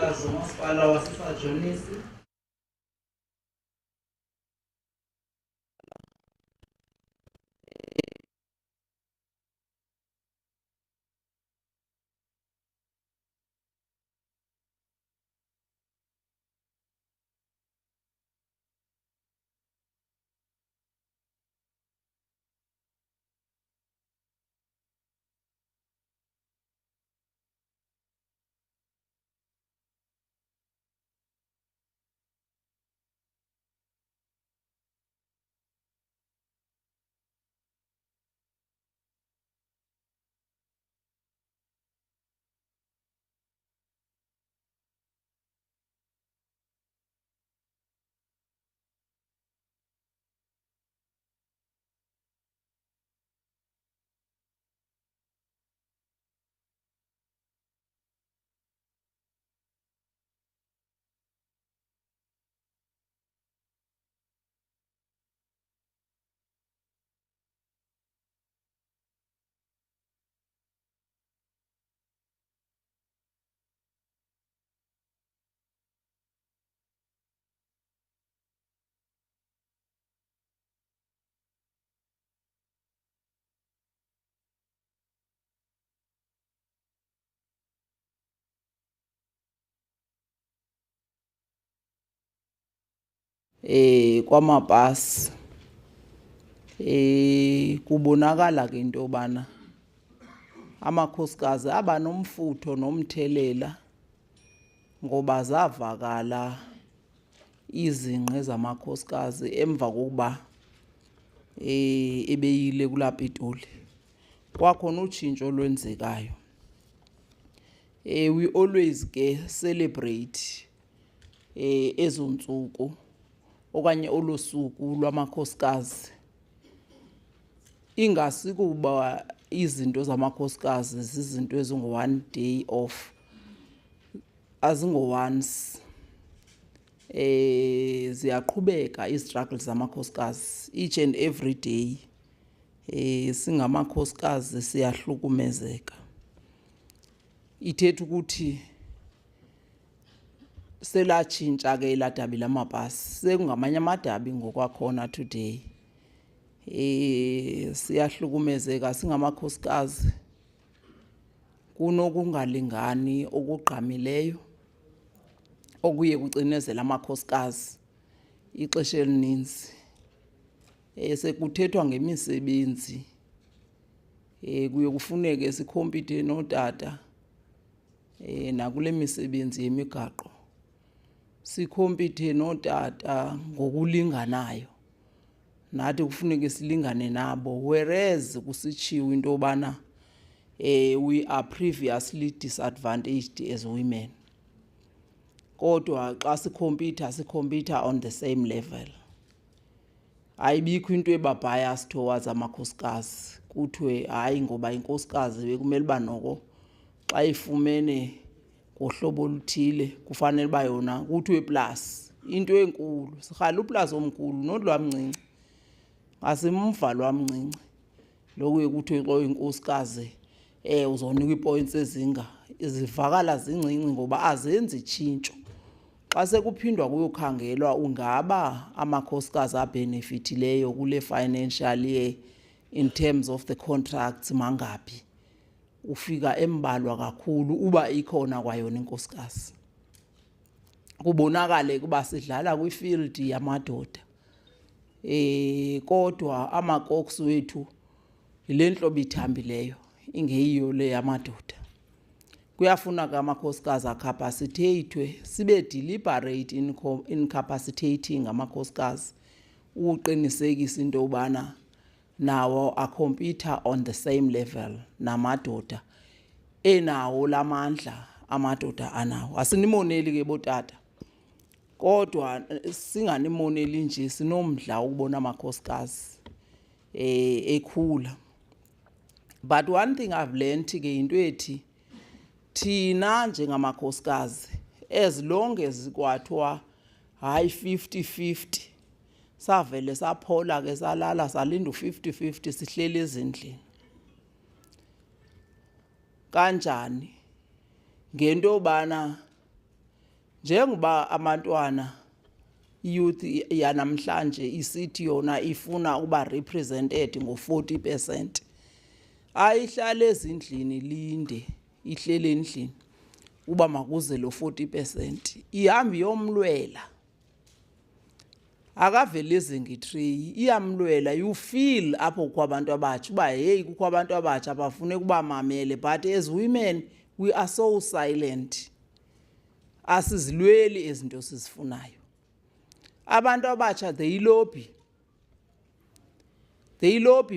unkosikazi umasipala wasesajonisi. Kwamabhasi kubonakala ke into yobana amakhosikazi aba nomfutho nomthelela, ngoba zavakala izinqe zamakhosikazi emva kokuba ebeyile kula Pitoli. Kwakhona utshintsho olwenzekayo. We always ke celebrate ezo ntsuku okanye olusuku lwamakhosikazi, ingasikuba izinto zamakhosikazi zizinto ezingo-one day off, azingo-once. Ziyaqhubeka i-struggle zamakhosikazi each and every day. Singamakhosikazi siyahlukumezeka. Ithetha ukuthi selatshintsha ke ladabi lamabhasi, sekungamanye amadabi ngokwakhona today. Siyahlukumezeka singamakhosikazi, kunokungalingani okugqamileyo okuye kucinezela amakhosikazi ixesha elininzi. Sekuthethwa ngemisebenzi, kuye kufuneke sikhompithe nootata nakule misebenzi yemigaqo, sikhompithe nootata ngokulinganayo, nathi kufuneke silingane nabo, whereas kusitshiwo into yobana we are previously disadvantaged as women. Kodwa xa sikhompitha on the same level. Ayibikho into eba-bias towards amakhosikazi, kuthiwe hayi ngoba inkosikazi bekumele uba noko xa ifumene ngohlobo oluthile kufanele uba yona kuthiwe plus into enkulu. Sirhala uplus omkhulu not lwamncinci, asimva lwamncinci lokuye kuthiwe xa uyinkosikazi uzonikwa ii-points ezinga. Zivakala zincinci ngoba azenzi tshintsho. Xa sekuphindwa kuyokhangelwa ungaba amakhosikazi abhenefithileyo kule financial year in terms of the contracts mangaphi, ufika embalwa kakhulu uba ikhona kwayona inkosikazi. Kubonakale kuba sidlala kwifield yamadoda, kodwa amakoks wethu yile ntlobo ithambileyo, ingeyiyo le yamadoda. Kuyafuna ke amakhosikazi acapacitatwe, sibe deliberate in incapacitating amakhosikazi, uqinisekisa into yobana nawo akhompitha on the same level namadoda, enawo lamandla amadoda anawo. Asinimoneli ke botata, kodwa singanimoneli nje, sinomdla ukubona amakhosikazi ekhula. But one thing I've learned ke into ethi thina njengamakhosikazi, as long as kwathiwa hayi 50-50, savele saphola ke salala salinda u-50-50 sihleli ezindlini. Kanjani? Ngento yobana njengoba abantwana youth yanamhlanje isithi yona ifuna uba represented ngo-40%, ayihlale ezindlini linde ihlele endlini uba makuze lo 40%, ihamba iyomlwela, akaveleze ngetreyi, iyamlwela. You feel apho kukho abantu abatsha uba hey, kukho abantu abatsha abafune kuba mamele, but as women we are so silent, asizilweli ezinto sizifunayo. Abantu abatsha they lobby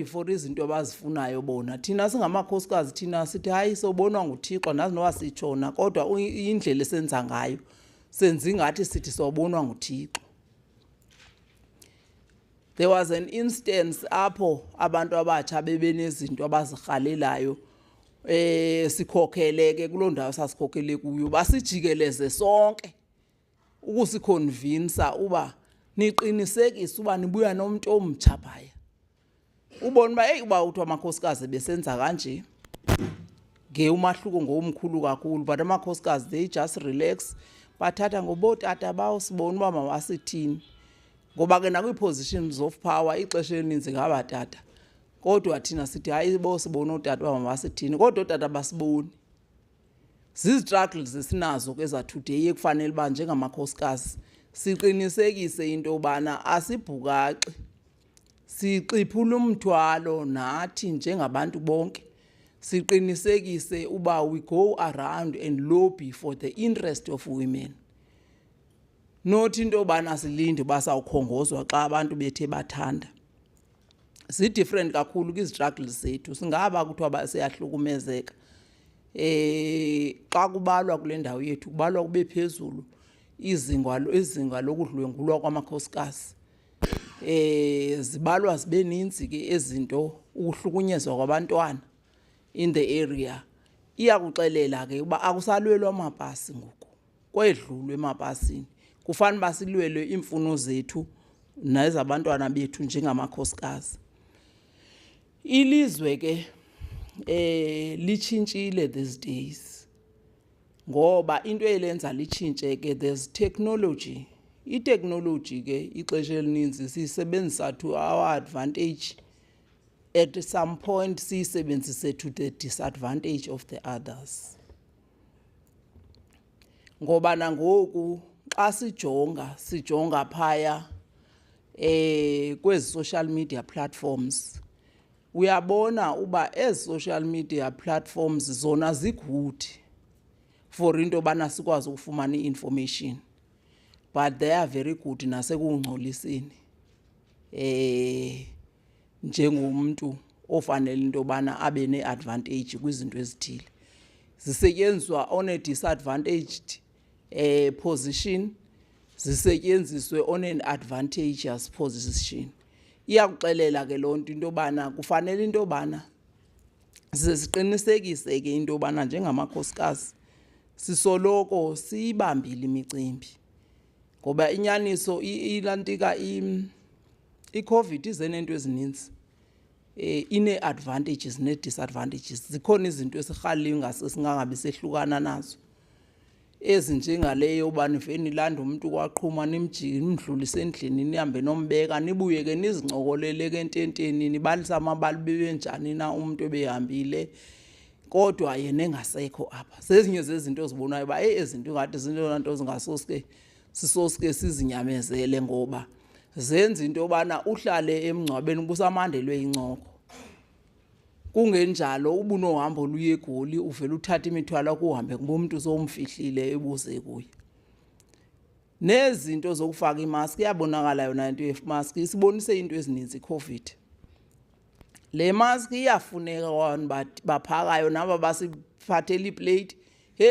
for izinto abazifunayo bona. Thina singamakhosikazi thina sithi hayi sobonwa nguThixo, nazi noba sitshona, kodwa indlela esenza ngayo senza ingathi sithi sobonwa nguThixo. There was an instance apho abantu abatsha bebenezinto abazirhalelayo sikhokheleke kuloo ndawo sasikhokhele kuyo, basijikeleze sonke ukusiconvince uba niqinisekise uba nibuya nomntu omtsha phaya. Ubona uba hey, uba uthiwa amakhosikazi besenza kanje umahluko ngomkhulu kakhulu, but amakhosikazi they just relax, bathatha ngobotata bawo, sibona uba mawasithini. Ngoba ke nakwi-positions of power ixesha elininzi ngabatata, kodwa thina sithi hayi bo sibona ootata uba mawasithini, kodwa ootata basiboni. Zizi-struggles esinazo ke za-today ekufanele uba njengamakhosikazi siqinisekise into yobana asibhukaxi, sixiphule umthwalo nathi njengabantu bonke, siqinisekise uba we go around and lobby for the interest of women. Not into yobana silinde uba sawukhongozwa xa abantu bethe bathanda. Zi-different kakhulu kwi-struggles zethu, singaba kuthiwa siyahlukumezeka. Xa kubalwa kule ndawo yethu kubalwa kube phezulu izinga lokudlwengulwa kwamakhosikazi. Zibalwa zibe ninzi ke ezinto, ukuhlukunyezwa kwabantwana in the area. Iyakuxelela ke uba akusalwelwa amapasi ngoku, kwedlulwe emapasini. Kufanele uba silwele iimfuno zethu nezabantwana bethu njengamakhosikazi. Ilizwe ke litshintshile these days, ngoba into elenza litshintshe ke there's technology. I-technology ke ixesha elininzi siyisebenzisa to our advantage, at some point siyisebenzise to the disadvantage of the others. Ngoba nangoku xa sijonga phaya kwezi social media platforms, uyabona uba ezi social media platforms zona zigood for into yobana sikwazi ukufumana i-information, but they are very good nasekungcoliseni njengomntu ofanele into yobana abe ne-advantage kwizinto ezithile. Zisetyenziswa on a disadvantaged position, zisetyenziswe on an advantageous position. Iyakuxelela ke loo nto into yobana kufanele into yobana siqinisekise ke into yobana njengamakhosikazi sisoloko siyibambile imicimbi, ngoba inyaniso ilantika i-COVID ize nento ezininzi, ine-advantages ne-disadvantages. Zikhona izinto esirhaliyo singangabi sehlukana nazo, ezinjengaleyo uba nive nilanda umntu kwaqhuma nimdlulise endlini nihambe nombeka, nibuye ke nizincokolele ke ententeni, nibalisa amabali bebenjani na umntu ebehambile kodwa yena engasekho apha. Zezinye zezinto ozibonayo uba ezinto ingathi zinto sisoske sizinyamezele, ngoba zenza into yobana uhlale emngcwabeni ubusamandelwe incoko. Kungenjalo ubunohambo luye eGoli uvele uthatha imithwalo kuhambe ngumntu somfihlile ebuze kuye. Nezinto zokufaka imaski iyabonakala yona into yemaski isibonise into ezininzi i-COVID. Le maski iyafuneka abantu baphakayo nabo basiphathela iplate,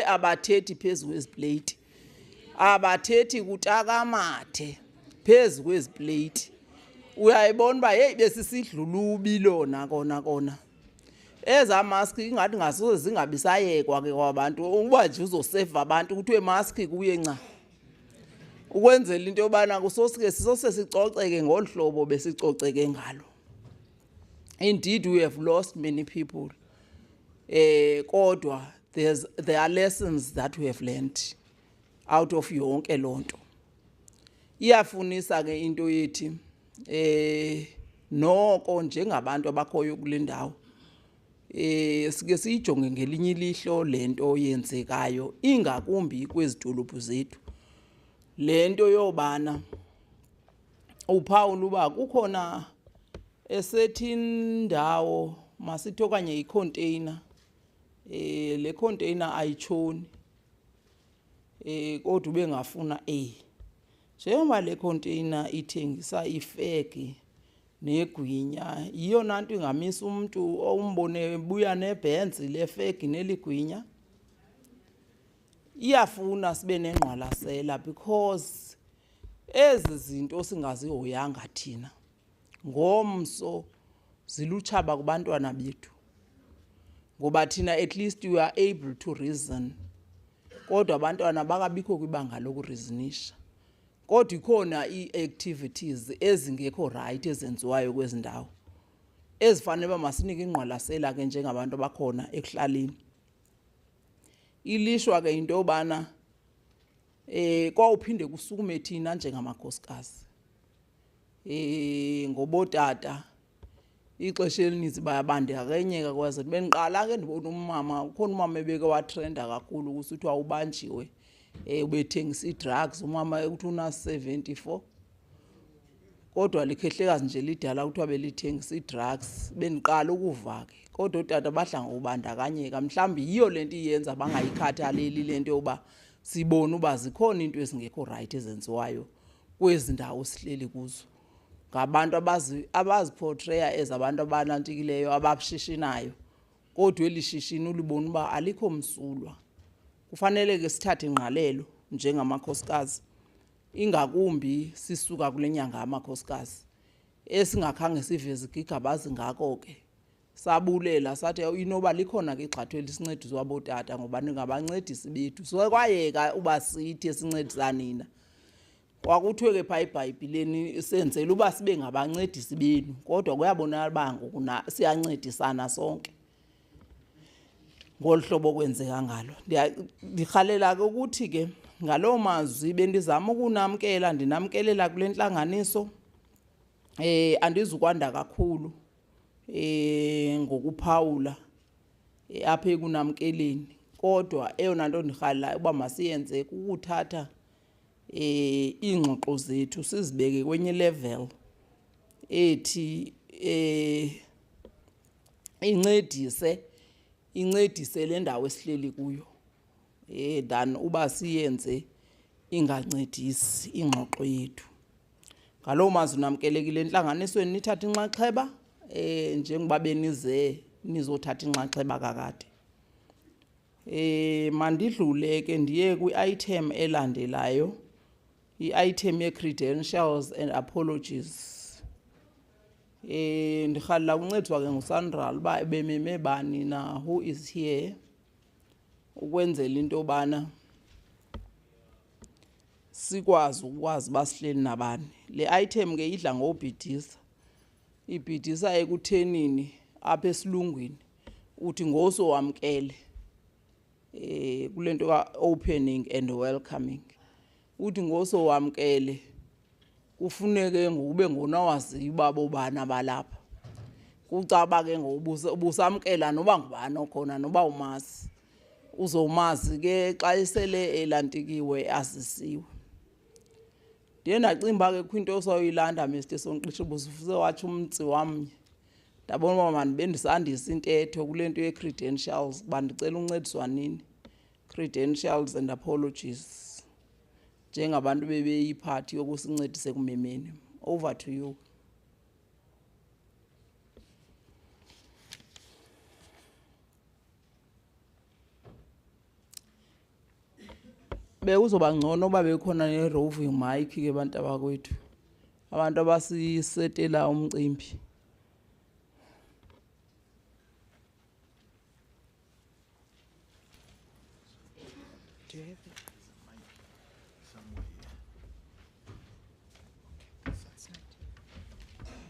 abathethi phezu kwezi plate, abathethi kutakamathe phezu kwezi plate. Uyayibona uba besisidlulubi lona kona. Eza maski ingathi ngasoze zingabisayekwa ke kwabantu, uba nje uzoseva abantu kuthiwe maski kuye nca, ukwenzela into yobana sisose sicoceke ngolu hlobo besicoceke ngalo. Indeed we have lost many people, kodwa there are lessons that we have learned. out of yonke lonto. Iyafunisa ke into yethi noko njengabantu abakhoyo kule ndawo sike siyijonge ngelinye ilihlo lento yenzekayo ingakumbi kwezidolophu zethu. Lento yobana uphawula uba kukhona esethi indawo masithi okanye icontainer le container ayitshoni kodwa ubengafuna njengoba le container ithengisa ifegi negwinya yiyona nto ingamisa umuntu ombone buya nebhenzi lefegi neligwinya. Iyafuna sibe nengqwalasela because ezi zinto singazihoyanga thina ngomso zilutshaba kubantwana bethu, ngoba thina at least we are able to reason, kodwa abantwana bakabikho kwibanga lokureasonisha. Kodwa ikhona ii-activities ezingekho right ezenziwayo kwezi ndawo ezifanele uba masinike ingqwalasela ke njengabantu abakhona ekuhlaleni. Ilishwa ke into yobana kwawuphinde kusukume thina njengamakhosikazi ngobotata ixesha elininzi bayabandakenyeka kwaze bendiqala ke ndibona umama, ukhona umama ebeke watrenda kakhulu kusithiwa ubanjiwe ubethengisa ii-drugs, umama ekuthi una-74 kodwa likhehlekazi nje lidala kuthiwa belithengisa ii-drugs. Bendiqala ukuva ke kodwa ootata badla ngokubandakanyeka, mhlawumbi yiyo le nto iyenza bangayikhathaleli le nto yoba sibone uba zikhona iinto ezingekho rayithi ezenziwayo kwezi ndawo sihleli kuzo. Ngabantu abaziphothreya ezabantu abanantikileyo abashishinayo, kodwa eli shishini ulibona uba alikho msulwa. Kufanele ke sithathe ingqalelo njengamakhosikazi, ingakumbi sisuka kule nyanga yamakhosikazi esingakhange sive zigigabazi ngako ke. Sabulela sathi inoba likhona ke igxathu elisincediswa abotata ngoba ningabancedisi bethu. So kwayeka uba sithi esincedisa nina, kwakuthiwe ke phaa eBhayibhileni senzela uba sibe ngabancedisi benu, kodwa kuyabonakala uba ngoku siyancedisana sonke ngolu hlobo kwenzeka ngalo. Ndirhalela ke ukuthi ke ngaloo mazwi bendizama ukunamkela, ndinamkelela kule ntlanganiso. Andizukwanda kakhulu ngokuphawula apha ekunamkeleni, kodwa eyona nto ndirhalela uba masiyenze kukuthatha iingxoxo zethu sizibeke kwenye level ethi incedise le ndawo esihleli kuyo than uba siyenze ingancedisi ingxoxo yethu. Ngaloo mazwi namkelekile entlanganisweni nithatha inxaxheba njengoba benize nizothatha inxaxheba kakade. Mandidlule ke ndiye kwi-item elandelayo, i-item ye-credentials and apologies. Ndirhalela ukuncediswa ke nguSandral uba bememe bani na who is here ukwenzela into yobana sikwazi ukwazi uba sihleli nabani. Le item ke idla ngobhidisa, ibhidisa ekuthenini apha esilungwini uthi ngosowamkele kule nto ka-opening and welcoming. Uthi ngosowamkele kufuneke ngokube ngonawaziyo uba bobani abalapha. Kucaba ke ngobusamkela noba ngubani okhona noba umazi. Uzomazi ke xa esele elantikiwe azisiwe. Ndiye ndacimba ke kukho into osoyilanda Mr. Sonqisho ubusufuse watsho umtsi wamnye. Ndabona uba mandibe ndisandisa intetho kule nto ye-credentials uba ndicela uncediswa nini. Credentials and apologies njengabantu bebeyiphathi yokusincedise kumemeni. Over to you. Bekuzoba ngcono uba bekhona ne-roving mic ke bantu abakwethu, abantu abasisetela umcimbi. Do you have it? Somewhere here. That's not. Yeah.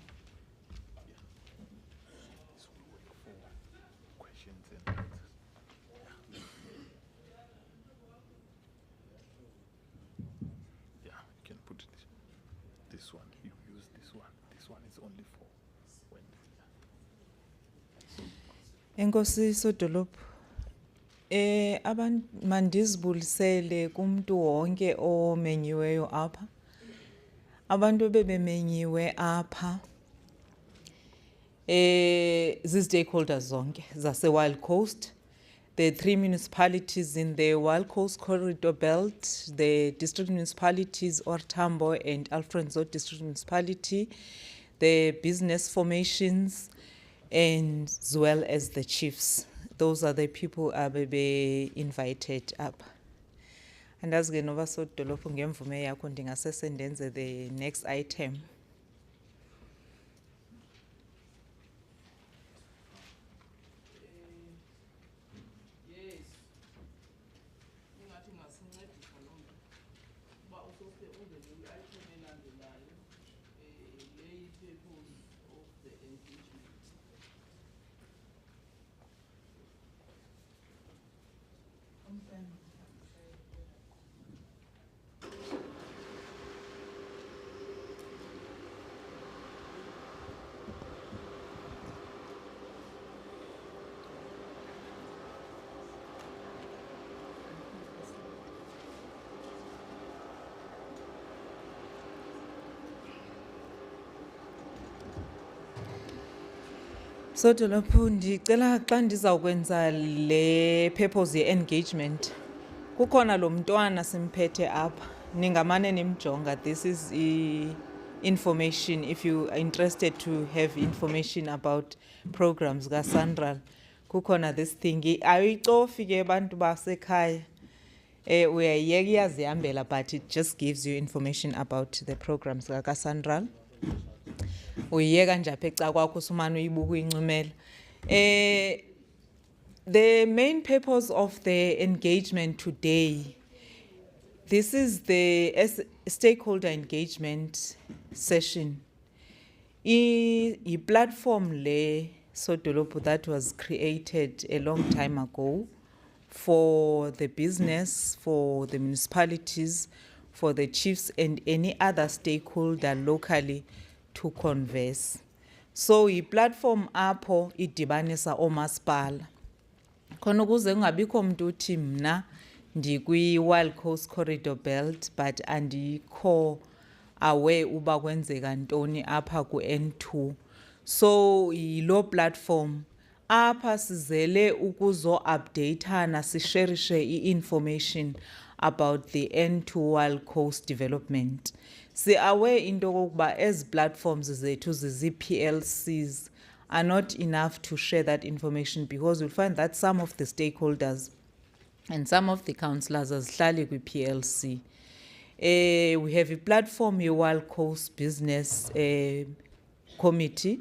This will work for questions and answers. it's only for Wednesday. Enkosi Sodolophu. Abantu mandizibulisele kumuntu wonke omenyiweyo apha. Abantu bebemenyiwe apha zi-stakeholders zonke zase-Wild Coast. The 3 municipalities in the Wild Coast Corridor Belt, the district municipalities Ortambo and Alfredo District Municipality, the business formations, and as well as the chiefs. Those are the people be invited up. And as Genova Sodolophu ngemvume yakho ndingasese ndenze the next item. Sodolophu ndicela xa ndizawukwenza le purpose ye-engagement kukhona lo mntwana simphethe apha ningamane nimjonga. This is information if you are interested to have information about programs kaSandral. Kukhona this thing ayicofi ke abantu basekhaya uyayiyeka iyazihambela, but it just gives you information about the programs kaSandral. Uyiyeka nje apha eca kwakho usumane uyibuka uyincumela. The main purpose of the engagement today, this is the stakeholder engagement session. A platform le Sodolophu that was created a long time ago for the business, for the municipalities, for the chiefs and any other stakeholder locally to converse. So a platform apho idibanisa omasipala. Khona ukuze kungabikho umuntu uthi mina ndikwi-Wild Coast Corridor Belt but andikho aware uba kwenzeka ntoni apha ku-N2. So yilo platform apha sizele ukuzo-updateana sisherishe i-information about the N2 Wild Coast development. Si-aware into kokuba as platforms zethu zizi-PLCs are not enough to share that information because you'll find that some of the stakeholders and some of the councillors azihlali kwi-PLC. We have a platform, a Wild Coast Business Committee.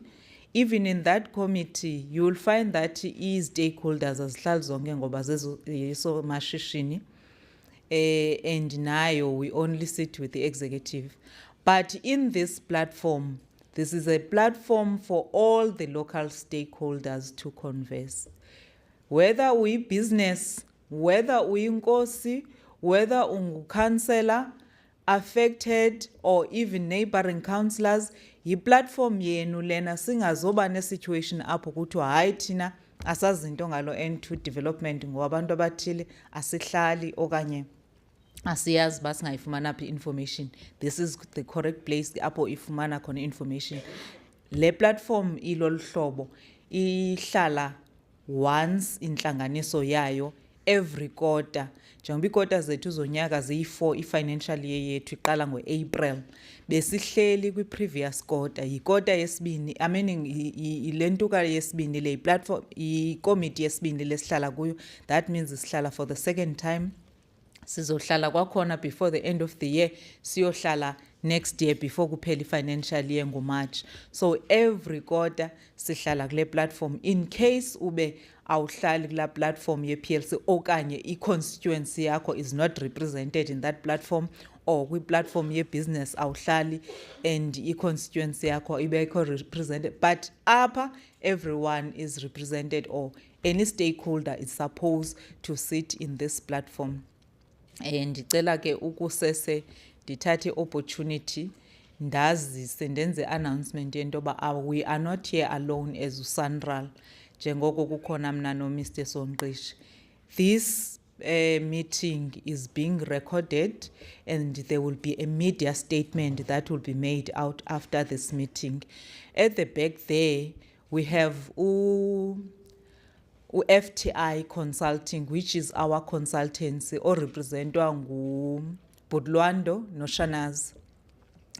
Even in that committee, you will find that stakeholders azihlali zonke ngoba zezo mashishini. And nayo we only sit with the executive. But in this platform, this is a platform for all the local stakeholders to converse. Whether we business, whether we inkosi, whether councillor, affected, or even neighboring councillors, yi-platform yenu lena singazoba ne-situation apho kuthiwa hayi thina asazinto ngalo N2 development ngoba abantu abathile asihlali okanye asiyazi basingayifumana apha information. This is the correct place apho ifumana khona information. Le platform ilolu hlobo ihlala once intlanganiso yayo every quarter. Njengoba iikota zethu zonyaka ziyi-4 i-financial year yethu iqala ngo-April. Besihleli kwi-previous quarter, yikota yesibini, I mean ile ntuka yesibini le platform, i-committee yesibini lesihlala kuyo. That means sihlala for the second time. Sizohlala kwakhona before the end of the year, siyohlala next year before kuphela i-financial year ngo-March. So every quarter sihlala kule platform. In case ube awuhlali kula platform ye-PLC okanye i-constituency yakho is not represented in that platform, or kwi-platform ye-business awuhlali and i-constituency yakho ibekho represented, but apha everyone is represented, or any stakeholder is supposed to sit in this platform. And ndicela ke ukusese ndithathe opportunity ndazise ndenze announcement yento ba we are not here alone as uSanral njengoko kukhona mna no Mr Sonqishi. This meeting is being recorded and there will be a media statement that will be made out after this meeting. At the back there we have FTI Consulting, which is our consultancy or representwa nguBudlwando no Shanaz.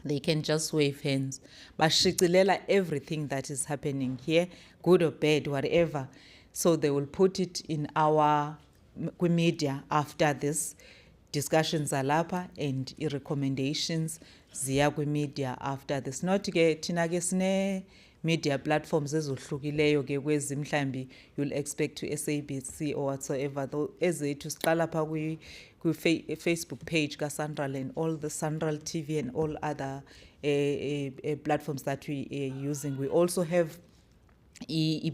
They can just wave hands. Bashicilela everything that is happening here, good or bad, whatever. So they will put it in our media after this. Discussions alapha and recommendations ziya media after this. Not ke tina ke sine media platforms ezohlukileyo ke kwezi mhlambi you'll expect to SABC or whatsoever. Though ezethu siqala pha Facebook page kaSanral and all the Sanral TV and all other platforms that we are using. We also have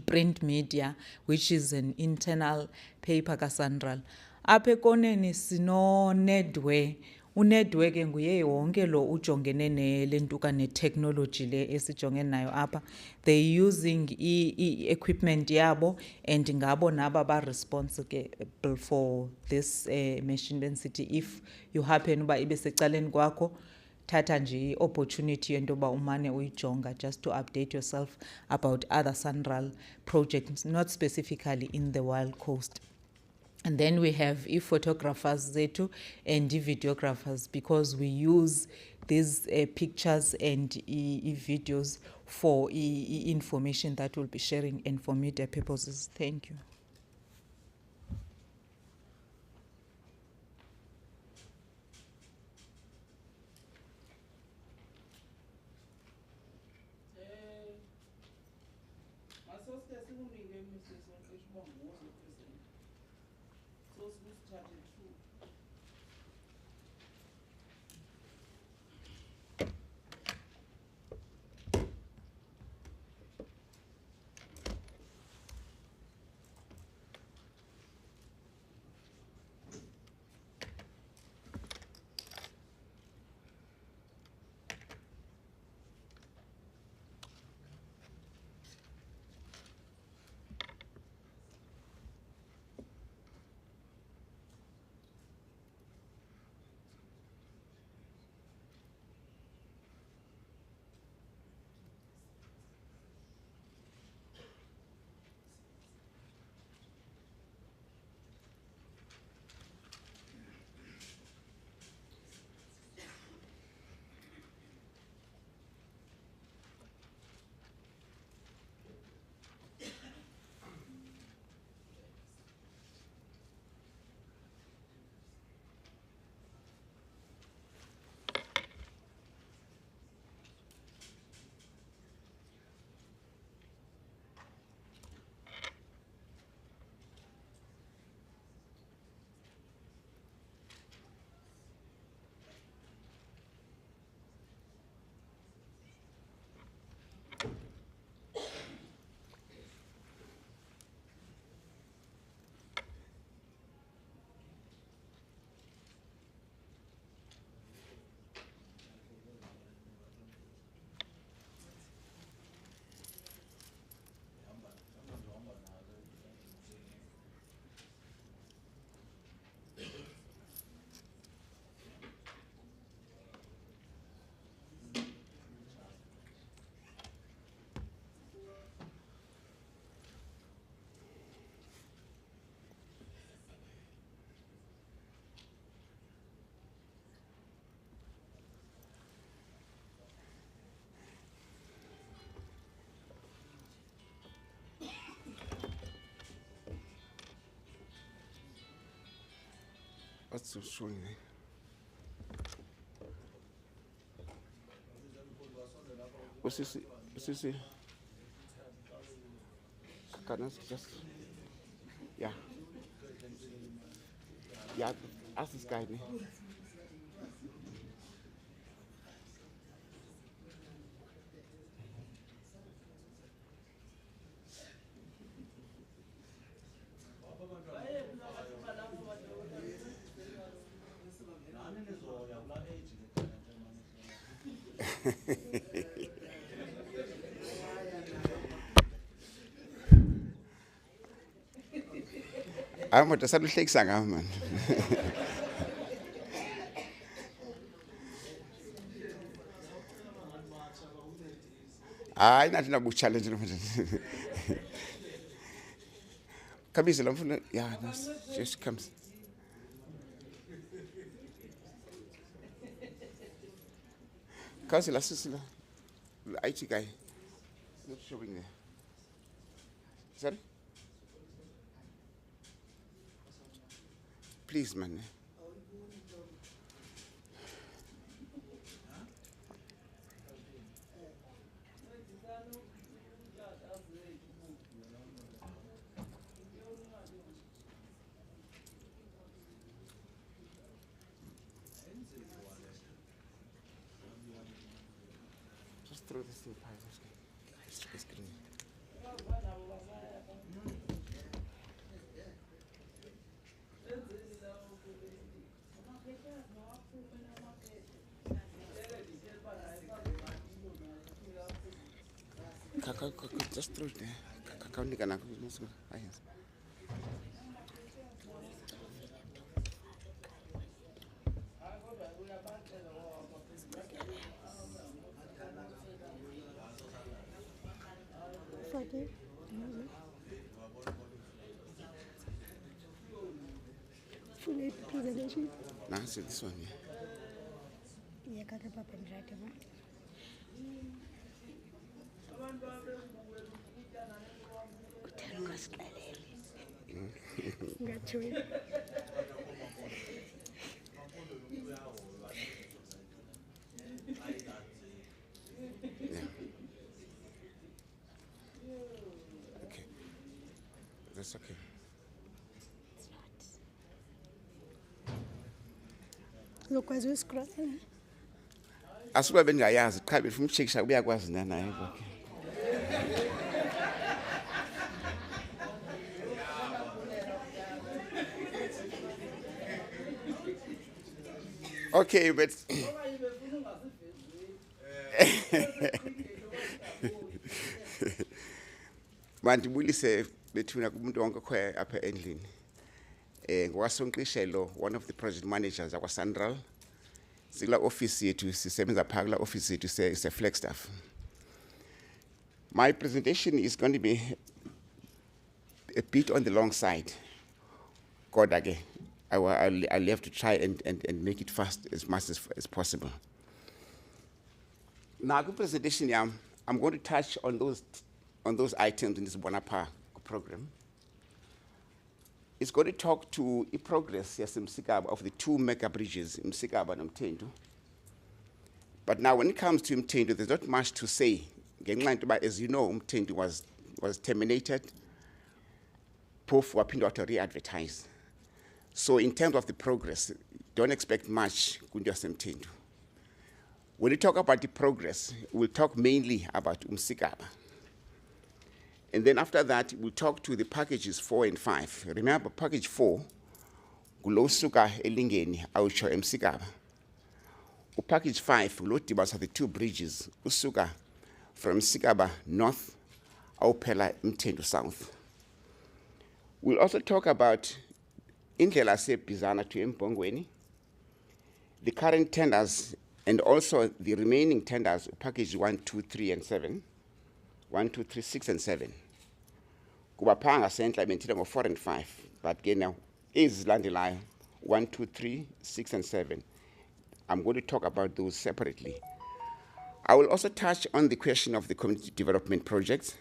print media, which is an internal paper kaSanral. Apha ekoneni sino Nedwe. UNedwe ke nguye wonke lo ujongene nelentuka netechnology le esijongene nayo apha. They using equipment yabo and ngabo naba ba responsible for this machine density. If you happen uba ibe secaleni kwakho, thatha nje opportunity yento ba umane uyijonga just to update yourself about other Sanral projects, not specifically in the Wild Coast. And then we have photographers zetu and videographers, because we use these pictures and videos for information that we'll be sharing and for media purposes. Thank you. What's so showing? What's this? Can I just? Yeah. Yeah, ask this guy. I'm not a saluhleki sanga man. I not na book challenge. Kabisa lamfuna yeah, just comes. Councillor Sisila, the IT guy, not showing there. Sorry? Please, man. Just throw this thing past us. It's green. Just throw it there. Kakaundi kana kumuswa. Ayes. Full presentation. Nah, see this one, yeah. Yeah, got a papa and right away. Got to it. Yeah. Okay. That's okay. Look, as we scroll. Asuba bengayazi cha befuna ukushekisha uyakwazi nana yebo. Okay, but mandibulise bethuna kumuntu wonke khwe apha endlini. Ngwasonqishelo, one of the project managers akwa Central. Sila office yethu sisebenza phaka la office yethu se Flagstaff. My presentation is going to be a bit on the long side. God again. I'll have to try and make it fast as much as possible. Now, the presentation, I'm going to touch on those items in this Bonapa program. It's going to talk to the progress yes, of the 2 mega bridges in Msikaba and Mtendo. But now, when it comes to Mtendo, there's not much to say. As you know, Mtendo was terminated. Pof wapindo to re-advertise. So in terms of the progress, don't expect much Mtendo. When we talk about the progress, we'll talk mainly about Msikaba. And then after that, we'll talk to the packages 4 and 5. Remember, package 4, Gulosuka Elingeni, Aucho Msikaba. Package 5, Lotibas are the 2 bridges, Usuka from Msikaba North, Aupela Mtendo South. We'll also talk about Indlela se Bizana to Mpongweni, the current tenders, and also the remaining tenders, package 1, 2, 3, and 7. 1, 2, 3, 6, and 7. Kubapanga Central Mentira 4 and 5, but again now is Landilai 1, 2, 3, 6, and 7. I'm going to talk about those separately. I will also touch on the question of the community development projects,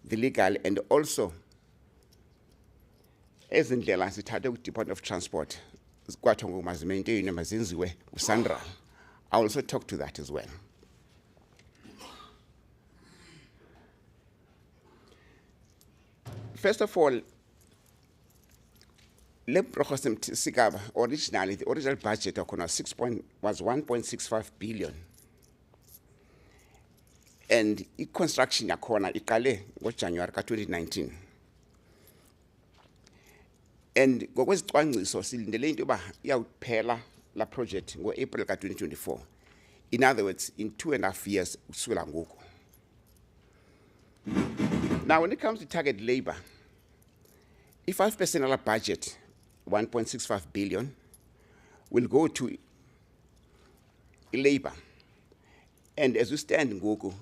the legal, and also as in the Department of Transport. Sandra. I'll also talk to that as well. First of all, originally, the original budget was 1.65 billion. And the construction yakona ikale ngo January 2019. And ngokwezicwangciso silindele into yoba iyawuphela la project ngo April 2024. In other words, in 2.5 years, usukela ngoku. Now, when it comes to target labor, if 5% of our budget, 1.65 billion, will go to labor. And as we stand in Goku,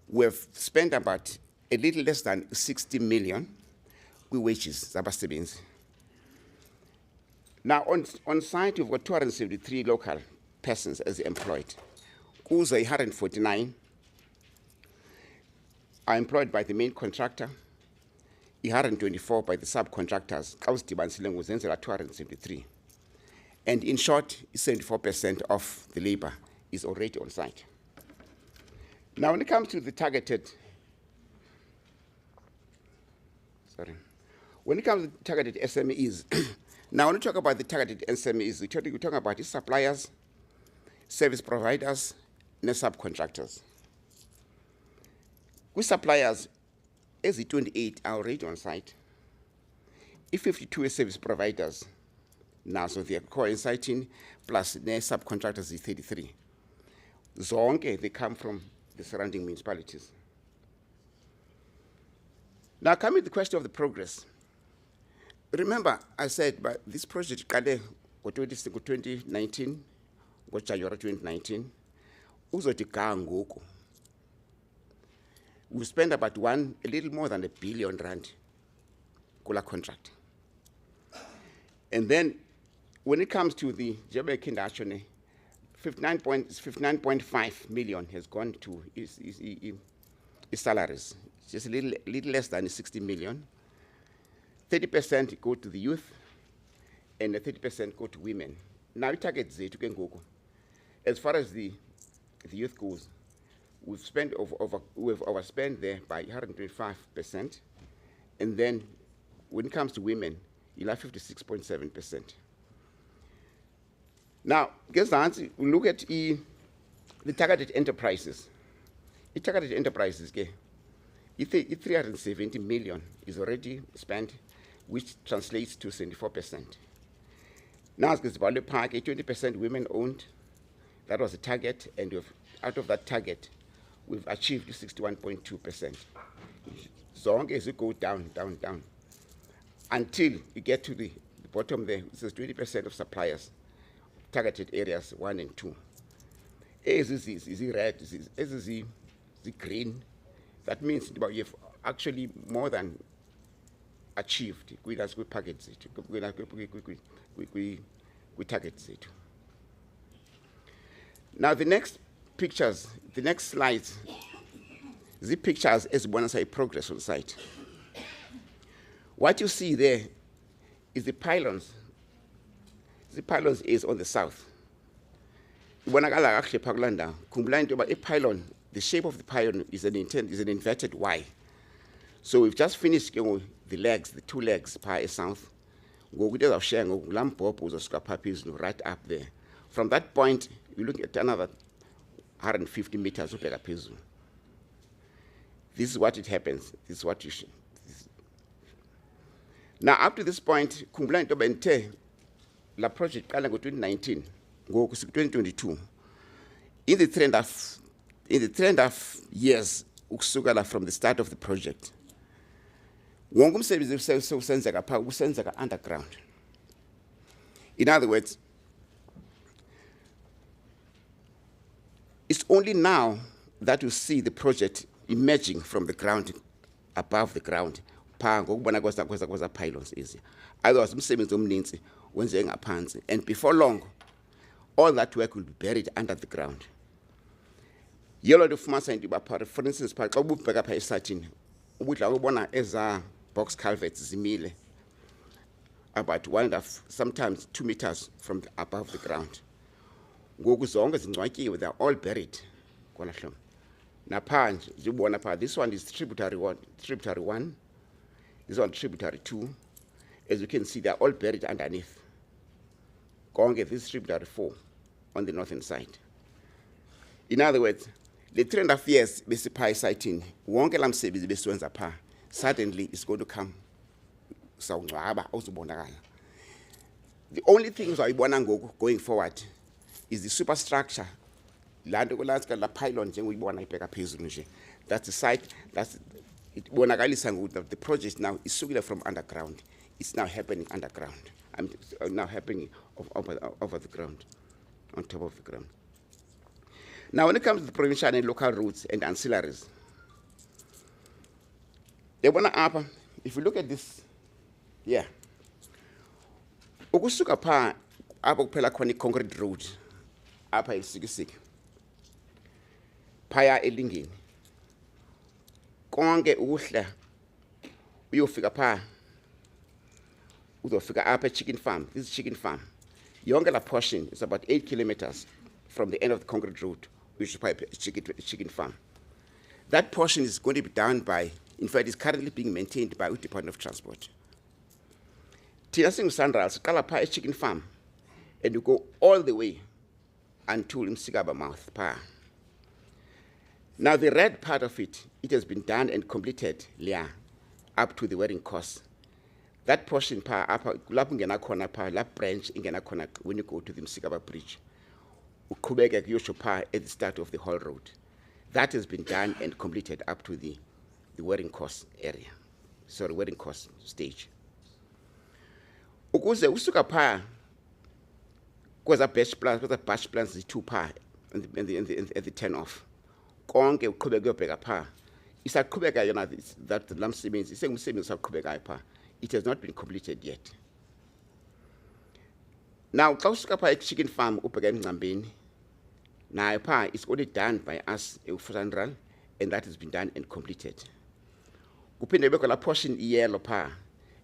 we've spent about a little less than 60 million with wages. Now, on site, we've got 273 local persons as employed. Kuzo 149 are employed by the main contractor, 124 by the subcontractors, 273. And in short, 74% of the labor is already on site. Now, when it comes to the targeted, when it comes to targeted SMEs, now when we talk about the targeted SMEs, we're talking about the suppliers, service providers, and subcontractors. With suppliers, as 28 are already on site. If 52 are service providers, now so they are coinciding, plus the subcontractors is 33. Zonke, they come from the surrounding municipalities. Now, coming to the question of the progress. Remember, I said, but this project, January 2019, we spent about a little more than R1 billion Kula contract. And then, when it comes to the Jebe Kindachone, 59.5 million has gone to his salaries. Just a little less than 60 million. 30% go to the youth, and 30% go to women. Now we target Zetu Kengoko. As far as the youth goes, we've overspent there by 125%, and then when it comes to women, you'll have 56.7%. Now, we look at the targeted enterprises. The targeted enterprises, 370 million is already spent, which translates to 74%. Now, it's about the park, 20% women owned. That was the target, and out of that target, we've achieved 61.2%. So long as you go down, down, down, until you get to the bottom there, it says 20% of suppliers, targeted areas 1 and 2. As is the red, as is the green. That means you've actually more than achieved. We target it. Now the next pictures, the next slides, the pictures as one say progress on site. What you see there is the pylons. The pylons is on the south. Actually, a pylon, the shape of the pylon is an inverted Y. So we've just finished the legs, the 2 legs by south. Right up there. From that point, you look at another 150 meters. This is what it happens. This is what you should. Now, up to this point, la project 2019, 2022. In the 3.5 years from the start of the project, underground. In other words, it's only now that you see the project emerging from the ground, above the ground. Pylons easier. Otherwise, and before long, all that work will be buried under the ground. For instance, box culverts about 1.5, sometimes 2 meters from above the ground. They're all buried. This one is tributary 1, this one tributary 2. As you can see, they're all buried underneath. This is tributary 4 on the northern side. In other words, the 3.5 years basic siting, suddenly it's going to come. The only things I want to go going forward is the superstructure Land kulanska la pylon njenguyibona ibheka phezulu nje. That's the site. That's it. Bonakalisa ukuthi the project now is sukile from underground. It's now happening underground. Now happening over the ground, on top of the ground. Now, when it comes to the provincial and local routes and ancillaries, if you look at this, yeah, ukusuka pha apho kuphela khona concrete road apha esikisiki phaya elingeni konke ukuhla uyofika pha uzofika apha chicken farm. This is chicken farm. Yonke la portion is about 8 kilometers from the end of the concrete road, which is chicken farm. That portion is going to be done by, in fact, it's currently being maintained by the Department of Transport. Thina singuSANRAL siqala pha chicken farm, and you go all the way until Msikaba mouth pha. Now the red part of it, it has been done and completed up to the wearing course. That portion pa apha lapho ngena khona pa la branch ingena khona when you go to the Msikaba bridge uqhubeka kuyosho pha at the start of the whole road. That has been done and completed up to the wearing course area. Sorry, wearing course stage. Ukuze usuka pha kweza batch plans the 2 pha at the turn off. Konke uqhubeka uyobheka pha. Isaqhubeka yona that lamsebenzi isengumsebenzi usaqhubeka pha. It has not been completed yet. Now, xa chicken farm ubheka eMngcambeni, nayo pha is already done by us eSANRAL, and that has been done and completed. Kuphinde bekho la portion yellow pha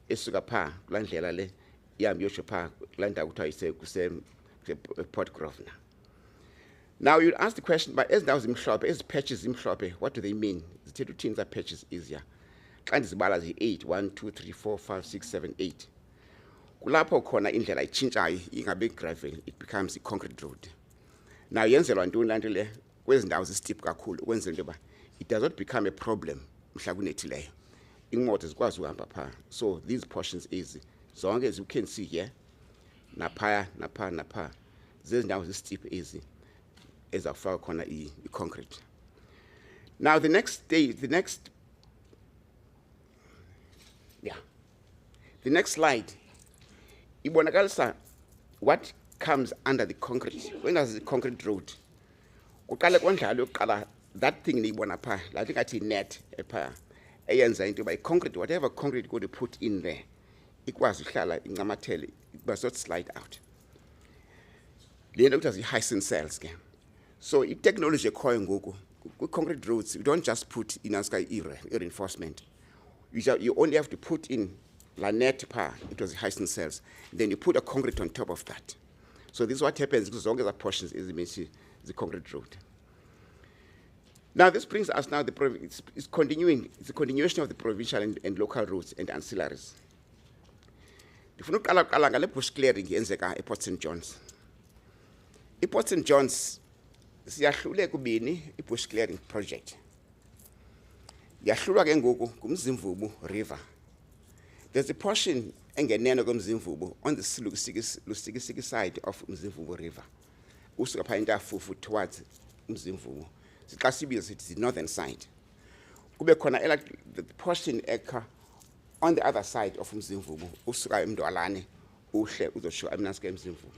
esuka pha kula ndlela le yami yosho pha kula ndawo kuthiwa kuse Port Grosvenor. Now you ask the question, but as now as patches zimhlophe, what do they mean? The two things are patches easier. Xa ndizibala 8, 1, 2, 3, 4, 5, 6, 7, 8. Kulapho khona indlela itshintshayo ingabe gravel, it becomes a concrete road. Now yenzelwa ntoni lanto le kwezi ndawo steep kakhulu ukwenzela into yoba it does not become a problem mhla kunethileyo. Imoto zikwazi uhamba pha. So these portions is zonke as you can see here naphaya napha zezi ndawo steep easy ezafaka khona i-concrete. Now the next slide, ibonakalisa what comes under the concrete. When there's the concrete road, kuqala kwandlalo yokuqala that thing niyibona pha, la ngathi net epha eyenza into by concrete, whatever concrete you're going to put in there, ikwazi uhlala incamathele, it must not slide out. Le nto kuthiwa yi-hyacinth cells ke. So i-technology ekhoyo ngoku concrete roads, you don't just put in reinforcement. You only have to put in la net pa, it was hyacinth cells. Then you put a concrete on top of that. So this is what happens as long as the portions is the concrete road. Now this brings us now it's continuing. It's a continuation of the provincial and local roads and ancillaries. Ndifuna uqala ngale bush clearing yenzeka ePort St John's. ePort St John's siyahlule kubini i-bush clearing project. Yahlulwa ke ngoku kumZimvubu River. There's a portion engeneno komZimvubu on the Lusikisiki side of Mzimvubu River. Usuka pha eNtafufu towards Mzimvubu. Sixa sibiza sithi the northern side. Kube khona the portion ekha on the other side of Mzimvubu usuka eMndwalane uhle uzoshiya eMnaska eMzimvubu.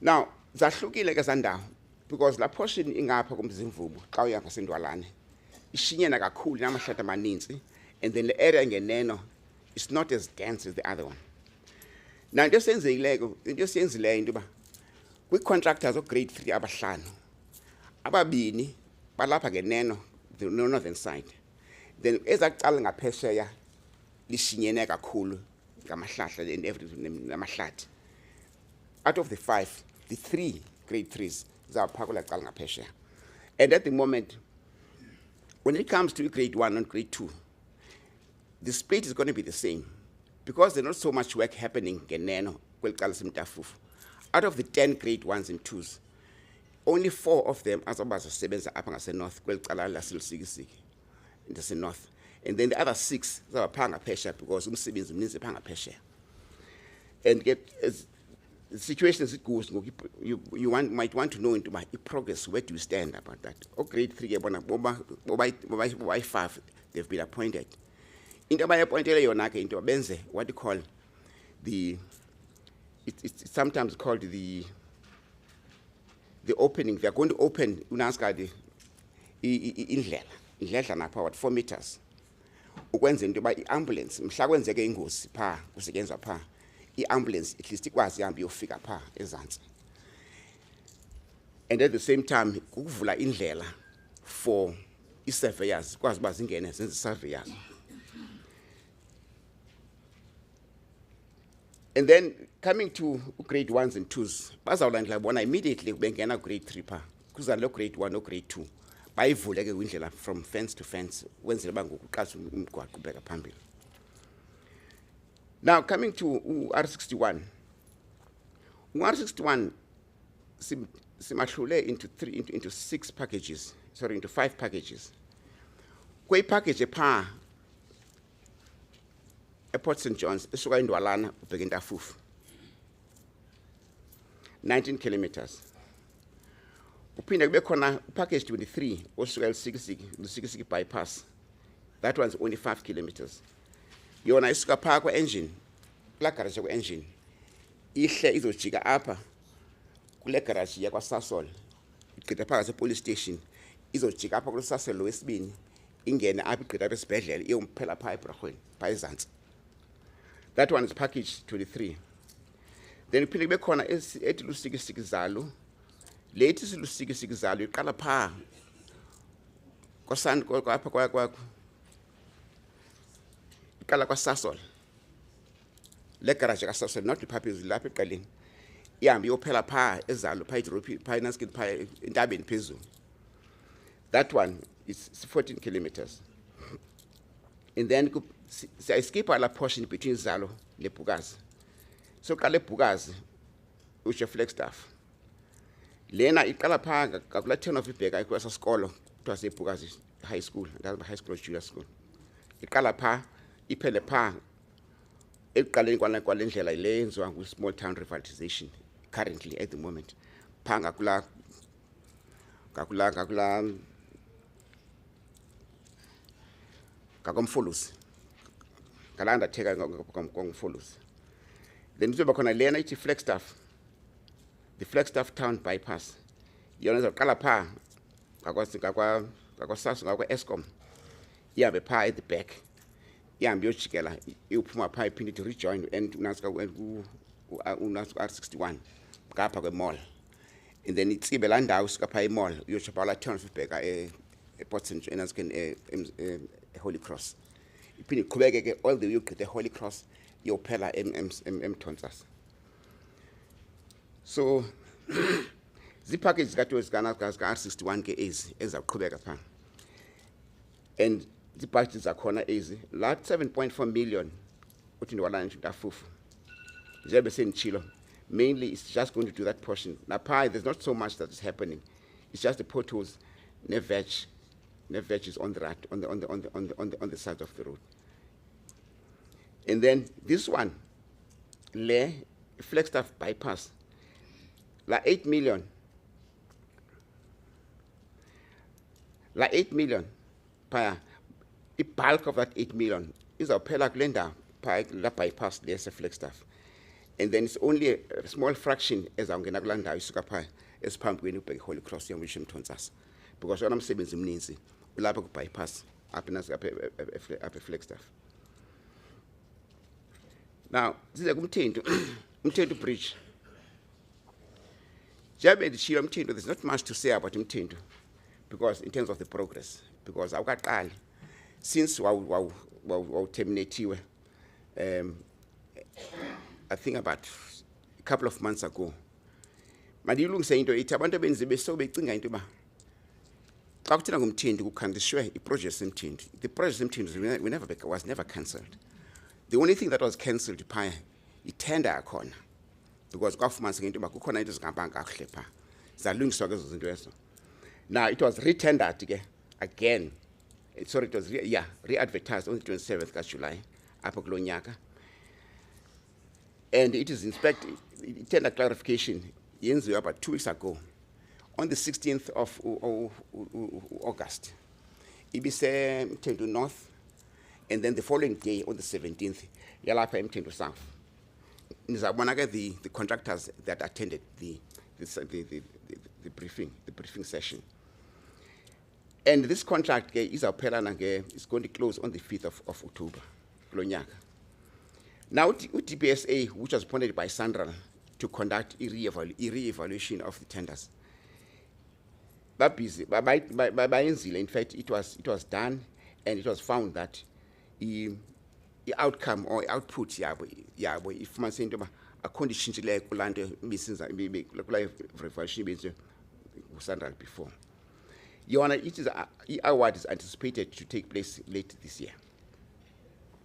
Now, zahlukile ke zandawo because la portion ingapha komZimvubu xa uyapha eNdwalane ishinyena kakhulu namahlathi amaninzi, and then the area engeneno is not as dense as the other one. Now into senzileyo into ba kwi-contractors of grade 3 abahlanu ababini balapha ngeneno the northern side, then ezacala ngaphesheya lishinyene kakhulu ngamahlahla and everything namahlathi. Out of the 5, the 3 grade 3s zaphakula cala ngaphesheya. And at the moment, when it comes to grade 1 and grade 2, the split is going to be the same because there's not so much work happening ngeneno kweliqala semNtafufu. Out of the 10 grade 1s and 2s, only 4 of them azabasebenza apha ngasenorth kweliqala laseLusikisiki in the north, and then the other 6 zabapha ngaphesheya because umsebenzi mninzi pha ngaphesheya. And the situation as it goes, might want to know into my progress, where do you stand about that? Oh, grade 3, by 5, they've been appointed. Into by appointed into benze, what you call it's sometimes called the opening. They're going to open unaska the indlela napha what 4 meters. Ukwenza into ba i-ambulance mhla kwenzeke ingozi pha kusetyenzwa pha i-ambulance at least ikwazi ihambe iyofika pha ezantsi. And at the same time kukuvula indlela for i-surveyors kwazi uba zingene zenze surveyors. And then coming to grade 1s and 2s, bazawulandela bona immediately bengena grade 3 pha kuza lo grade 1 no grade 2 bayivule ke indlela from fence to fence wenzela ba ngokuqasha umgwaqo ubeka phambili. Now coming to R61, R61 simahlule into 6 packages, sorry, into 5 packages. Kwe package pha Port St. John's esuka eNdwalana ubheka eNtafufu 19 kilometers. Uphinde kube khona package 23 osuka eLusikisiki bypass. That one's only 5 kilometers. Yona isuka pha kwa engine, kula garage kwa engine. Ihle izojika apha kule garage yakwa Sasol. Iqhitha phakathi police station. Izojika apha kule Sasol wesibini. Ingene apha iqhitha esibhedlela iyomphela pha eBragweni, pha ezantsi. That one is package 23. Then uphinde kube khona ethi Lusikisiki Zalo. Late is Lusikisiki Zalo iqala pha kwasan apha kwa iqala kwa Sasol. Le garage ka Sasol not iphaphezulu lapha eqaleni. Ihambe iyophela pha ezalo pha idropi pha inaskini pha entabeni phezulu. That one is 14 kilometers. And then I skip la portion between Zalo and Bugazi. So kale Bugazi, which is Flagstaff. Lena ikala pha kakula 10 of ibheka ikwasa skolo to ase Bugazi High School, that's high school junior school. Ikala pha iphele pha eqaleni kwale ndlela ile enziwa ngu small town revitalization currently at the moment. Pha ngakula kakomfulusi. Kala undertaker ngomfulusi. Then kuzoba khona lena ithi Flagstaff. The Flagstaff town bypass. Yona izaqala pha ngakwaSASO ngakwa-Eskom. Ihambe pha at the back. Ihambe iyojikela iyophuma pha iphinde to rejoin and unasika R61 ngapha kwe-mall. And then itsibe la ndawo suka pha i-mall uyoshapha la town ubheka ePort St. John's Holy Cross. Iphinde iqhubeke all the way ugqithe Holy Cross iyophela eMthontsasa. So the package got to R61 ke ezaqhubeka pha. And the budgets are corner easy. Lot 7.4 million uthi Ndwalana into Tafufu. Njengoba senitshilo. Mainly it's just going to do that portion. Now there's not so much that is happening. It's just the potholes, ne veg is on the right, on the side of the road. And then this one, le Flagstaff bypass, la 8 million. La 8 million, the bulk of that 8 million is our Pella Glenda bypass, there's a Flagstaff. And then it's only a small fraction as I'm going to land as pump when you pay Holy Cross and Wisham Tonsas. Because what I'm saying is means we'll bypass up a Flagstaff. Now, this is a Mtendo bridge. There's not much to say about Mtendo because in terms of the progress, because I've got since we terminated, I think about a couple of months ago. Madilung saying to it, abantu benzibe so becinga into ba. Xa kuthina ngomthindi kukhandishwe iproject semthindi. The project semthindi was never cancelled. The only thing that was cancelled pha itender yakhona. Because kwafumanisa into ba kukhona into zingahamba kakuhle pha. Zalungiswa ke ezo zinto ezo. Now it was retendered again. Sorry, it was re-advertised on the 27th of July, apho kulo nyaka. And it is tender clarification yenziwe about 2 weeks ago. On the 16th of August, ibise Mthendu North, and then the following day, on the 17th, yalapha Mthendu South. Nizabona ke the contractors that attended the briefing session. And this contract is going to close on the 5th of October, kulo nyaka. Now, DPSA, which was appointed by Sandral to conduct a re-evaluation of the tenders, but busy. In fact, it was done, and it was found that the outcome or output if man saying a condition to like evaluation Sandral before. Your Honor, the award is anticipated to take place late this year.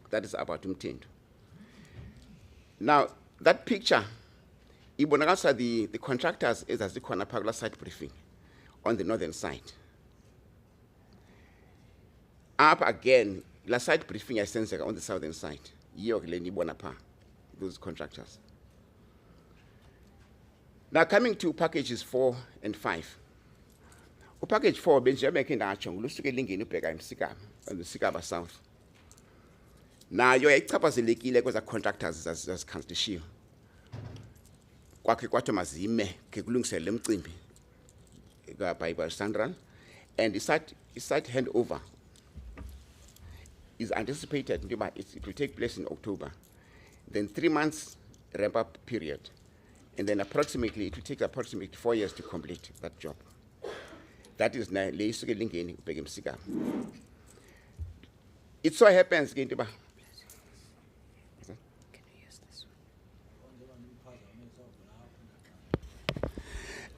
That is about Mthendu. Now, that picture, ibonakala the contractors is as the Pagula site briefing on the northern side. Up again, la site briefing is on the southern side. Those contractors. Now, coming to packages 4 and 5. Package 4, Benjamin Kinachong, Lusuke Lingi Nupega in Sikab, and the Sikaba South. Now, your capacity was a contractors as country shield. Quatamazime, Keglung Selem Trimpi, by Sandran, and the site handover is anticipated, it will take place in October. Then 3 months ramp up period, and then it will take approximately 4 years to complete that job. That is now Leisuke Lingeni Begim Sika. It so happens, can you use this one?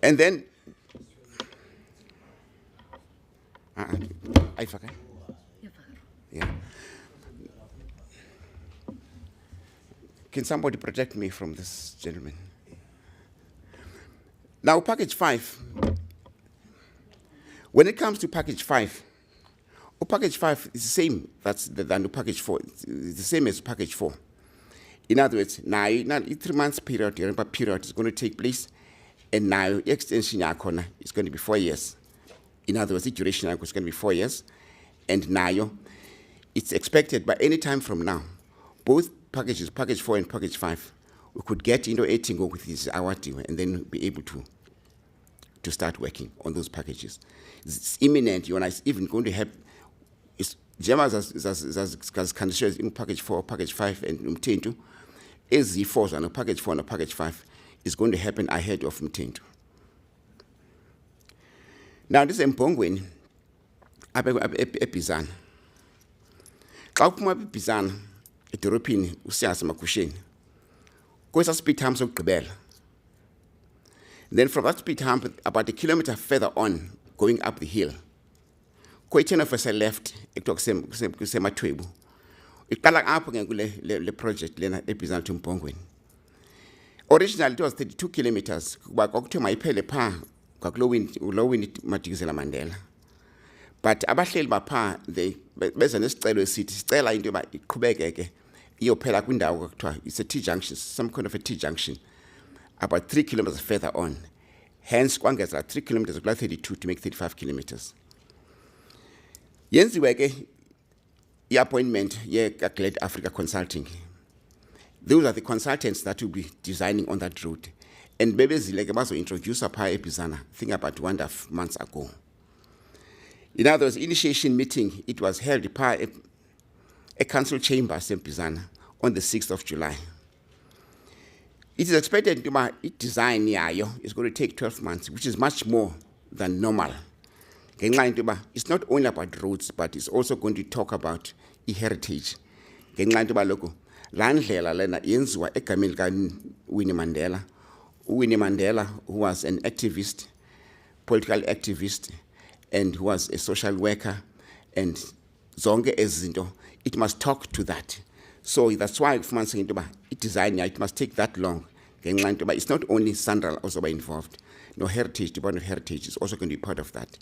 And then I forgot. Yeah. Can somebody protect me from this gentleman? Now, package 5. When it comes to package 5, package 5 is the same than package 4. It's the same as package 4. In other words, now 3 months period, the ramp-up period is going to take place, and now extension is going to be 4 years. In other words, the duration is going to be 4 years, and now it's expected by any time from now, both packages, package 4 and package 5, we could get into 18 with this award and then be able to start working on those packages. It's imminent. You're even going to have Gemmas as conditions in package 4, package 5, and Mthendu. As Z4s on package 4 and package 5 is going to happen ahead of Mthendu. Now, this is Mpongweni, Epizana. Kaupuma Epizana, Ethiopian, Usias Makushin. Goes a speed times of Gabel. Then from that speed hump, about a kilometer further on, going up the hill, Koichen officer left, it took Sema Twebu. It got like up again the project, Lena Epizan to Mpongweni. Originally, it was 32 kilometers, but October, my pele pa, Glowing Matizela Mandela. But Abashel Bapa, they business city, Stella into my Quebec, Iopela Window, it's a T junction, some kind of a T junction. About 3 kilometers further on. Hence, one gets like 3 kilometers, like 32 to make 35 kilometers. Yenziweke, the appointment, Glad Africa Consulting. Those are the consultants that will be designing on that route. And Bebe Zilegabazo introduced a Pi Epizana, I think about 1.5 months ago. In other words, initiation meeting, it was held by a council chamber in Epizana on the 6th of July. It is expected to design is going to take 12 months, which is much more than normal. It's not only about roads, but it's also going to talk about heritage. Winnie Mandela, who was an activist, political activist, and who was a social worker, and Zonge Ezindo, it must talk to that. So that's why it must take that long. It's not only Sandral also involved. No heritage, Department of Heritage is also going to be part of that.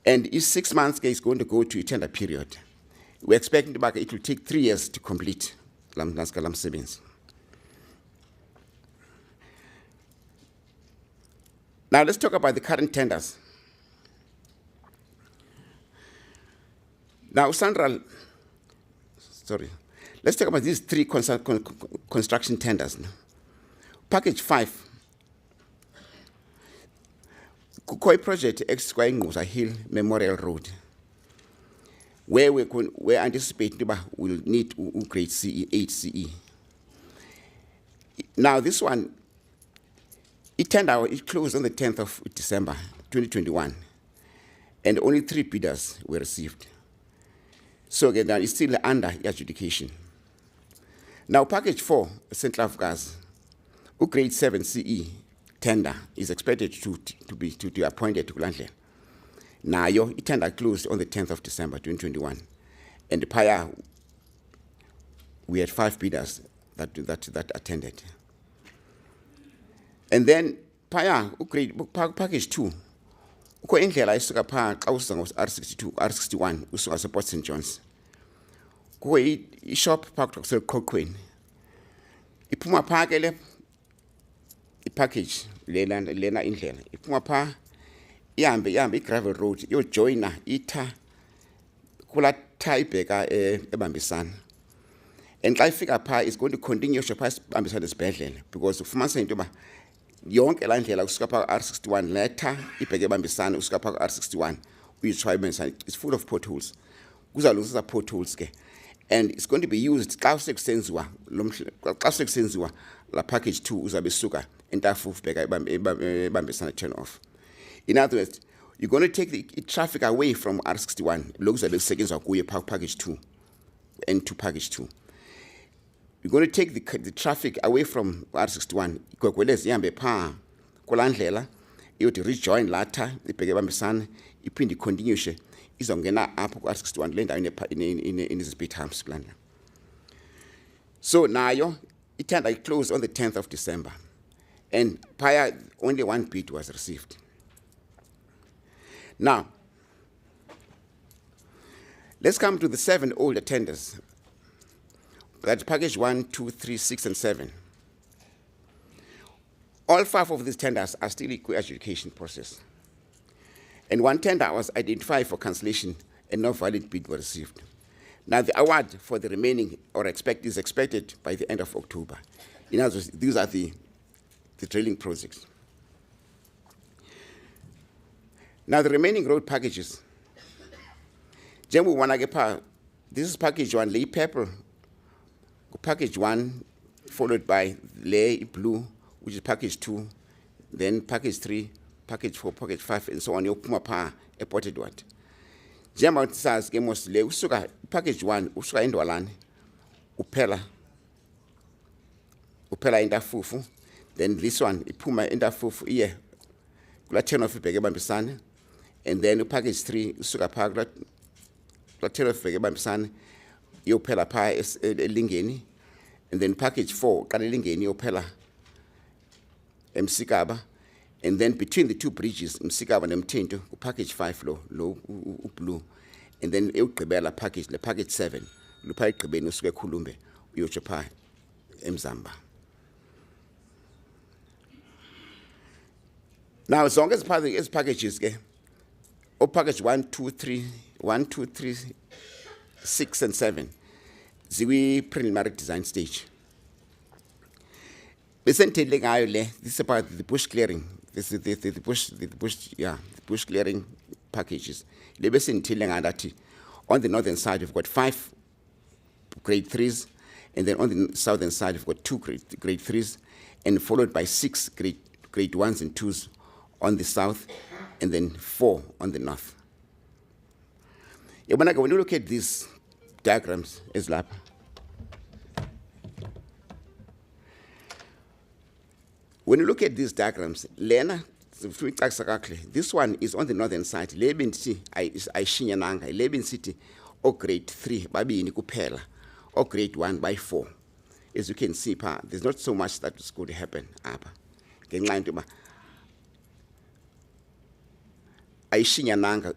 And if 6 months is going to go to a tender period, we're expecting it will take 3 years to complete Lam Savings. Now let's talk about the current tenders. Now, Sandra, sorry. Let's talk about these three construction tenders. Package 5. Kukoi project ex-Nguza Hill Memorial Road, where we anticipate we'll need grade CE, 8 CE. Now this one, it closed on the 10th of December, 2021, and only 3 bidders were received. So again, it's still under adjudication. Now package 4, St. Gas, grade 7 CE tender is expected to be appointed to Kulandle. Now, it tender closed on the 10th of December, 2021. And prior, we had 5 bidders that attended. And then, prior, package 2, indlela isuka pha xa usuka ngo-R62, R61, usuka support St. John's. I-shop pha kuthiwa kuseqhoqweni. Iphuma pha ke le i-package lena indlela. Iphuma pha ihambe i-gravel road iyojoyina itha kula tha ibheka ebambisana. And xa ifika pha is going to continue pha ibambisana esibhedlela because ufumanisa into yoba yonke la ndlela kusuka pha R61 letha ibheke ebambisana usuka pha R61 uyitshaya ibambisana. It's full of potholes. Kuzalungisa potholes ke. And it's going to be used xa sekusenziwa la package 2 uzabe suka entafu bheka ebambisana turn off. In other words, you're going to take the traffic away from R61 lokuzabe kusetyenzwa kuye package 2 and to package 2. You're going to take the traffic away from R61 igogweleze ihambe pha kulandlela iyothi rejoin latha ibheke ebambisana iphinde continue izongena apho ku-R61 le ndawo in speed humps kulandlela. So nayo itender closed on the 10th of December, and prior only 1 bid was received. Now, let's come to the 7 older tenders. That's package 1, 2, 3, 6, and 7. All 5 of these tenders are still in adjudication process. And 1 tender was identified for cancellation and no valid bid was received. Now the award for the remaining is expected by the end of October. In other words, these are the drilling projects. Now the remaining road packages. This is package 1, lay purple. Package 1 followed by lay blue, which is package 2, then package 3, package 4, package 5, and so on. Yophuma pha airported what. Njengoba sazi ke mos le usuka package 1 usuka eNdwalane uphela eNtafufu, then this one iphuma eNtafufu iye kula turn off ibheke ebambisana, and then package 3 usuka pha kula turn off ibheke ebambisana iyophela pha eLingeni, and then package 4 qala eLingeni iyophela eMsikaba, and then between the 2 bridges Msikaba neMthinto package 5 lo blue, and then eyogqibela package 7 lupha egqibeni usuke eKhulumbe uyotsho pha eMzamba. Now zonke ezi packages ke package 1, 2, 3, 6 and 7 ziwi preliminary design stage. This is about the bush clearing. This is the bush clearing packages. On the northern side, we've got 5 grade 3s, and then on the southern side, we've got 2 grade 3s, and followed by 6 grade 1s and 2s on the south, and then 4 on the north. When you look at these diagrams, when you look at these diagrams, this one is on the northern side. Lebin City, Aishinyananga, Lebin City, or grade 3, babi in Kupela, or grade 1 by 4. As you can see, there's not so much that is going to happen. Aishinyananga,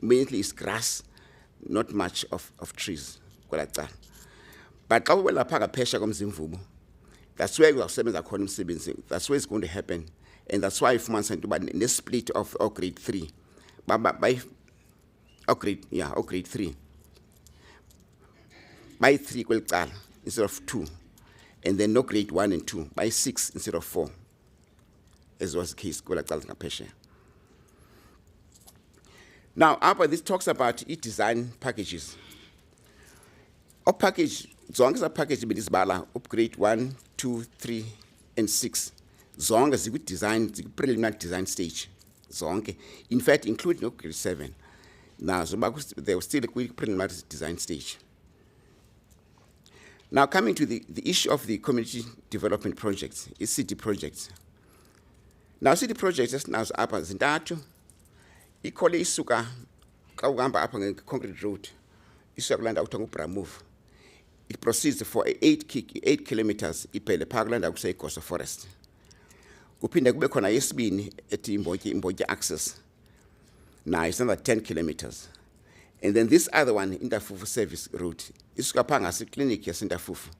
mainly it's grass, not much of trees. But That's where uzawusebenza khona umsebenzi. That's where it's going to happen. And that's why ifumanisa into yoba ne-split of grade 3. Grade 3. By 3 kweli cala instead of 2. And then no grade 1 and 2. By 6 instead of 4. As was the case kwela cala ngaphesheya. Now, this talks about design packages. Package, zonke eza package benizibala upgrade 1, 2, 3, and 6. Zonke ziku-design, ziku-preliminary design stage. Zonke. In fact, including upgrade 7. Now, they were still a preliminary design stage. Now, coming to the issue of the community development projects, city projects. Now, city projects just now apha zintathu. Ikhole isuka xa uhamba apha nge-concrete road, isuka kulanda kuthiwa nguBramove. It proceeds for 8 kilometers iphele phaa kulanda kuseyigosa forest. Kuphinde kube khona yesibini ethi imbotyi access. Now it's another 10 kilometers. And then this other one, Indafufu service route, isuka phaa ngaseklinikhi yaseNdafufu.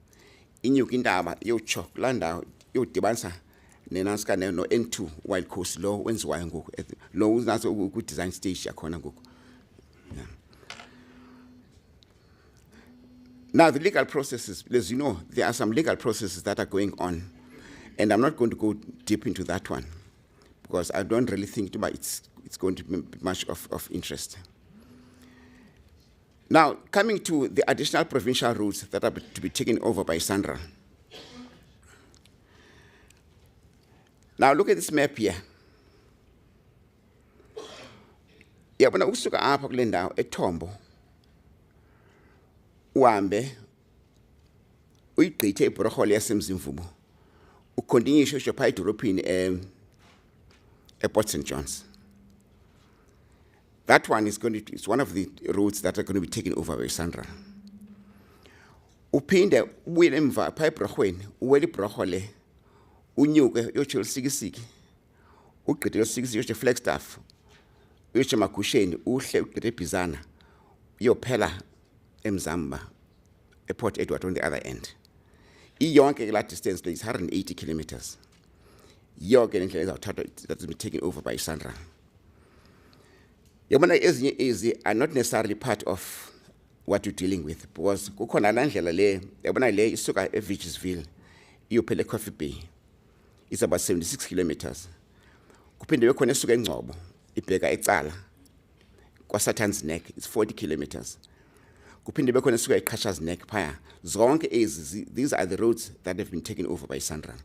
Inyuka intaba yotsho kulaa ndawo yodibanisa nenantsika no-N2 Wild Coast lo wenziwayo ngoku. Lo unaso ku-design stage yakhona ngoku. Yeah. Now the legal processes, as you know, there are some legal processes that are going on. And I'm not going to go deep into that one because I don't really think it's going to be much of interest. Now, coming to the additional provincial routes that are to be taken over by Sandra. Now, look at this map here. Yabona ukusuka apha kule ndawo eThombo uhambe uyigqithe ibhorhole yasemzimvubu ukontinue ishosho phaa edolophini ePort St. John's. That one is it's one of the roads that are going to be taken over by Sandra. Uphinde ubuyele emva phaa ebhorhweni uwele ibhorhole unyuke uyotsho eLusikisiki ugqithe eLusikisiki uyotsho eFlagstaff uyotsho emagusheni uhle ugqithe eBizana uyophela eMzamba ePort Edward on the other end. Iyonke la distance is 180 kilometers. Yonke lendlela ezawuthathwa that will be taken over by Sandra. Yabona ezinye are not necessarily part of what you're dealing with because kukhona la ndlela le yabona le isuka eVichtsville iyophela eCoffee Bay. It's about 76 kilometers. Kuphinde bekhona esuka eNgcobo ibheka ecala kwaSatans Neck, it's 40 kilometers. Kuphinde bekhona esuka eQhasha's Neck phaya. Zonke these are the roads that have been taken over by Sandra.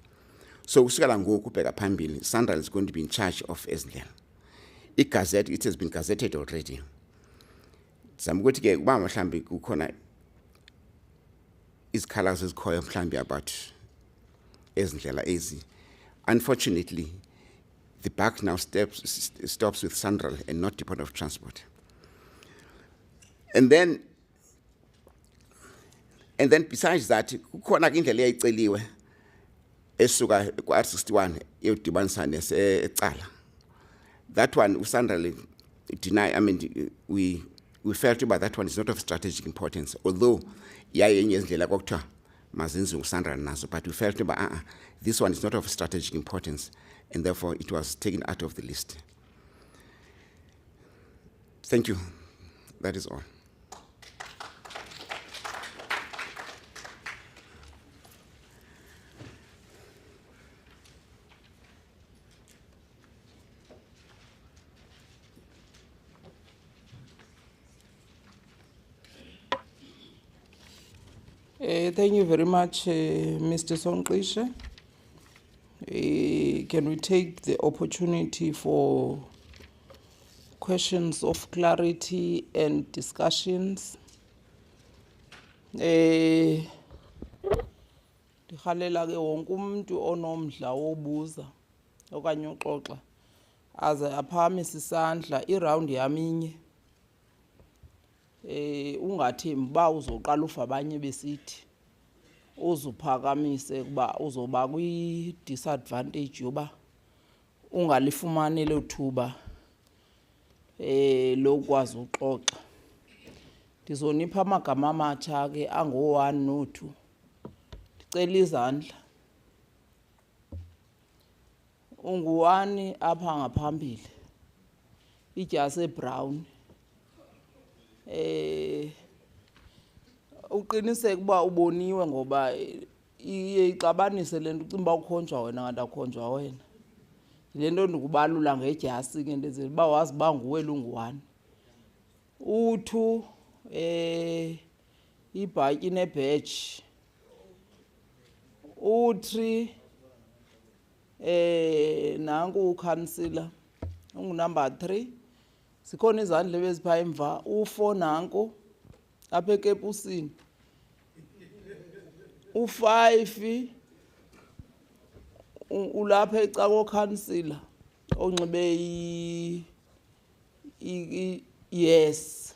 So kusukela ngoku ubheka phambili, Sandra is going to be in charge of ezindlela. Igazette, it has been gazetted already. Zama ukuthi ke uba mhlambi kukhona izikhalaz ezikhoyo mhlambi about ezindlela ezi. Unfortunately, the buck now stops with Sandra and not Department of Transport. And then besides that, kukhona ke indlela eyayiceliwe esuka ku-R61 eyodibanisa nesecala. That one, Sandra deny. I mean, we felt about that one is not of strategic importance. Although, but we felt about this one is not of strategic importance, and therefore it was taken out of the list. Thank you. That is all. Thank you very much, Mr. Sonkrisha. Can we take the opportunity for questions of clarity and discussions? Ndikhalela ke wonke umuntu onomdla wobuza okanye uxoxa aze aphamise isandla iround yaminye. Ungathembi uba uzoqala uva abanye besithi uzuphakamise kuba uzoba kwi-disadvantage yoba ungalifumani elo thuba lokwazi uxoxa. Ndizonipha amagama amatsha ke ango-1 no-2. Ndicela izandla. unguwani apha ngaphambili idyasi ebrown uqiniseke uba uboniwe ngoba iye ixabanise le nto ucinga uba ukhonjwa wena kanti akukhonjwa wena. Le nto ndikubalula ngedyasi ke ndenzela uba wazi uba nguwe lunguwani. U-2 ibhatyi nebheji. U-3 nanku ukhansila ungunumber 3 zikhona izandla ebezipha emva. U-4 nanku apha ekepusini. U-5 ulapha ecakokhansila onxibe yes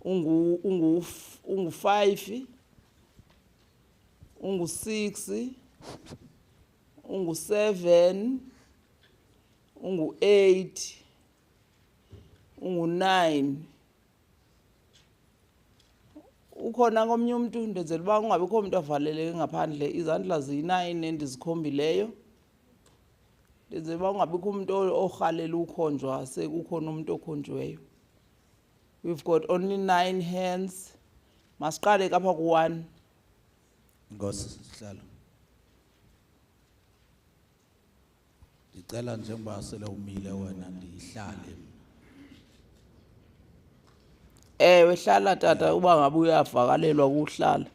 ungu-5 ungu-6 ungu-7 ungu-8 ungu-9. Ukhona komnye umuntu ndenzela uba kungabikho umuntu avaleleke ngaphandle. Izandla ziyi-9 endizikhombileyo ndenzela uba kungabikho umuntu orhalela ukhonjwa sekukhona umuntu okhonjiweyo. We've got only 9 hands. Masiqale kapha ku-1. Nkosi sihlalo. Ndicela njengoba sele umile wena ndihlale. Ewe hlala tata uba ngabe uyavakalelwa kuhlala.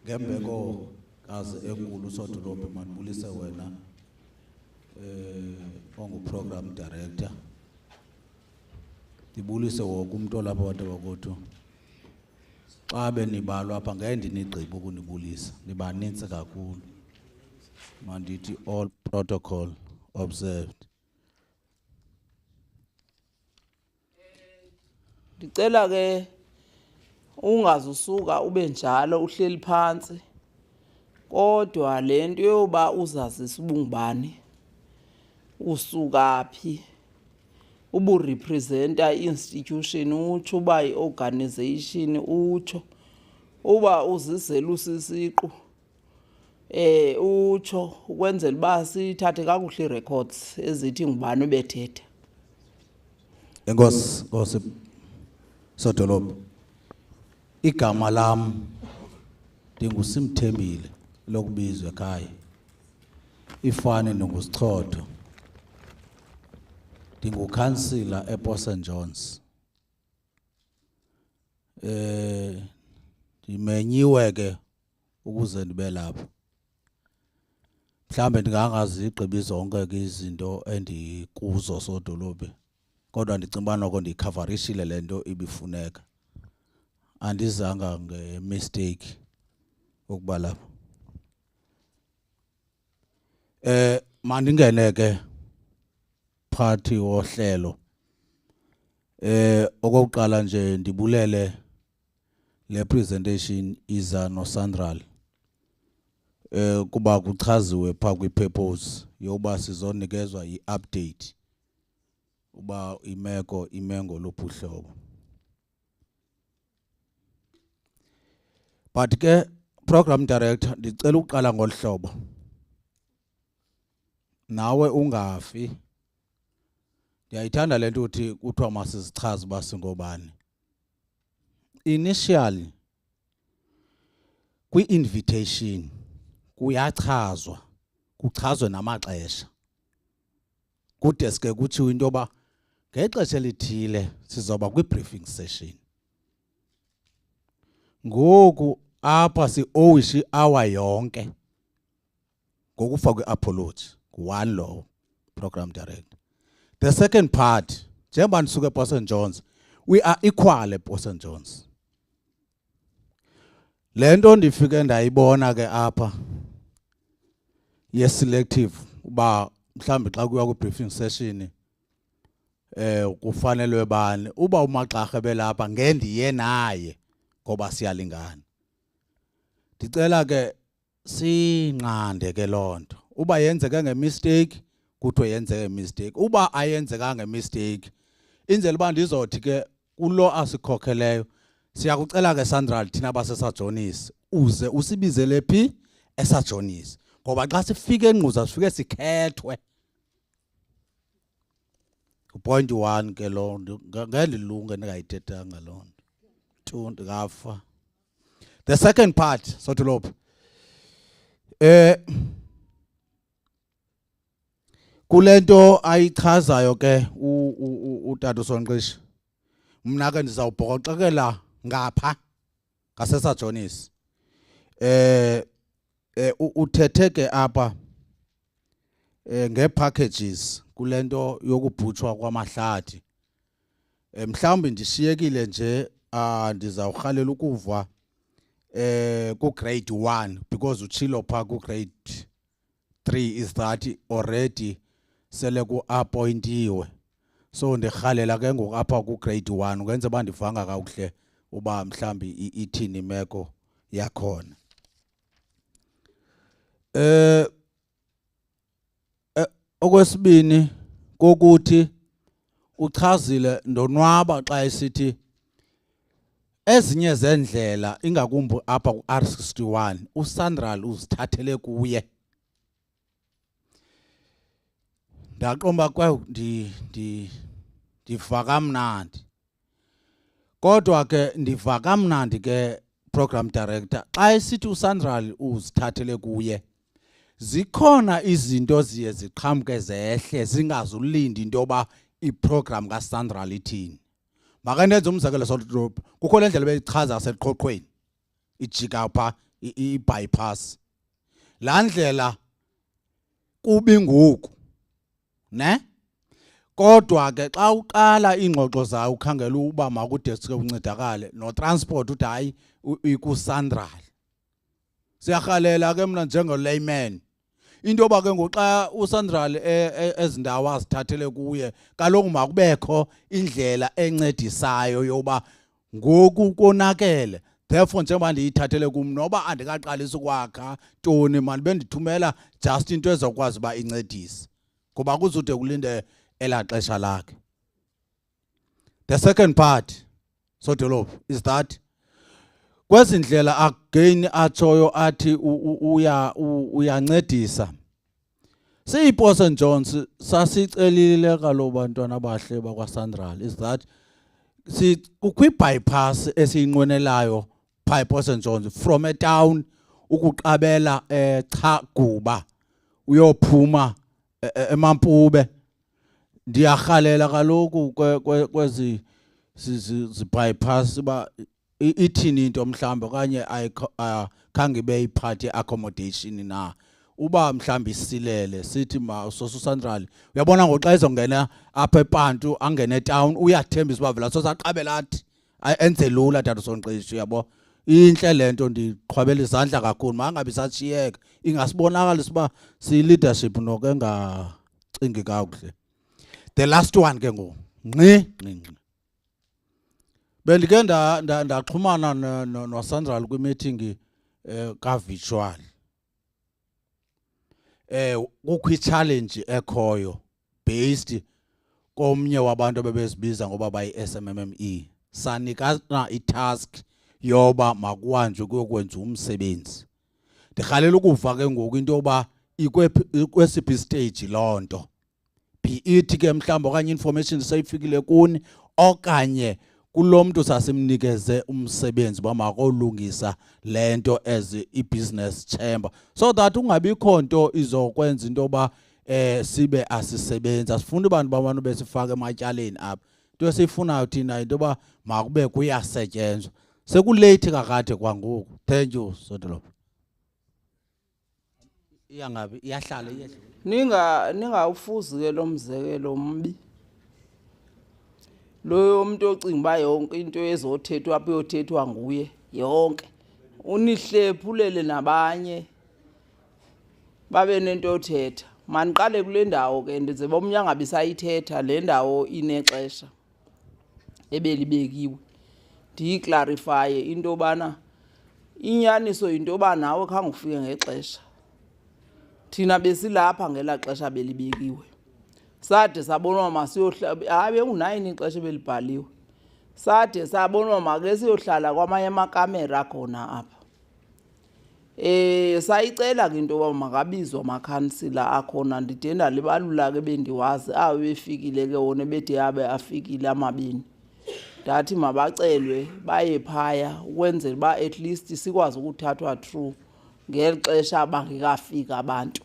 Ngembeko kazi enkulu sodolophu mandibulise wena ongu-program director. Ndibulise wonke umuntu olapha bantu bakuthi xa benibalwa apha ngeke ndinigqibe ukunibulisa nibanintsi kakhulu. Mandithi all protocol observed. Ndicela ke ungazusuka ube njalo uhleli phansi kodwa le nto yoba uzazisa ubungubani usuka phi uburepresenta i-institution utsho uba i-organization utsho uba uzizela usisiqu utsho ukwenzela uba sithathe kakuhle ii-records ezithi ngubani ubethetha. Enkosi sodolophu. Igama lam ndinguSimthembile lokubizwa ekhaya. Ifane ndinguSichotho. Ndingukhansila ePort St John's. Ndimenyiwe ke ukuze ndibe lapha. Mhlambe ndingangazigqibi zonke ke izinto endikuzo sodolophu. Kodwa ndicinga uba noko ndikhavarishile le nto ibifuneka. Andizanga nge-mistake ukuba lapha. Mandingene ke party wohlelo. Okokuqala nje ndibulele le presentation iza noSandral. Kuba kuchaziwe pha kwi-purpose yoba sizonikezwa i-update uba imeko imengo lophuhlobo. But ke program director ndicela uqala ngolhlobo. Nawe ungafi. Ndiyayithanda le nto uthi kuthiwa masizichaze uba singobani. Initially kwi-invitation kuyachazwa kuchazwe namaxesha. Kude sike kutshiwo into yoba ngexesha elithile sizoba kwi-briefing session. Ngoku apha si-owish i-hour yonke ngokufa kwe-apology. One law program director. The second part, njengoba ndisuka ePort St John's, we are equal ePort St John's. Le nto ndifike ndayibona ke apha ye-selective uba mhlawumbi xa kuya kwi-briefing session kufanelwe bani uba uMaxarha belapha ngendiye naye ngoba siyalingana. Ndicela ke sinqande ke loo nto. Uba yenzeke ngemistake kuthiwe yenzeke ngemistake. Uba ayenzeka ngemistake inzela uba ndizothi ke kulo asikhokheleyo siyakucela ke Sandral thina basesajonisi uze usibizele phi esajonisi ngoba xa sifika enquza sifike sikhethwe. Point 1 ke lo ngelilunga ndingayithethanga lo nto. 2 ndikafa. The second part Sotolophu kulento ayichazayo ke utata uSonqeshi mina ke ndizawubhokoxekela ngapha ngasesajonisi uthethe ke apha ngepackages kulento yokubhutshwa kwamahlathi mhlawumbe ndishiyekile nje ndizawurhalela ukuva ku grade 1 because uchilo pha ku grade 3 is that already sele ku appointiwe so ndirhalela ke ngoku apha ku grade 1 ukwenza bandivanga kakuhle uba mhlambi ithini imeko yakhona. Okwesibini kokuthi uchazile ndonwaba xa esithi ezinye zendlela ingakumbi apha ku R61 uSandral uzithathele kuye. Ndaqomba kwa ndiva kamnandi kodwa ke ndiva kamnandi ke program director xa esithi uSandral uzithathele kuye zikhona izinto ziye ziqhamuke zehle zingazulindi into yoba iprogram kaSandral ithini. Makandenze umzekelo Sotolophu kukho le ndlela beyichaza ngaseqhoqweni ijika pha i-bypass laa ndlela kubi ngoku ne kodwa ke xa uqala iingxoxo zayo ukhangela uba makude sike uncedakale notransport uthi hayi ikuSandral. Siyarhalela ke mna njengo-layman into yoba ke ngoxa uSandral ezindawo azithathele kuye kaloku makubekho indlela encedisayo yoba ngoku konakele therefore njengoba ndiyithathele kum noba andikaqalisi ukwakha ntoni mandibe ndithumela just into ezokwazi uba incedise ngoba kuzude kulinde elaa xesha lakhe. The second part Sotolophu is that kwezi ndlela again atshoyo athi uyancedisa siyiPorson Jones sasicelile kaloku bantwana bahle bakwaSandral is that kukwi bypass esiyinqwenelayo phi Porson Jones from a town ukuqabela cha Guba uyophuma eMampube. Ndiyarhalela kaloku kwezi bypass ba ithini into mhlambe okanye khange beyiphathe accommodation na uba mhlambi silele sithi uSandral uyabona ngoxa izongena apha ePantu angene etown uyathembisa uba vela sosaqabela athi enze lula tata uSonqeshi yabo inhle lento ndiqhwabela izandla kakhulu mangabe sashiyeka ingasibonakala uba si leadership noke ngacingi kakuhle. The last one ke ngoku ngqi bendike ndaxhumana noSandral kwi-meeting ka-virtual kukho i-challenge ekhoyo based komnye wabantu bebezibiza ngoba bayi-SMME sanikana i-task yoba makuhanjwe kuyokwenza umsebenzi. Ndirhalela ukuva ke ngoku into yoba ikwesiphi stage loo nto be it ke mhlawumbi okanye information seyifikile kuni okanye kulo mntu sasimnikeze umsebenzi uba makolungisa le nto as i-business chamber so that ungabikho nto izokwenza into yoba sibe asisebenzi. Asifuni abantu babantu besifaka ematyaleni apha into esiyifunayo thina into yoba makube kuyasetyenzwa sekulate kakade kwangoku. Thank you Sotolophu. Iyangabi iyahlala ningawufuzi ke lo mzekelo mbi lo muntu ocinga uba yonke into ezothethwa apha yothethwa nguye yonke unihlephulele nabanye babe nento yothetha. Maniqale kule ndawo ke ndize bomnye angabi sayithetha le ndawo inexesha ebelibekiwe ndiyiklarifye into yobana inyaniso yinto yoba nawe khange ufike ngexesha. Thina besilapha ngelaa xesha belibekiwe sade sabonwa masiyohlala hayi bekunayini ixesha ebelibhaliwe sade sabonwa make siyohlala kwamanye amakamera khona apha Sayicela ke into yoba makabizwa amakhansila akhona, ndide ndalibalula ke bendiwazi befikile ke wona bethi yabe afikile amabini. Ndathi mabacelwe baye phaya ukwenzela uba at least sikwazi ukuthathwa through ngeli xesha bangekafiki abantu.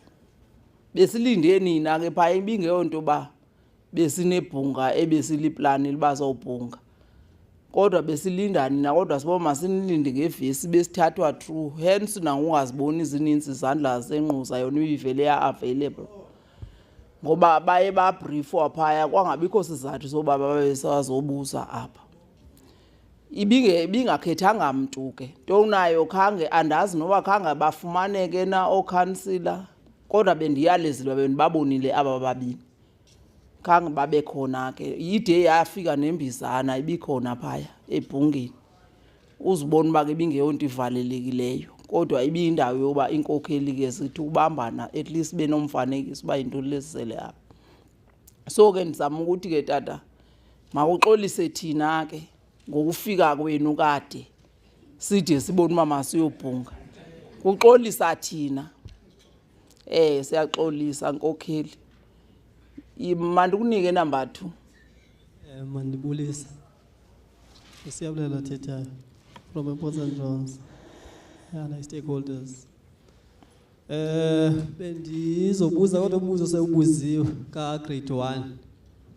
Besilinde nina ke phaya, ibingeyonto yoba besinebhunga ebesiliplanile bazawubhunga, kodwa besilinda nina, kodwa sibo masinilinde ngevesi besithathwa through. Hence nangungaziboni zininzi izandla zenquza yona ibivele ya-available, ngoba baye babriefwa phaya kwangabikho sizathu soba babe sazobuza apha. Ibingakhethanga mntu ke, nto unayo khange andazi noba khange bafumaneke na ookhansila, kodwa bendiyalezile bendibabonile aba babini, khange babe khona ke. Yide yafika nembizana ibikhona phaya ebhungeni, uzibona uba ke ibingeyonto ivalelekileyo, kodwa ibiyindawo yoba iinkokheli ke zithi ukubambana at least benomfanekiso uba yintoni lezisele apha. So ke ndizama ukuthi ke tata makuxolise thina ke ngokufika kwenu kade side sibone uba masiyobhunga. Kuxolisa thina, siyaxolisa nkokheli. Mandikunike number 2. Mandibulisa. Siyabulela thethayo from Port St Johns and stakeholders. Bendizobuza kodwa umbuzo sewubuziwe ka grade 1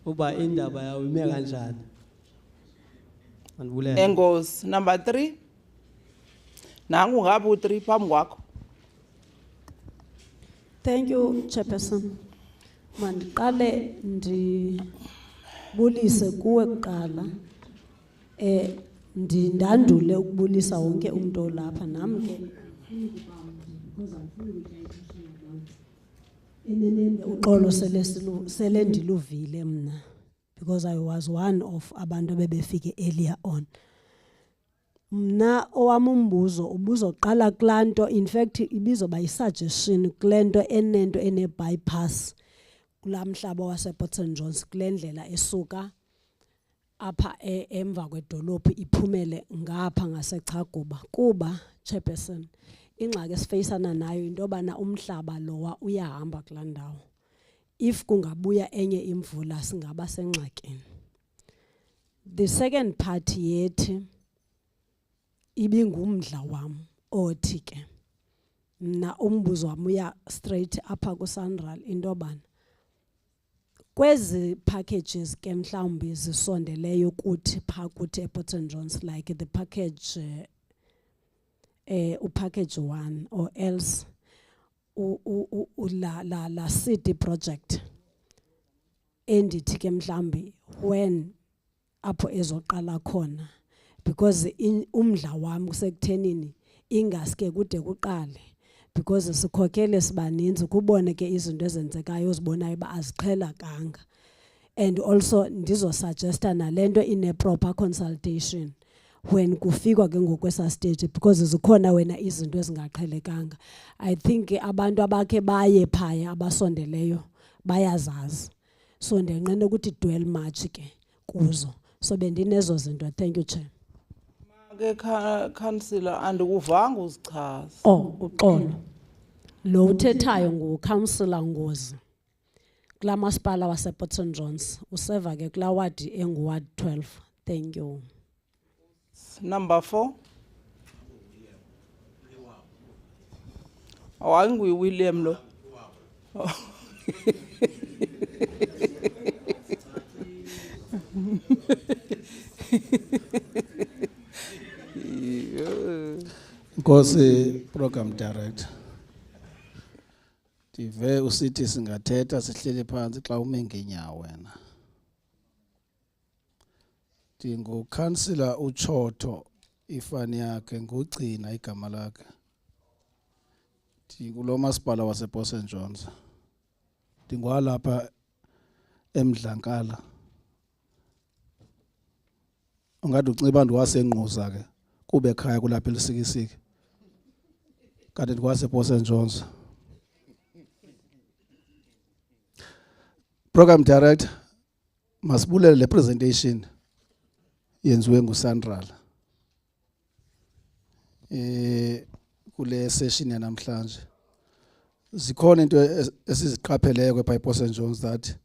uba indaba yawo ime kanjani. Mandibulela. Enkosi. Number 3. Nangu ngapha u3 phambi kwakho. Thank you, Chairperson. Mandiqale ndibulise kuwe kuqala. Ndandule ukubulisa wonke umuntu olapha nami ke uxolo sele ndiluvile mna, because I was one of abantu bebefike earlier on. Mna owami umbuzo ubuzoqala klanto, in fact ibizoba yisuggestion klento enento ene bypass kulamhlaba wase Port St Johns, kulendlela esuka apha emva kwedolophu iphumele ngapha ngaseChaguba. Kuba Chairperson, ingxaki esifeyisana nayo into bana umhlaba lowa uyahamba kulaa ndawo. If kungabuya enye imvula singaba sengxakini. The second part yethi ibingumdla wam othi ke mna umbuzo wami uya straight apha kuSanral into bana kwezi packages ke mhlawumbi zisondeleyo kuthi pha kuthi ePort St Johns, like the package package 1 or else la city project endithi ke mhlawumbi when apho ezoqala khona, because umdla wami kusekuthenini ingaske kude kuqale, because sikhokele sibaninzi kubone ke izinto ezenzekayo uzibonayo ba aziqhela kanga. And also ndizosuggesta nalento ine proper consultation when kufikwa ke ngokwesa stage, because zikhona wena izinto ezingaqhelekanga. I think abantu abakhe baye phaya abasondeleyo bayazazi, so ndenqena ukuthi dwell much ke kuzo. So bendinezo zinto. Thank you, Chair. Ke councillor andikuvanga uzichaza. Uxolo. Lo uthethayo nguCouncillor Ngozi. Kula masipala wase Port St Johns. Useva ke kula ward enguward 12. Thank you. Number 4. Awangwi William lo. Nkosi Program Director. Ndive usithi singathetha sihleli phansi xa ume ngenyawo wena. NdinguCouncillor uChotho, ifani yakhe ngugcina igama lakhe. Ndingulo masipala wase Port St Johns. Ndingwalapha eMdlankala. Ungathi unciba ndiwasenquza ke kube ekhaya kulapha elisikisiki. Kanti ndikwase Port St Johns. Program Director, masibulele le presentation yenziwe nguSandral. kule session yanamhlanje. Zikhona into esiziqapheleyo kweBible St. John's that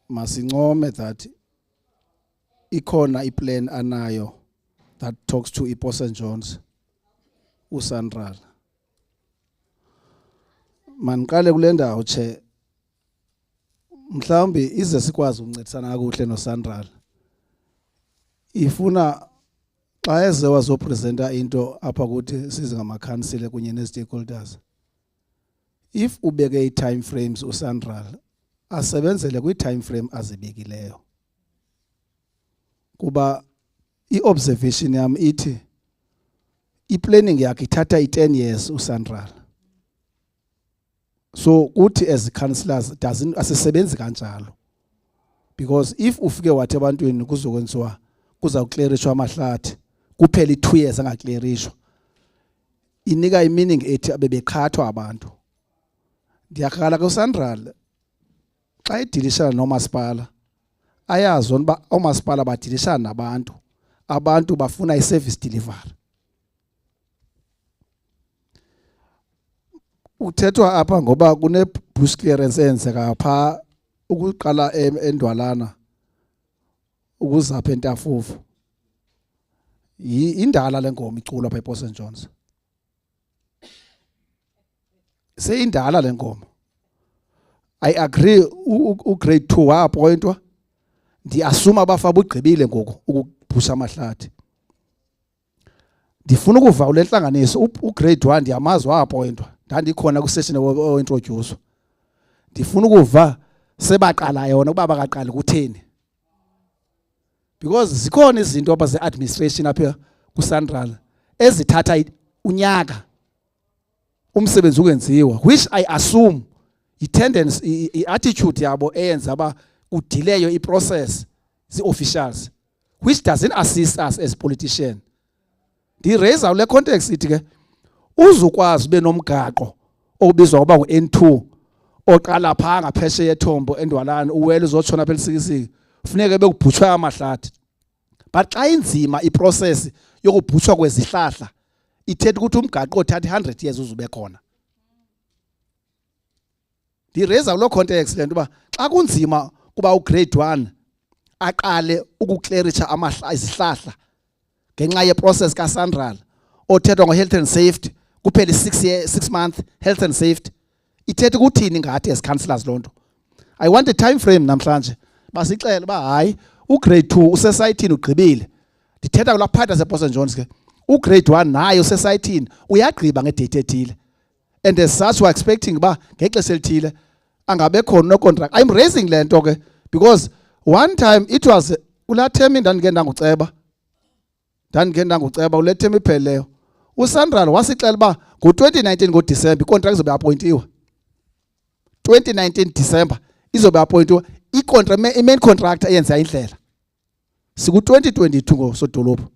masincome that ikhona iplan anayo that talks to iPort St. John's uSandral. Maniqale kule ndawo che mhlawumbe ize sikwazi ukuncedisana kakuhle noSandral. Ifuna xa eze wazopresenta into apha kuthi sizingamakhansile kunye ne-stakeholders. If ubeke i-time frames uSandral asebenzele kwi-time frame azibekileyo. Kuba i-observation yam ithi i-planning yakhe ithatha i-10 years uSandral. So kuthi as councillors asisebenzi kanjalo. Because if ufike wathi abantwini kuzokwenziwa kuzawuklerishwa amahlathi kuphela i2 years angaklerishwa inika i-meaning ethi abebekhathwa abantu. Ndiyakhala kuSandral xa idilishana nomasipala ayazi uba omasipala badilishana nabantu, abantu bafuna i-service delivery. Uthethwa apha ngoba kune-bush clearance eyenzeka phaa ukuqala eNdwalana ukuzapha eNtafufu. Indala le ngoma iculwa apha ePort St. John's. Seyindala le ngoma. I agree grade 2 waappointwa. Ndiassume abafa bugqibile ngoku ukubhusha amahlathi. Ndifuna ukuva ule ntlanganiso grade 1 ndiyamazi waappointwa. Ndandikhona kwisession ointroduce. Ndifuna ukuva sebaqala yona ukuba bakaqali kutheni. Because zikhona izinto apha ze-administration apha kuSandral ezithatha unyaka umsebenzi ukwenziwa, which I assume i-tendency i-attitude yabo eyenza aba kudileyo i-process zii-officials, which doesn't assist us as politicians. Ndiraise le context ithi ke uzukwazi ube nomgaqo obizwa ngoba ngu-N2 oqala phaa ngaphesheya ethombo eNdwalana uwele uzotshona apha eLisikisiki kufuneka bekubhutshwa amahlathi. But xa inzima iprocess yokubhutshwa kwezihlahla ithetha ukuthi umgaqo othatha 100 years uzube khona. Ndiraise lo context lento uba xa kunzima kuba ugrade 1 aqale ukuklerisha izihlahla ngenxa yeprocess kaSandral othethwa ngo-health and safety kuphela 6 months health and safety ithetha ukuthini ngathi as councillors lonto. I want a time frame namhlanje basixele ba hayi ugrade 2 usesayithini ugqibile. Ndithetha kula part yasePort St. John's ke ugrade 1 naye usesayithini uyagqiba ngedate ethile, and as such we're expecting ba ngexesha elithile angabe khona no contract. I'm raising le nto ke because one time it was ulathemi ndandingenda nguceba ule themi ipheleyo uSandral wasixela ba ngo-2019 ngoDisemba icontract izobe appointiwe. 2019 December izobe appointiwe i-main contractor eyenza indlela. Siku-2022 ngosodolophu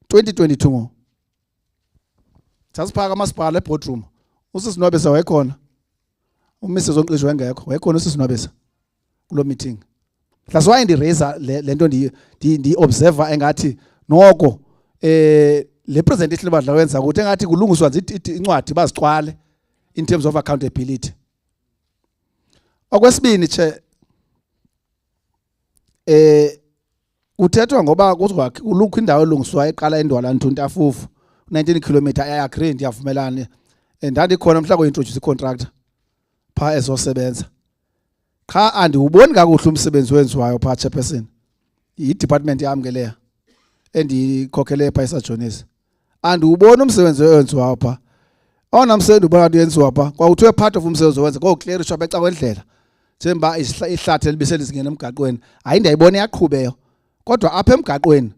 2022 ngo sasiphaka amasipala eboardroom usisinwabisa wayekhona, uMrs Zonqisho wayekhona usisinwabisa kulo meeting. That's why ndiraise le nto ndi-observer engathi noko le presentation badla wenza ukuthi engathi kulungiswa nje incwadi bazicwale in terms of accountability. Okwesibini che uthethwa ngoba kulukho indawo elungiswa eqala eNdwalana Ntafufu 19 km. I agree, ndiyavumelana. Ndandikhona mhla ko-introduce i-contractor phaa ezosebenza. Cha andiwuboni kakuhle umsebenzi wenziwayo phaa chairperson. I-department yami ke leya endikhokele phaa esajonisi. Andiwuboni umsebenzi owenziwayo phaa. Awona msebenzi ubona uyenziwa phaa kwakuthiwe part of umsebenzi owenza ngokuklerishwa beca kwendlela njengoba ihlathi elibiselizingena emgaqweni. Hayi ndiyayibona iyaqhubeyo kodwa apha emgaqweni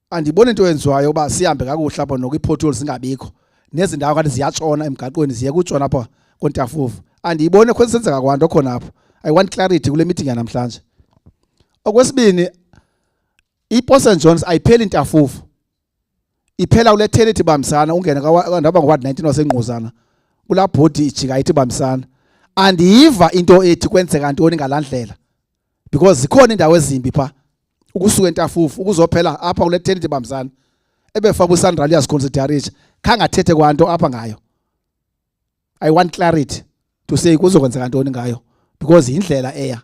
andiboni into yenziwayo uba sihambe kakuhle apha nokwi-potholes zingabikho nezindawo kanti ziyatshona emgaqweni ziye kutshona apha koNtafufu. Andiyiboni kwesenzeka kwanto khona apho. I want clarity kule meeting yanamhlanje. Okwesibini iPort St. John's ayipheli Ntafufu, iphela kule tenity bambisana ungene ndaba ngo-ward 19 wasengquzana kulaa bhodi ijika ithi bambisana. Andiyiva into ethi kwenzeka ntoni ngalandlela because zikhona indawo ezimbi phaa ukusuka eNtafufu ukuzophela apha kule tenity bambisana ebefaka uSandra liyaziconsiderate khangathethe kwanto apha ngayo. I want clarity to say kuzokwenzeka ntoni ngayo because indlela eya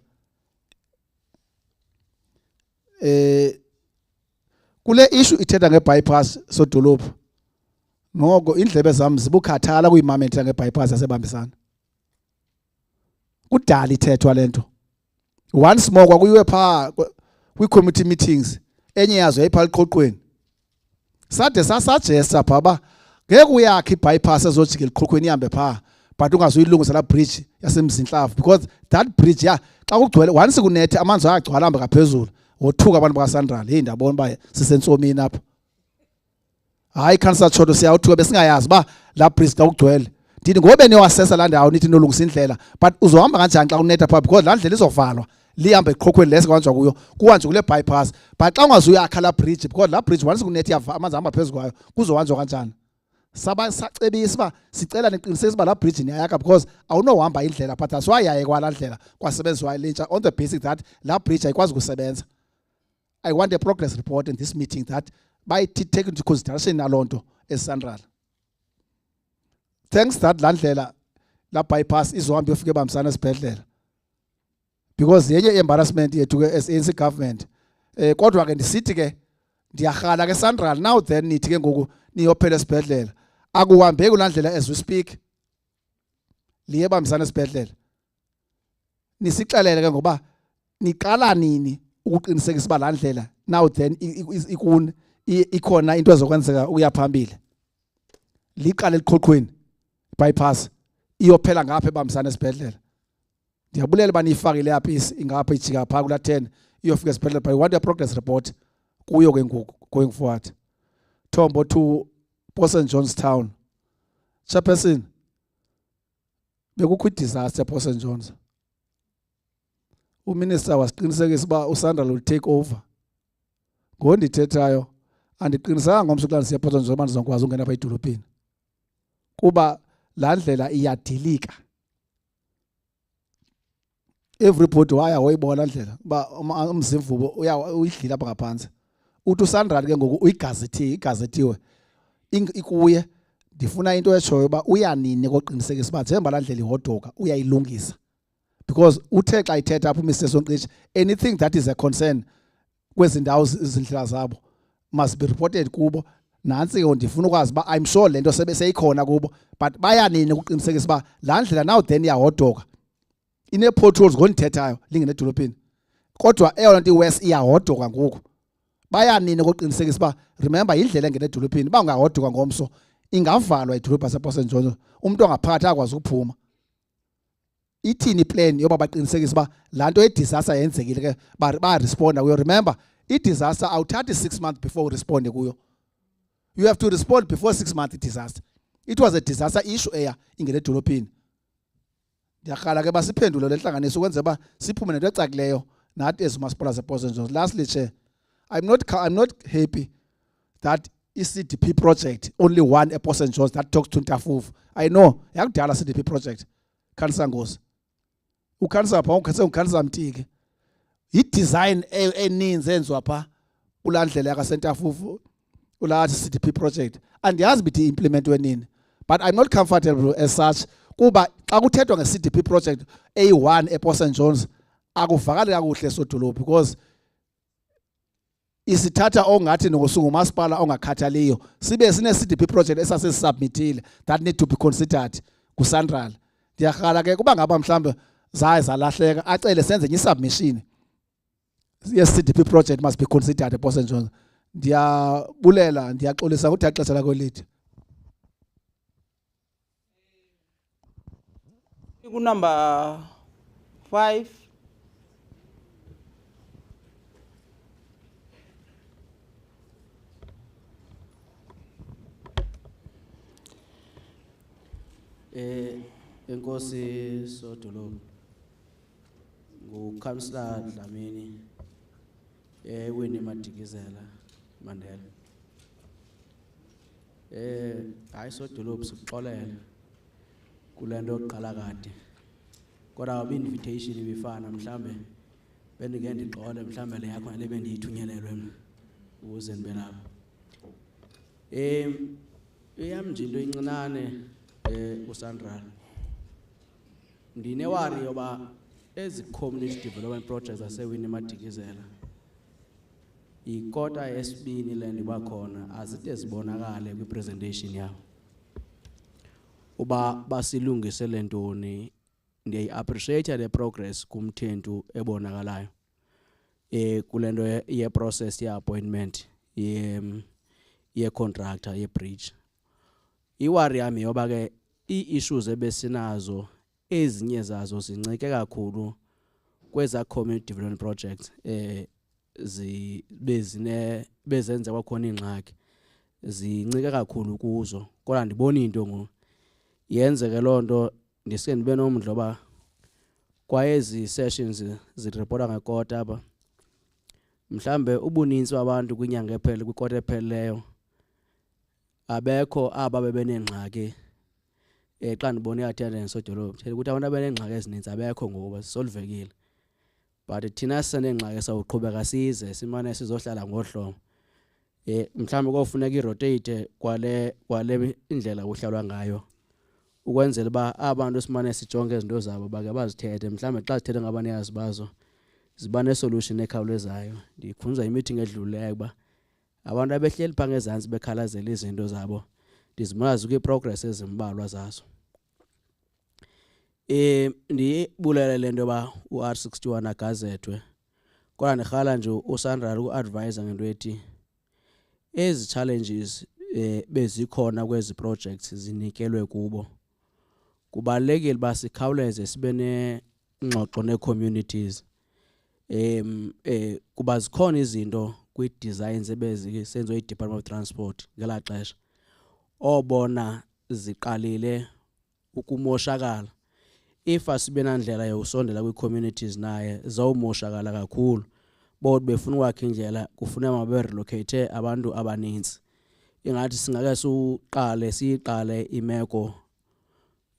kule issue ithetha ngebypass sodolophu noko indlebe zami zibukhathala kuyimametha ngebypass yasebambisana kudala ithethwa lento once more kwakuyiwe pha kwi-committee meetings enye yazo yayipha liqoqweni sade sasuggesta baba ngeke uyakhe ibypass ezojika liqoqweni ihambe pha but ungazuyilungisa la bridge yasemzinhlavu because that bridge xa kugcwele once kunethe amanzi ayagcwala hamba ngaphezulu wothuka abantu bakaSandral hey ndabona ba sisentsomini apha hayi councillor Chodo siyawuthuka besingayazi ba la bridge xa kugcwele ndithi ngobe niwasesa la ndawo nithi nolungisa indlela but uzohamba kanjani xa kunetha pha because la ndlela izovalwa lihambe iqhokhweni lesi kwanjwa kuyo kuhanjwe kule bypass but xa ungazuyakha la bridge because la bridge once kunethe amanzi ahamba phezulu kwayo kuzohanjwa kanjani sacebisa ba sicela niqinisekise ba la bridge niyayakha because awunohamba indlela but aswayaye kwala ndlela kwasebenziswa ilintsha on the basis that la bridge ayikwazi ukusebenza. I want a progress report in this meeting that by take into consideration nalonto eSandral. Thanks that landlela la bypass izohamba yofika ebambisana esibhedlela because yenye embarrassment yethu as ANC government kodwa ke ndisithi ke ndiyakhala ke Sandral now then nithi ke ngoku niyophela esibhedlela akuhambeki kulandlela as we speak liye bambisana esibhedlela nisixelele ke ngoba niqala nini ukuqinisekisa ba la ndlela now then ikhona into ezokwenzeka uyaphambili liqale liqhoqweni bypass iyophela ngapha ebambisana esibhedlela ndiyabulela banifakile yapha ingapha ijika pha kula 10 iyofika esibhedlela but I want a progress report kuyo ke ngoku going forward. Tombo to Port Johnstown chairperson bekukho disaster Port John's uminister wasiqinisekisa ba uSandral will take over ngondithethayo andiqinisanga ngomso xa ndisiya Port John's manje zongikwazi ungena apha edolophini kuba la ndlela iyadilika everybody waya hoyibona ndlela ba umzimvubo uyidlila apha ngaphansi uthi uSandral ke ngoku igazetiwe ikuye ndifuna into etshoyo ba uyanini koqinisekisa uba njengoba la ndlela ihodoka uyayilungisa because uthe xa ithetha apha uMr Sonqeshi anything that is a concern kwezi ndawo izindlela zabo must be reported kubo nansi ke ndifuna ukwazi ba I'm sure lento seyikhona kubo but bayanini ukuqinisekisa ba la ndlela now then iyahodoka ine potholes ngondithethayo lingene edolophini kodwa eyona nto iwest iyahodoka ngoku bayanini ukuqinisekisa ba remember indlela engene edolophini bangahodoka ngomso ingavalwa idolophu yasePort Johnson umuntu ongaphakathi akwazi ukuphuma ithini plan yoba baqinisekisa ba la nto edisaster yenzekile ke ba responda kuyo remember disaster awuthathi 6 months before respond kuyo you have to respond before 6 months disaster it was a disaster issue eya ingene edolophini ndiyakhala ke basiphendule lenhlanganiso ukwenza ba siphume nento ecakileyo nathi ezimasipala zePort Johnson. Lastly chair I'm not happy that CDP project only one Port Johnson that talks to Ntafufu. I know yakudala CDP project Councillor Ngozi uCouncillor pha uCouncillor Mtiki i-design eninzi enziwa pha kulandlela yakaSentafufu ulathi CDP project andiyazi bithi implementwe nini but I'm not comfortable as such kuba xa kuthethwa nge-CDP project A1 ePort Johnson akuvakali kakuhle sodolophu because isithatha ongathi ngosungumasipala ongakhathaliyo sibe sine CDP project esasesubmitile that need to be considered kuSandral. Ndiyakhala ke kuba ngaba mhlambe zaye zalahleka acele senze enye submission yes CDP project must be considered ePort Johnson. Ndiyabulela ndiyaxolisa ukuthi axesha lakho lithi number 5 enkosi sodolophu nguCouncillor Dlamini Winnie Madikizela Mandela hayi sodolophu sikuxolela kulento oqala kade kodwa awubi invitation ibifana mhlambe bendike ndixole mhlambe le yakho le bendiyithunyelelwe ukuze ndibe lapha Eyam nje into encinane uSandra. Ndinewari yoba ezi community development projects zasewini Madikizela. Ikota yesibini le ndiba khona azide zibonakale kwi-presentation yabo. Uba basilungisele ntoni, ndiyayi-appreciate le progress kumthentu ebonakalayo. Kule nto ye-process ye-appointment ye-contractor ye-bridge. Iwari yami yoba ke ii-issues ebesinazo ezinye zazo zincike kakhulu kweza community development projects bezenze kwakhona ingxaki zincike kakhulu kuzo. Kodwa ndibona into ngoku yenzeke loo nto ndisike ndibe nomdla oba kwayezi sessions zirepota ngekota apha mhlambe ubuninzi babantu kwinyanga ephele kwikota ephelileyo abekho aba bebenengxaki xa ndibona i-attendance odolophu thetha ukuthi abantu abanengxaki ezininzi abekho ngoku zisolvekile. But thina sisenengxaki sawuqhubeka size simane sizohlala ngohlobo. Mhlambe kofuneka i-rotate kwale indlela kuhlalwa ngayo ukwenzela uba abantu simane sijonge izinto zabo bake bazithethe mhlambe xa sithethe ngabanikazi bazo ziba ne-solution ekhawulezayo. Ndikhunza i-meeting edlulileyo uba abantu abehleli phaa ngezantsi bekhalazela izinto zabo ndizibona zikwi-progress ezimbalwa zazo. Ndiyibulele le nto yoba u-R61 agazethwe kodwa ndirhala nje uSandra uku-advise ngento ethi ezi challenges bezikhona kwezi projects zinikelwe kubo. Kubalulekile uba sikhawuleze sibe nengxoxo nee-communities kuba zikhona izinto kwi-designs ebezisenziwe yi-Department of Transport ngelaa xesha obona ziqalile ukumoshakala. If asibe nandlela yokusondela kwi-communities naye zawumoshakala kakhulu. Bodwa befuna ukwakha indlela kufuneka mabe-relocate abantu abaninzi. Ingathi singake siyiqale imeko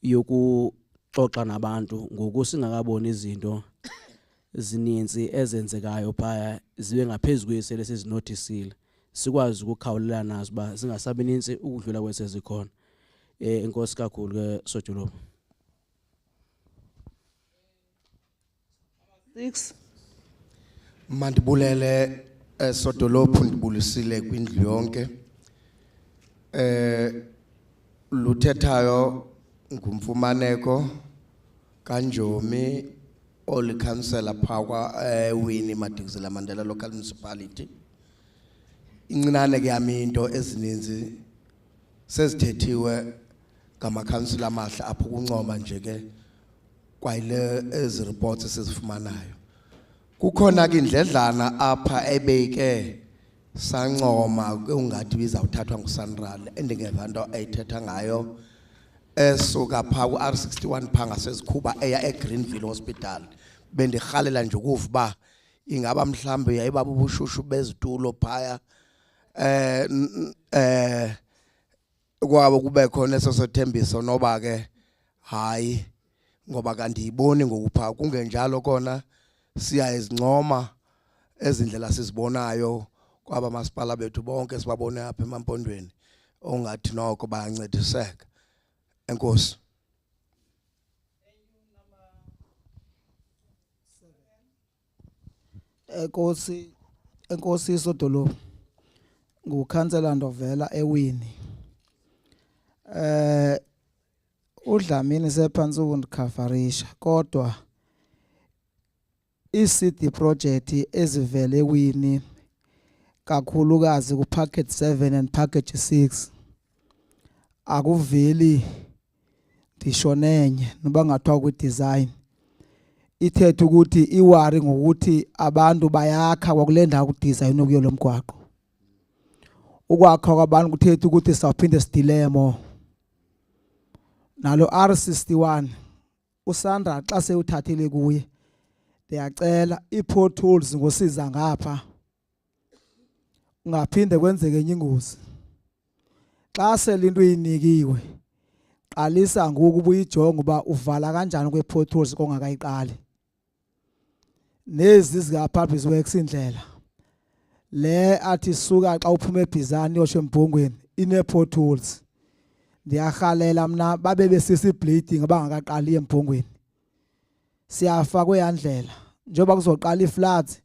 yokuxoxa nabantu ngoku singakaboni izinto zininzi ezenzekayo phaya zibe ngaphezulu kwesele sizinotisile. Sikwazi ukukhawulelana nazo uba zingasabi ninzi ukudlula kwesezikhona. Inkosi kakhulu ke Sodolophu. 6 Mandibulele Sodolophu ndibulisile kwindlu yonke. Luthethayo ngumfumaneko kaNjomi olikhansela phakwa Winnie Madikizela Mandela Local Municipality. Incinane ke yami into ezininzi sezithethiwe ngamakhansela amahle apho kuncoma nje ke kwayile ezi reports esizifumanayo. Kukhona ke indledlana apha ebeke sancoma ungathi bizawuthathwa nguSandral endingeva into ayithetha ngayo esuka pha ku-R61 pha ngasezikhuba eya eGreenville Hospital. Bendirhalela nje ukuva uba ingaba mhlambe yayiba bubushushu bezitulo phaya kwabo kube khona eso sethembiso noba ke hayi ngoba kandiyiboni ngokupha kungenjalo kona siyayizincoma ezindlela sizibonayo kwaba masipala bethu bonke sibabone apha eMampondweni ongathi noko bayancediseka. Enkosi. Enkosi Sodolophu ngukhansela Ndovela eWinnie. Udlamini sephansi ukundikhafarisha kodwa i-CD project ezivele eWinnie kakhulukazi ku-package 7 and package 6 akuveli ndishonenye noba ngathiwa kwi-design ithethe ukuthi iwari ngokuthi abantu bayakha kwakule ndawo kudesign okuyo lo mgwaqo. Ukwakha kwabantu kuthethe ukuthi sawuphinde sidilemo nalo R61 uSandra xa sewuthathile kuye ndiyacela ii-potholes ngosiza ngapha ungaphinde kwenzeke enye ingozi. Xa sele into inikiwe qalisa ngoku ubuyijonga uba uvala kanjani kwe-potholes kongakayiqali. Nezi zika-public works indlela le athi suka xa uphuma eBhizani uyosho eMbhongweni ine-potholes. Ndiyarhalela mna babe besisi bleeding abangakaqali emphongweni. Siyafa kweyandlela. Njengoba kuzoqala i-floods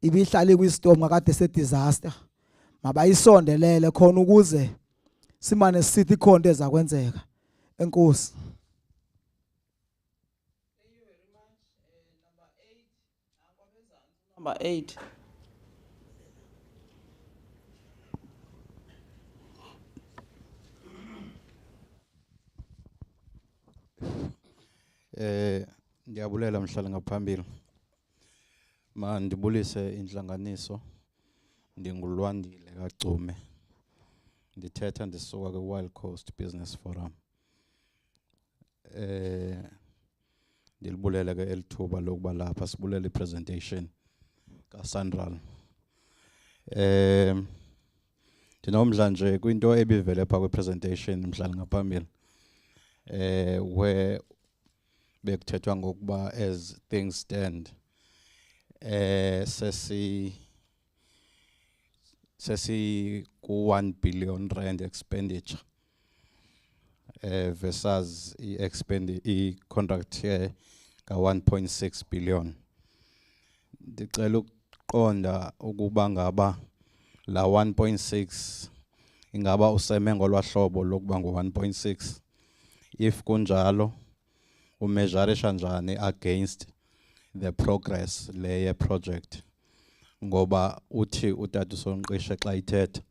ibihlali kwi-storm kakade se-disaster. Mabayisondelele khona ukuze simane sithi ikhonto ezakwenzeka. Enkosi. Number 8. Ndiyabulela mhlali ngaphambili. Mandibulise inhlanganiso. Ndingulwandile kaGcume. Ndithetha ndisuka kwi-Wild Coast Business Forum. Ndilibulele ke elithuba lokuba lapha sibulele ipresentation kaSandral. Ndinomdla nje kwinto ebivele pha kwipresentation mhlali ngaphambili. Where bekuthethwa ngokuba as things stand sesi ku 1 billion rand expenditure versus i-contract here ka 1.6 billion. Ndicela ukuqonda ukuba ngaba la 1.6 ingaba useme ngolwahlobo lokuba ngo 1.6. If kunjalo umeasureisha njani against the progress layer project, ngoba uthi utata Sonqishe xa ithetha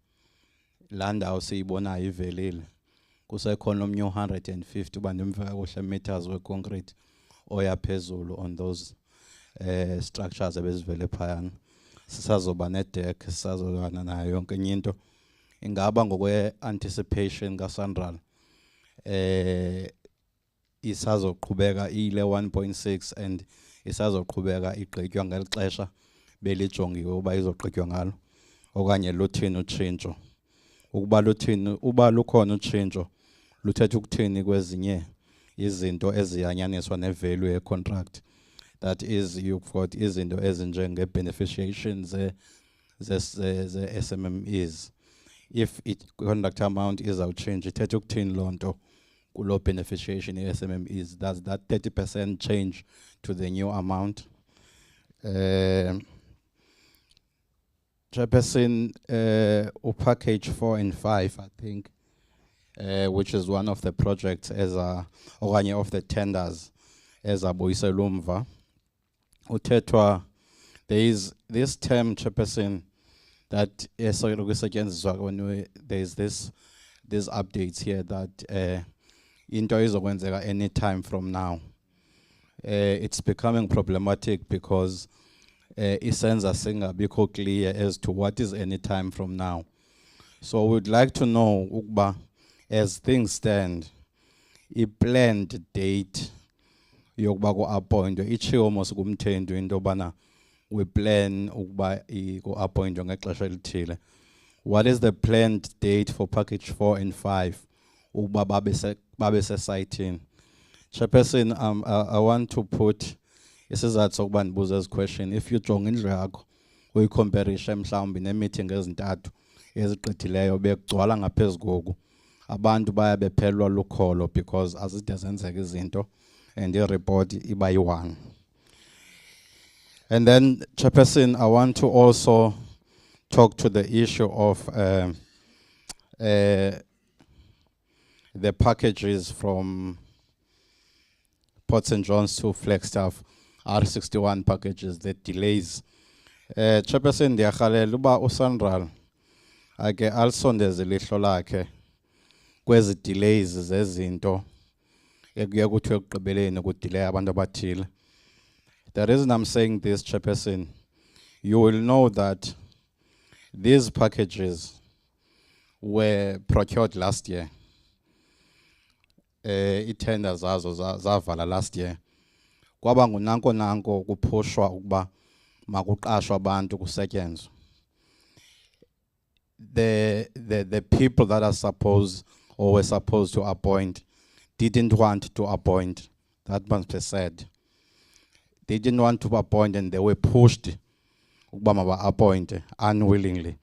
laa ndawo siyibonayo ivelile kusekhona omnye 150 uba ndimva kakuhle meters we-concrete oya phezulu on those structures ebezivele phayana. Sisazoba nedek, sisazoba nayo yonke enye into. Ingaba ngokwe-anticipation kaSandral isazoqhubeka ile 1.6 and isazoqhubeka igqitywa ngeli xesha belijongiwe uba izogqitywa ngalo, okanye luthini utshintsho? Ukuba luthini, uba lukhona utshintsho luthetha ukuthini kwezinye izinto eziyanyaniswa nevalue ye-contract? That is, you've got izinto ezinjenge-beneficiations ze-SMMEs. If contract amount izawutshintsha ithetha ukuthini loo nto kulo beneficiation ye-SMMEs? Does that 30% change to the new amount? Chairperson, package 4 and 5, I think, which is one of the projects okanye of the tenders ezabuyiselwa umva. Uthethwa, there is this term, Chairperson, that when there is these updates here that into izokwenzeka any time from now. It's becoming problematic because isenza singabikho clear as to what is any time from now. So we'd like to know ukuba as things stand, a planned date yokuba ku-appointwe itshiwo mos kumthendu into yobana we plan ukuba ku-appointwe ngexesha elithile. What is the planned date for package 4 and 5 ukuba babe sesayithini? Chairperson, I want to put isizathu sokuba ndibuze ezi question. If you jonga indlu yakho uyicomparishe mhlawumbi ne-meeting ezintathu ezigqithileyo bekugcwala ngaphezu koku, abantu baya bephelwa lukholo because azide zenzeka izinto and i-report iba yi-1. And then, Chairperson, I want to also talk to the issue of the packages from Port St. John's to Flagstaff, R61 packages, the delays. Chairperson, ndiyarhalela uba uSandral ake alisondeze ilihlo lakhe kwezi delays zezinto ekuye kuthiwe ekugqibeleni kudelay abantu abathile. The reason I'm saying this, Chairperson, you will know that these packages were procured last year. Itenders zazo zavala last year. Kwaba ngunanko kuphushwa ukuba makuqashwe abantu kusetyenzwe. The people that are supposed or were supposed to appoint didn't want to appoint. That must be said. They didn't want to appoint and they were pushed ukuba maba appoint unwillingly.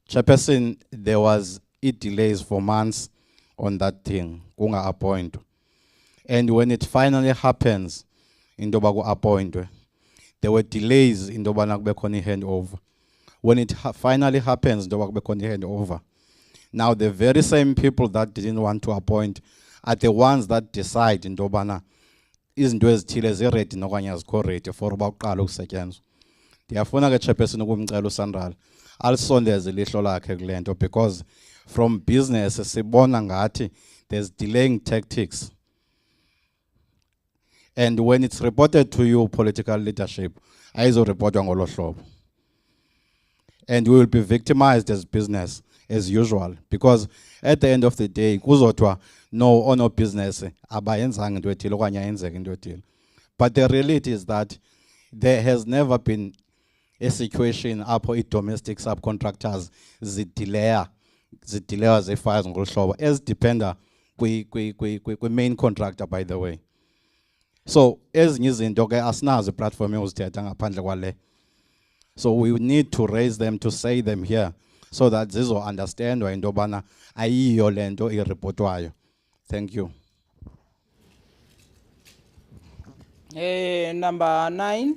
Chairperson, there was it delays for months on that thing, kunga appoint. And when it finally happens, into yoba ku-appointwe, there were delays into yobana kube khona i-handover. When it finally happens, into yoba kube khona i-handover, now the very same people that didn't want to appoint are the ones that decide into yobana izinto ezithile zi-ready nokanye azikho ready for uba kuqala ukusetyenzwa. Ndiyafuna ke chairperson ukumcela uSandral alisondeze ilihlo lakhe kule nto, because from business sibona ngathi there's delaying tactics. And when it's reported to you, political leadership, ayizoreportwa ngolo hlobo. And we will be victimized as business as usual, because at the end of the day, kuzotwa no ono business abayenzanga into ethile okanye ayenzeka into ethile. But the reality is that there has never been a situation apho i-domestic subcontractors zidelaya zii-files ngolu hlobo ezidependa kwi-main contractor, by the way. So ezinye izinto ke asinazo i-platform yozithetha ngaphandle kwale. So we need to raise them, to say them here, so that zizo understandwa into yobana ayiyo le nto irepotwayo. Thank you. Number 9.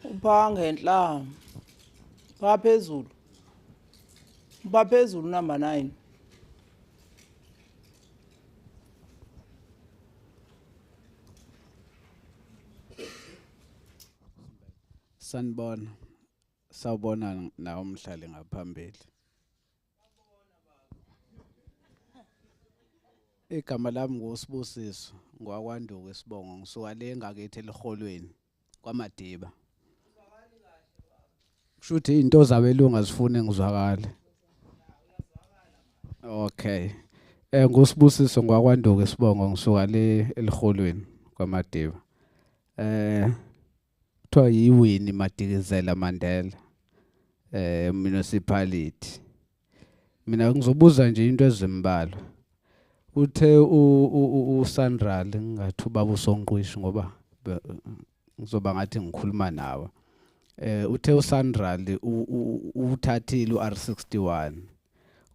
Upha ngentla. Pha phezulu. Upha phezulu number 9. Sanibona. Sawubona na umhlali ngaphambili. Igama lami nguSibusiso, ngwakwanduku isibongo, ngisuka le ngakithi eliholweni kwaMadiba. Kushuthi into zabelungu zifune ngizwakale. Okay. NguSibusiso ngwakwanduku isibongo, ngisuka le eliholweni kwaMadiba. Kuthiwa yiWinnie Madikizela Mandela, municipality. Mina ngizobuza nje into ezimbalwa. Uthe uSandral ngathi ubaba uSonqwishi ngoba ngizoba ngathi ngikhuluma nawe. Uthe uSandral uthathile uR61.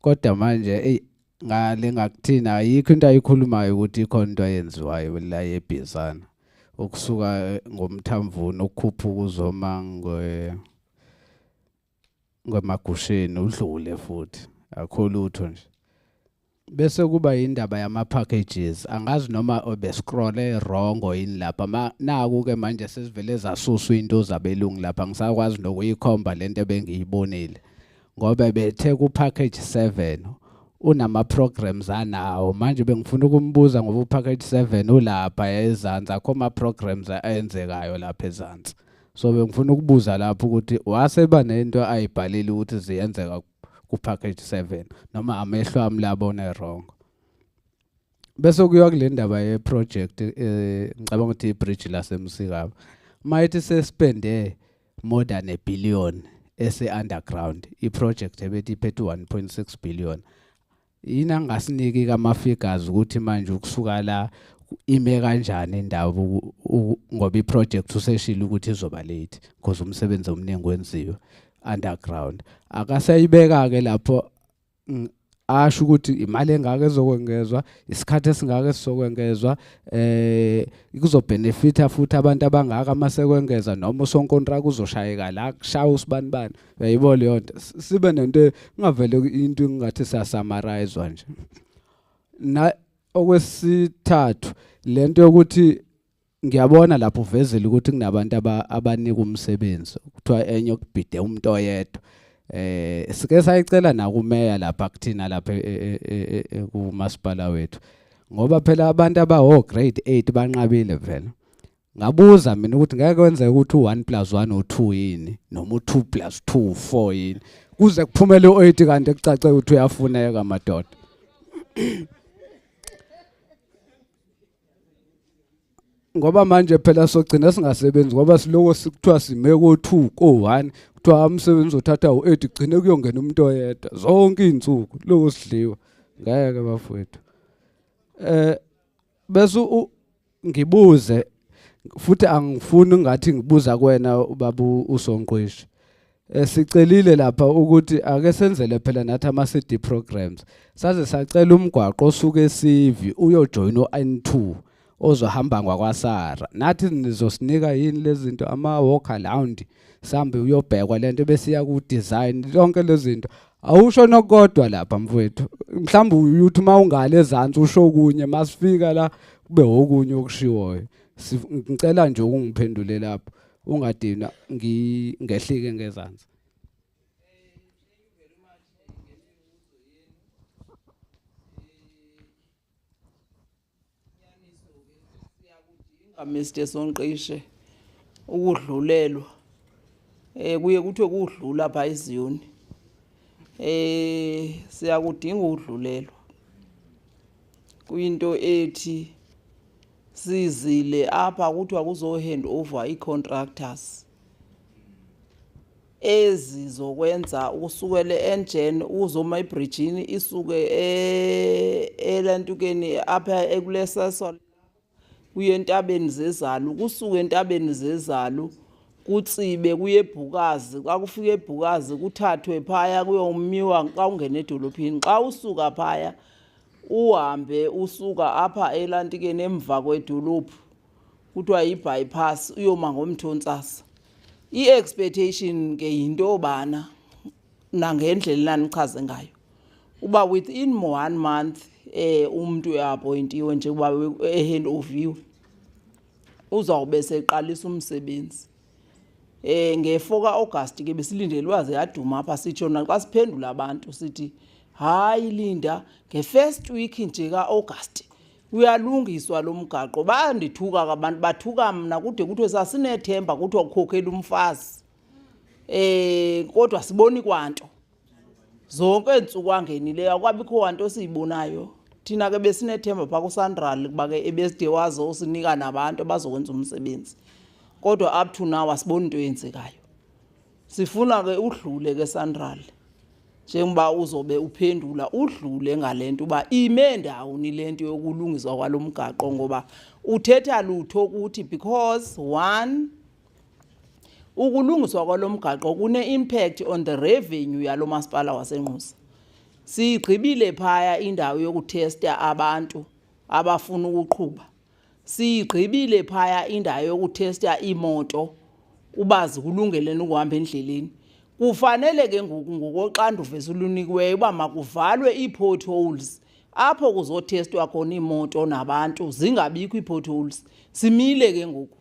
Kodwa manje ngale ngakuthina ayikho into ayikhulumayo ukuthi ikhona into ayenziwayo la eBizana. Ukusuka ngomthamvuno ukukhupha ukuzoma ngemagusheni udlule futhi akho lutho nje. Bese kuba indaba yama packages, angazi noma obescroll wrong yini lapha. Naku ke manje sesivele zasuswa into zabelungu lapha, ngisakwazi nokuyikhomba lento ebengiyibonile. Ngoba bethe ku package 7 unama programs anawo. Manje bengifuna ukumbuza ngoba package 7 ulapha ezansi akho ama programs ayenzekayo lapha ezansi. So bengifuna ukubuza lapho ukuthi waseba nento ayibhalile ukuthi ziyenzeka ku package 7 noma amehlo ami labona wrong. Bese kuyiwa kule ndaba ye project ngicabanga ukuthi ibridge laseMsikaba. Mayithi sespende more than $1 billion ese underground. I project ebethi iphethe 1.6 billion. Yina ngasiniki kama figures ukuthi manje ukusuka la ime kanjani indawo ngoba iproject useshila ukuthi izoba late because umsebenzi omningi wenziwe underground. Akasayibeka ke lapho asho ukuthi imali engaka ezokwengezwa, isikhathi esingaka esizokwengezwa, kuzobenefita futhi abantu abangaka amasekwengeza noma usonkontrakt uzoshayeka la kushaya usibanibani. Uyayibona leyo nto. Sibe nento ngavele into engathi sasamarizwa nje. Na okwesithathu lento yokuthi ngiyabona lapho uvezile ukuthi kunabantu abanika umsebenzi kuthiwa enye okubhide umuntu oyedwa. Sike sayicela na kumeya lapha kuthina lapha kumasipala wethu ngoba phela abantu abaho grade 8 banqabile vele. Ngabuza mina ukuthi ngeke kwenzeke ukuthi u1 + 1 u2 yini noma u2 + 2 u4 yini kuze kuphumele u8 kanti ekucace ukuthi uyafuneka madoda. Ngoba manje phela sogcina singasebenzi ngoba siloko sikuthiwa sime ko2 ko1 kuthiwa umsebenzi othatha u8 gcine kuyongena umuntu oyedwa zonke izinsuku lokho sidliwa ngeke bafowethu. Bese ngibuze futhi angifuni ngathi ngibuza kuwena ubaba uSonqwishi. sicelile lapha ukuthi ake senzele phela nathi ama CD programs saze sacela umgwaqo osuke eSivi uyojoin oN2 ozohamba ngwakwasara nathi nizosinika yini lezi zinto ama walk around sambe uyobhekwa lento bese iya ku design zonke lezi zinto awusho nokodwa lapha mfowethu mhlawumbe uyuthi mawungale ezantsi usho kunye masifika la kube okunye okushiwoyo ngicela nje ukungiphendule lapho ungadina ngehlike ngezantsi. Mr Sonqishe ukudlulelwa kuye kuthiwe kudlula pha eZiyoni siyakudinga ukudlulelwa kuyinto ethi sizile apha kuthiwa kuzo hand over icontractors ezizokwenza ukusukela eNgen uzoma eBridgini isuke elantukeni apha ekulesaso kuye entabeni zezalu kusuke entabeni zezalu kutsibe kuye eBhukazi xa kufika eBhukazi kuthathwe phaya kuyomiwa xa ungena edolophini xa usuka phaya uhambe usuka apha elantikeni emva kwedolophu kuthiwa yi-bypass uyoma ngomthontsasa i-expectation ke yinto bana nangendlela nanichaze ngayo uba within 1 month umuntu uappointiwe njengoba hand over uzawube seqalisa umsebenzi nge4 kaAugust ke besilindele waze yaduma apha sitsho naxa siphendula abantu sithi hayi Linda nge1st week nje kaAugust uyalungiswa lo mgaqo bandithuka abantu bathuka mna kude kuthiwe sasinethemba kuthiwa ukhokhela umfazi kodwa siboni kwanto zonke intsuku angenileyo akwabikho kwanto siyibonayo thina ke besinethemba pha kuSandral kuba ke ebeside wazo usinika nabantu abazokwenza umsebenzi kodwa up to now asiboni into yenzekayo sifuna ke udlule ke Sandral njengoba uzobe uphendula udlule ngalento uba ime ndawoni lento yokulungiswa kwalomgaqo ngoba uthetha lutho ukuthi because one ukulungiswa kwalomgaqo kune impact on the revenue yalo masipala waseNquse sigqibile phaya indawo yokuthesta abantu abafuna ukuqhuba sigqibile phaya indawo yokuthesta imoto uba zikulungele ukuhamba endleleni kufanele ke ngokoxanduva esilunikiweyo uba makuvalwe ii-potholes apho kuzothestwa khona imoto nabantu zingabikho ii-potholes simile ke ngoku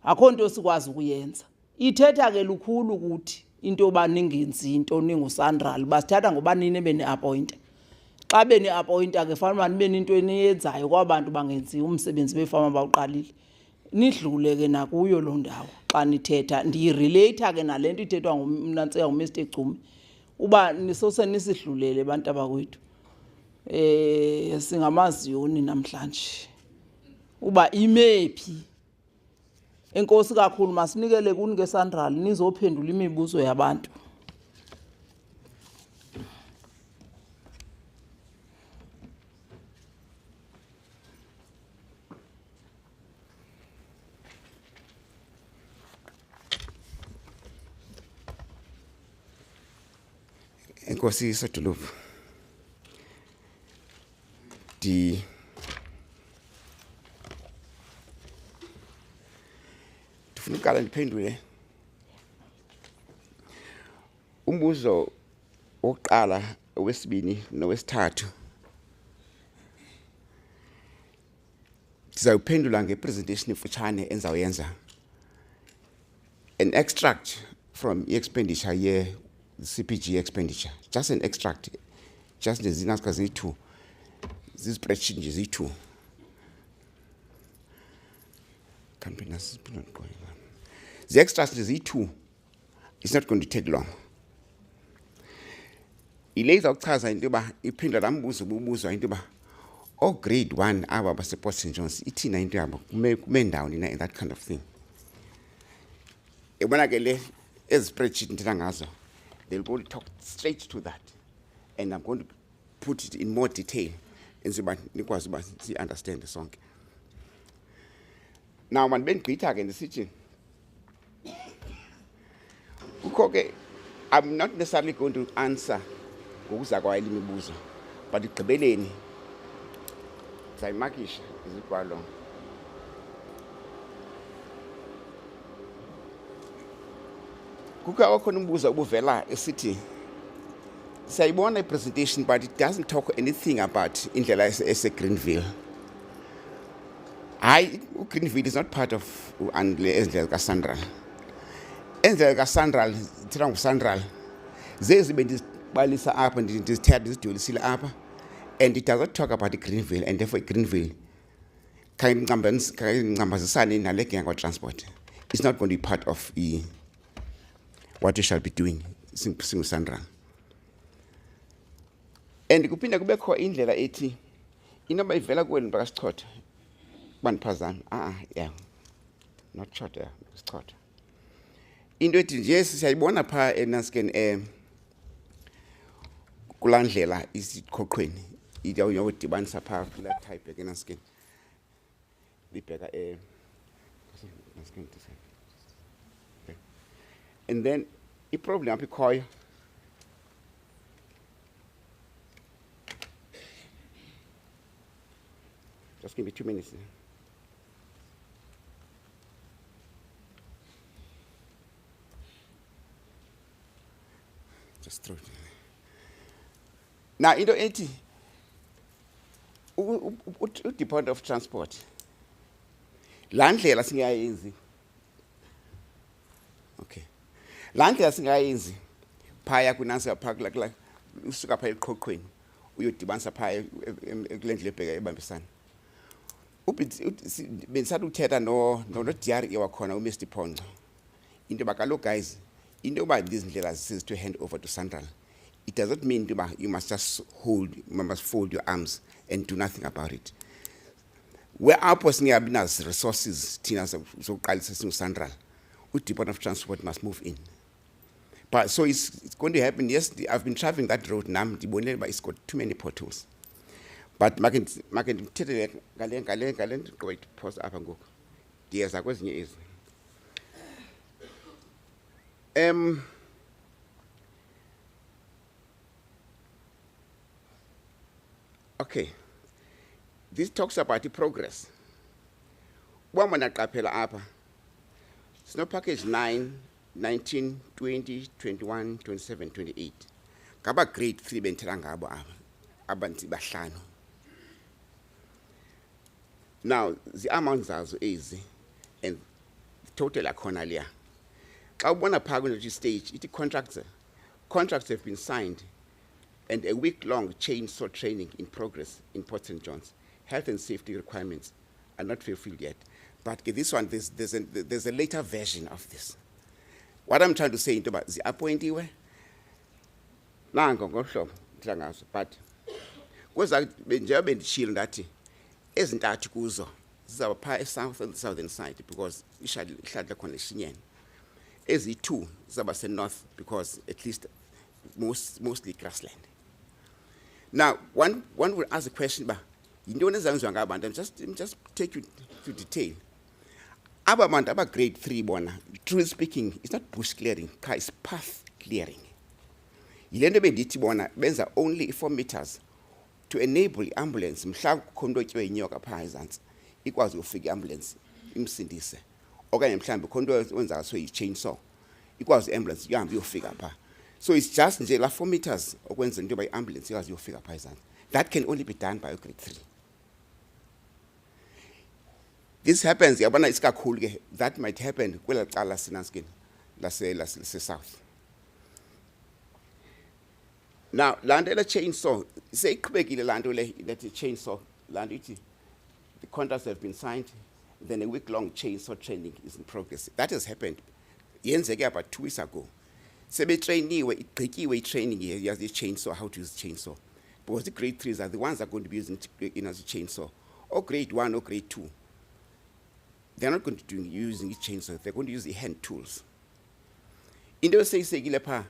akho nto sikwazi ukuyenza ithetha ke lukhulu ukuthi into yoba ningenzi into ninguSandral basithatha ngoba nini bene-appointa xa bene-appointa ke fanele uba nibe ninto eniyenzayo kwabantu bangenziyo umsebenzi befama bawuqalile nidlule ke nakuyo loo ndawo xa nithetha ndiyireleyitha ke nale nto ithethwa ngumnantsika nguMr Gcumi uba nisose nisidlulele bantu abakwethu singamaziyoni namhlanje uba imephi enkosi kakhulu masinikele kuni ke Sandral nizophendula imibuzo yabantu Enkosi Sodolophu ndifuna uqala ndiphendule umbuzo wokuqala owesibini nowesithathu ndizawuphendula ngepresentation emfutshane endizawuyenza an extract from i-expenditure CPG expenditure, just an extract, just the Zinaska Z2, this spreadsheet is Z2. Campaigners not going on. The extract is Z2. It's not going to take long. It lays out into Ipinda into oh grade 1 hour support St. John's, it's in men down in that kind of thing. When I get a spreadsheet in Tangazo, they'll go talk straight to that. And I'm going to put it in more detail and see understand the song. Now, when Ben Peter in the city, Ngakho-ke, I'm not necessarily going to answer ngokuza kwayo imibuzo, but ekugqibeleni sayimakisha izikwalo. Kuka okhona umbuzo obuvela esithi siyayibona i-presentation, but it doesn't talk anything about indlela ese-Greenville. Greenville is not part of ezindlela kaSandral. Ezindlela kaSandral, thina nguSandral, zezi bendizibalisa apha ndizithetha ndizidulisile apha, and it does not talk about Greenville, and therefore Greenville kayingcambazisane nale ngenga transport. It's not going to be part of what we shall be doing singuSandral. And kuphinda kubekho indlela ethi inoba ivela kuwena bakasichotha bandiphazama yeah, not chotha sichotha. Into ethi nje siyayibona pha eNasken kulaa ndlela isikhoqweni iyawudibanisa pha kula type eNasken libheka Nasken. And then i-problem apha ikhoyo just give me 2 minutes. Just throw it. Now, into 80, Department of Transport. Landlela singayenzi. Okay. Landlela singayenzi. Phaya kunansa park like usuka phaya eqhoqweni uyodibanisa phaya kulendlela ebheka ebambisana. Bengisanda ukuthetha no DRE wakhona uMr Ponco. Into bakalo guys, into about these ndlela says to hand over to Sandral. It does not mean you must just fold your arms and do nothing about it. Where our person has resources, Tina so Sandral, with Department of Transport must move in. But so it's going to happen. Yes, I've been traveling that road now, but it's got too many potholes. But making galen go pause up and go. Yes, I was near. Okay. This talks about the progress. One man apa. Snow package 9, 19, 20, 21, 27, 28. Kaba grade 3 bentela ngabo abantu bahlanu. Now, the amounts are easy, and the total akhona leya. Xa ubona phaa kwi stage, it contracts have been signed, and a week-long chainsaw training in progress in Port St. John's. Health and safety requirements are not fulfilled yet. But this one, there's a later version of this. What I'm trying to say into about the appointee, but kuza njengoba bendishilo ndathi ezintathu kuzo zizaba phaa south and southern side because ihlala khona eshinyeni. Ezi-2 zizaba se-north because at least mostly grassland. Now, one would ask the question, but yintoni ezenziwa ngabantu? I'm just take you to detail. Aba bantu aba grade 3 bona, truly speaking, it's not bush clearing, it's path clearing. Yile nto bendithi bona benza only 4 meters to enable i-ambulance mhla kukhona otyiwe inyoka phaa ezantsi ikwazi ufika i-ambulance imsindise okanye mhlawumbi khona into wenza so yi-chainsaw ikwazi i-ambulance ihambe iyofika phaa. So it's just nje la 4 meters okwenza into yoba i-ambulance ikwazi iyofika phaa ezantsi. That can only be done by a grade 3. This happens, yabona isikakhulu ke, that might happen kwela cala sinaskin lase-south. Now, landela chainsaw, say iqhubekile lanto le that chainsaw, land ithi the contracts have been signed, then a week-long chainsaw training is in progress. That has happened. Yenzeke about 2 weeks ago. Sebetrainiwe igqityiwe training yazi chainsaw, how to use chainsaw. Because the grade 3s are the ones that are going to be using as a chainsaw. Or grade 1 or grade 2. They're not going to be using a chainsaw, they're going to use the hand tools. Into eseyisekile phaa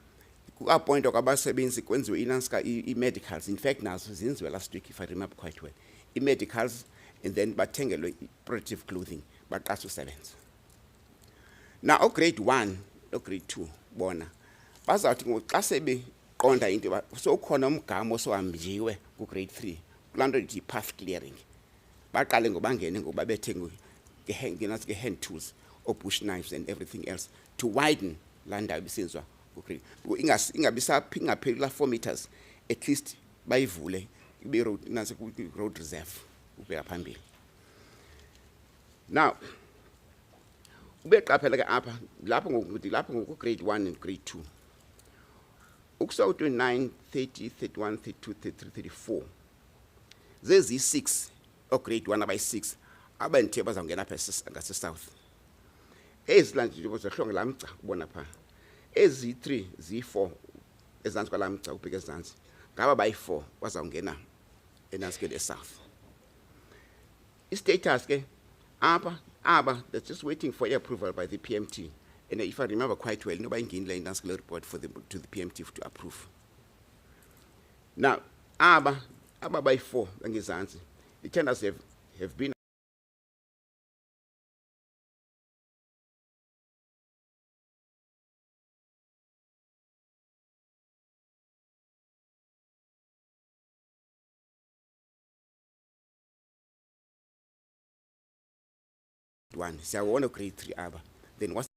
ku-appointwa kwabasebenzi kwenziwe inanska i-medicals. In fact, nazo zenziwe last week, if I remember quite well. I-medicals, and then bathengelwe protective clothing, baqashe usebenza. Now, grade 1 or grade 2, bona, bazawuthi xa sebeqonda into yoba sowukhona umgama osohambiwe ku-grade 3 kulaa nto ithi path clearing, baqale ngobangene ngoba bethe nge-hand tools or bush knives and everything else to widen laa ndawo ibisenziwa ku-grade. Ingapheli kulaa 4 meters, at least bayivule ibe road reserve ubheka phambili. Now ubeqaphela ke apha lapho ngoku-grade 1 and grade 2 ukusuka ku-29 30 31 32 33 34 zezi-6 grade 1 abayi-6 abanthe bazawungena apha ngasesouth. Ezi lanjebo zahlonge laa mgca ubona phaa, ezi-3 ziyi-4 ezantsi kwalaa mgca ubheka ezantsi, ngaba bayi-4 bazawungena enansikeni esouth. I-status ke aba they're just waiting for approval by the PMT, and if I remember quite well noba ingenile inansikelo report to the PMT to approve. Now aba bayi-4 bangezantsi, the tenders have been one. Siyawona grade 3 aba. Then what's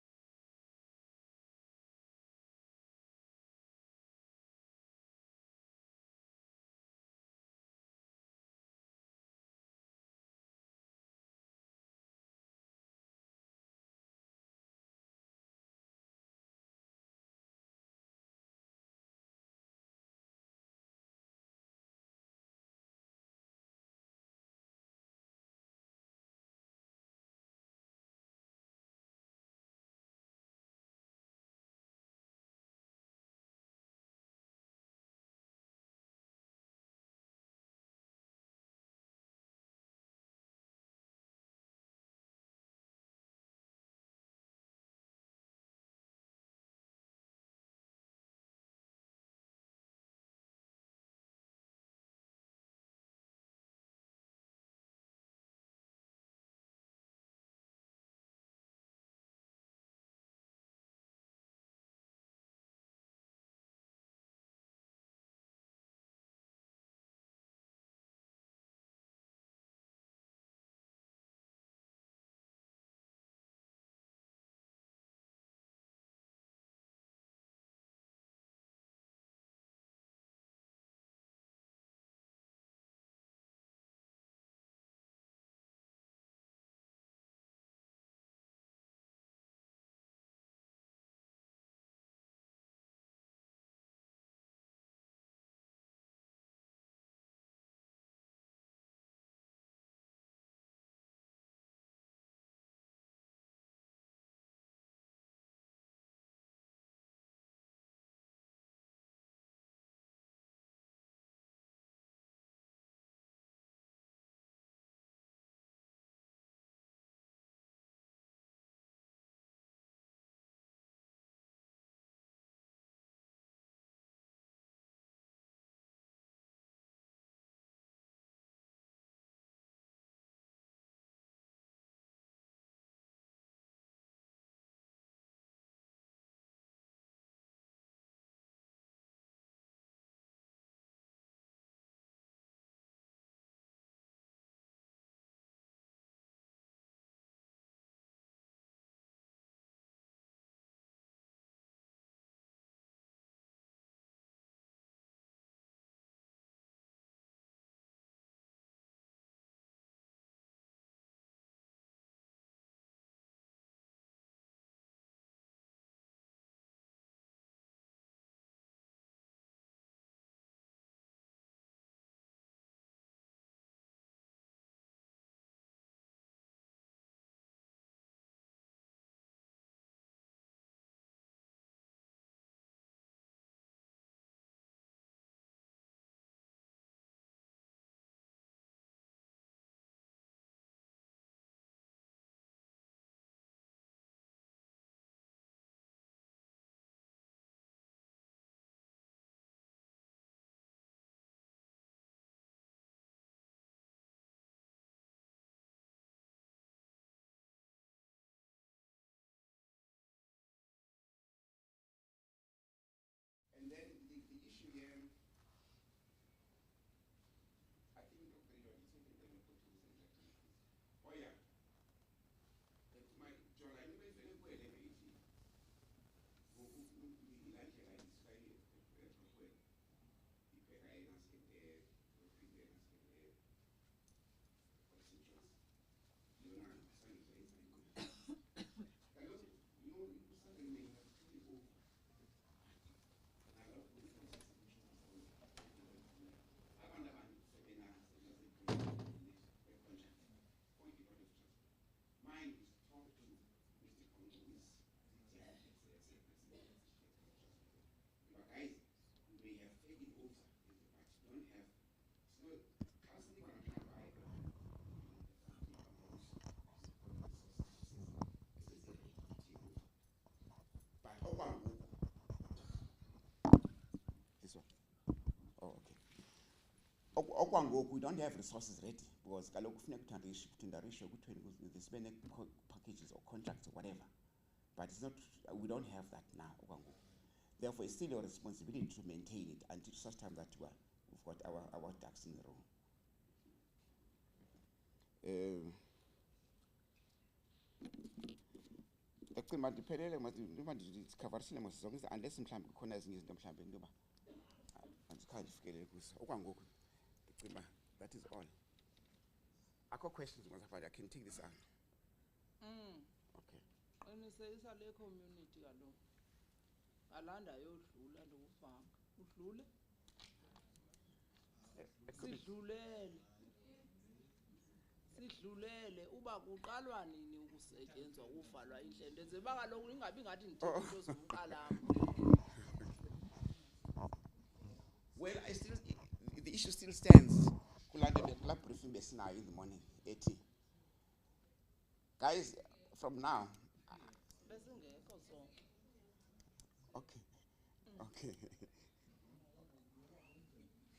okwangoku we don't have resources ready because kaloku kufuneka kuthandarishe kuthiwe packages or contracts or whatever, but it's not, we don't have that now okwangoku. Therefore it's still your responsibility to maintain it until such time that we've got our ducks in a row. Unless that is all. I got questions, I can take this out. Okay. Community alanda yodlula lokufanga udlule sidlulele uba kuqalwa nini ukusetyenzwa ukuvalwa indlela enze bakaloku ingabi ngathi ndithethe into zokuqala. Well, the issue still stands. Kula briefing besinayo in the morning, 80. Guys, from now. Okay. Okay.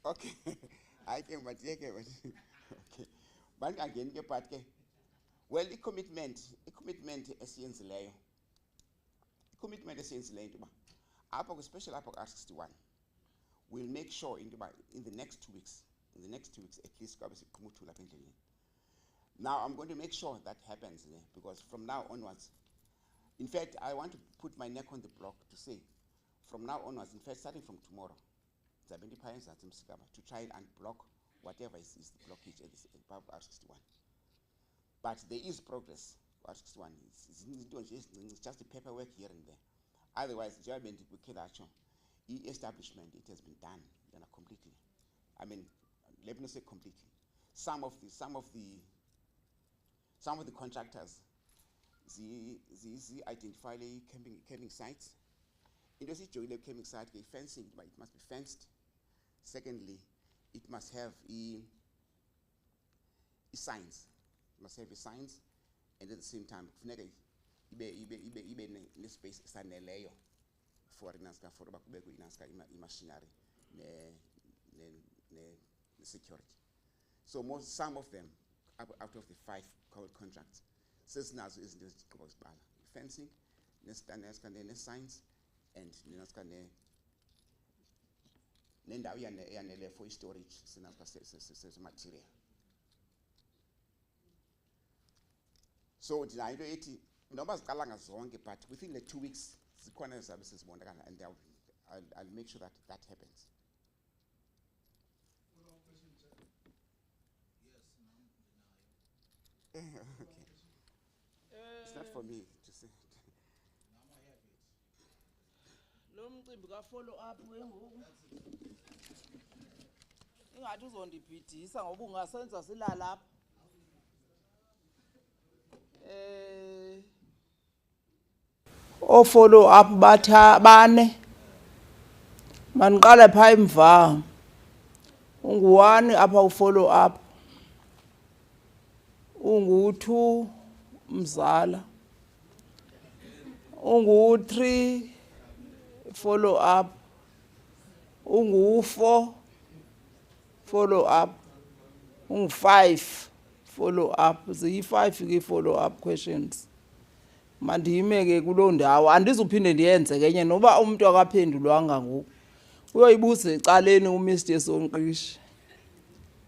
Okay. I can, but okay. But again, well, the commitment essence layer. Commitment essence layer. Special APOC R61. We'll make sure in the next 2 weeks. In the next 2 weeks, at least, now I'm going to make sure that happens because from now onwards, in fact, I want to put my neck on the block to say, from now onwards, in fact, starting from tomorrow, to try and unblock whatever is the blockage at this R61. But there is progress. R61 it's just the paperwork here and there. Otherwise, German establishment, it has been done completely. I mean, let me not say completely. Some of the contractors, they identify camping sites. In the camping site, fencing, it must be fenced. Secondly, it must have signs. It must have signs, and at the same time, space for machinery, security. So some of them, out of the 5 contracts, says now is fencing, signs, and for storage material. So but within the 2 weeks, the services and I'll make sure that happens. Okay. It's not for me to say. Lo mcimbi ka follow up wengoku. Ingathi uzondibhidisa ngoba ungasenza silala lapha. O follow up bane. Maniqale pha emva. Ungu1 apha u follow up. Ungu2 Mzala. Ungu3 follow up. Ungu4 follow up. Ungu5 follow up. Ziyi5 ke follow up questions. Mandime ke kuloo ndawo andizuphinde ndiyenze kenye noba umuntu akaphendulwanga ngoku. Uyoyibuza ecaleni uMr Sonqishi.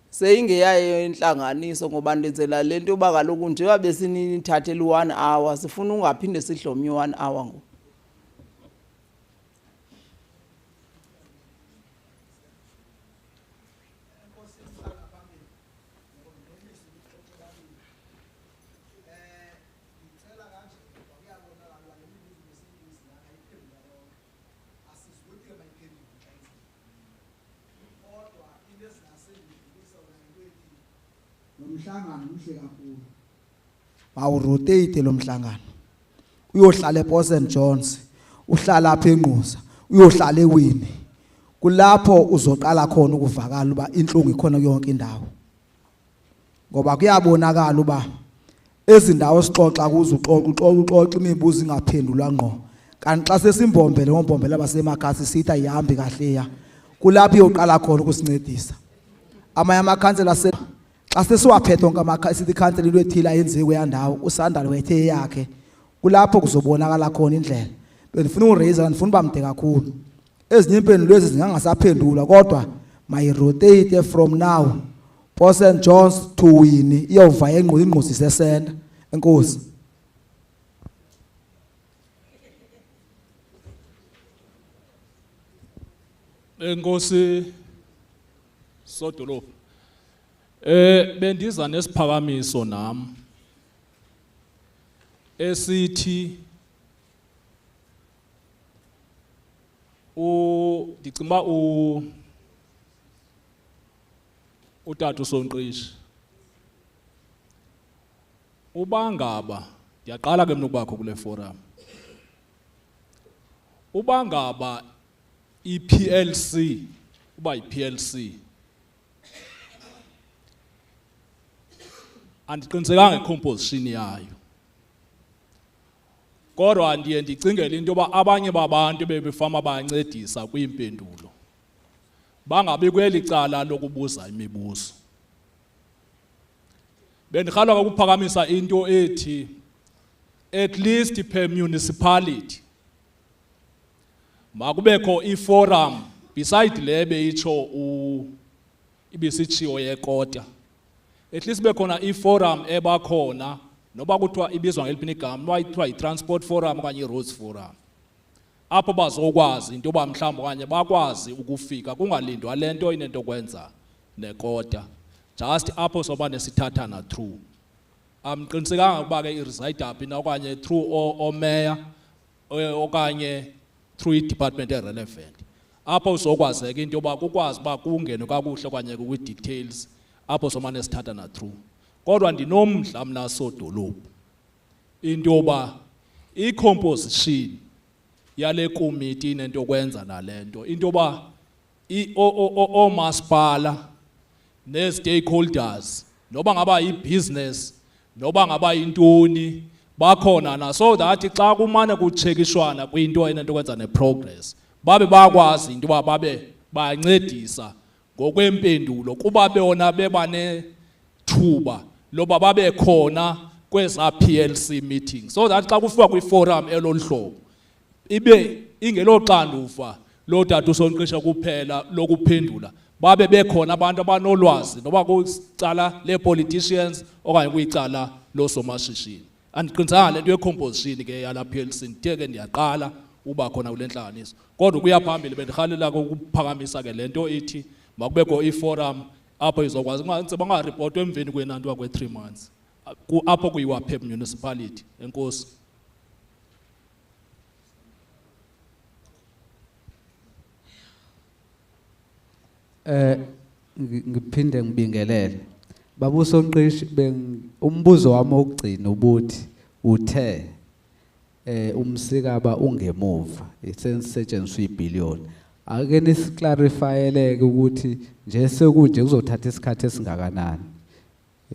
Seyingeyayo intlanganiso ngoba ndenzela lento yoba kaloku njengoba besinithathela 1 hour sifuna ungaphinde sidle omnye 1 hour ngoku. Umhlangano uhle kakhulu. Mawurotate lo mhlangano. Uyohlala ePort St John's, uhlala apha eNqusa, uyohlala eWini. Kulapho uzoqala khona ukuvakala uba inhlungu ikhona yonke indawo. Ngoba kuyabonakala uba ezindawo sixoxa kuzo uxoxa imibuzo ingaphendulwa ngqo. Kanti xa sesimbombele ngombombele abasemakhasi sitha ihambe kahle ya. Kulapho uyoqala khona ukusincedisa. amanye amakhansela xa sesiwaphethe onke sithi ikhansela into ethile ayenziwe yandawo usandal wethe yakhe kulapho kuzobonakala khona indlela. Bendifuna uraise ngifuna bamde kakhulu ezinye impendulo lezi zingangasaphendulwa kodwa mayirotate from now St John's to Winnie iyova ingquzi sesenda. Enkosi. Enkosi sodolophu. Bendiza nesiphakamiso nami esithi ndicimba utata uSonqishi ubangaba ndiyaqala ke mna kubakho kule forum ubangaba iPLC uba iPLC andiqinisekanga ngecomposition yayo kodwa ndiye ndicingele into yoba abanye babantu bebefama bayancedisa kwiimpendulo bangabi kweli cala lokubuza imibuzo. Bendirhalwa ukuphakamisa into ethi at least per municipality makubekho iforum beside le beyitsho ibisitshiwo yekota, at least bekhona iforum ebakhona noba kuthiwa ibizwa ngeliphi igama noba ithiwa yi-transport forum okanye i-roads forum apho bazokwazi into yoba mhlawumbi okanye bakwazi ukufika kungalindwa le nto inento kwenza nekota just apho soba nesithathana through. Amqinisekanga ukuba ke i-reside up okanye through omeya okanye through i-department relevant apho uzokwazeka into yoba kukwazi uba kungene kakuhle okanye kwi-details apho somane sithathana through. Kodwa ndinomdla mna sodolophu into yoba i-composition yale committee inento kwenza nalento into yoba oomasipala ne-stakeholders noba ngaba yi-business noba ngaba yintoni bakhona na so that xa kumane kutshekishwana kwinto enento kwenza ne-progress babe bakwazi into yoba babe bayancedisa ngokwempendulo kuba bona bebanethuba loba babe khona kweza PLC meetings so that xa kufika kwi-forum elolu hlobo ibe ingeloxanduva lo tata uSonqisha kuphela lokuphendula babe bekhona abantu abanolwazi noba kucala le-politicians okanye kuyicala losomashishini. Andiqinisanga le nto ye-composition ke yala PLC ndithe ke ndiyaqala uba khona kule ntlanganiso kodwa kuya phambili bendirhalela ukuphakamisa ke le nto ithi makubekho iforum apho izokwazi bangaripotwa emveni kwenanto kwe-3 months apho kuyiwa per municipality. Enkosi. Ngiphinde ngibingelele baba uSonqishi umbuzo wami wokugcina ubuthi uthe umsikaba ungemuva isensetshenziswa ibillion ake nisiclarifyeleke ukuthi nje sekunje kuzothatha isikhathi esingakanani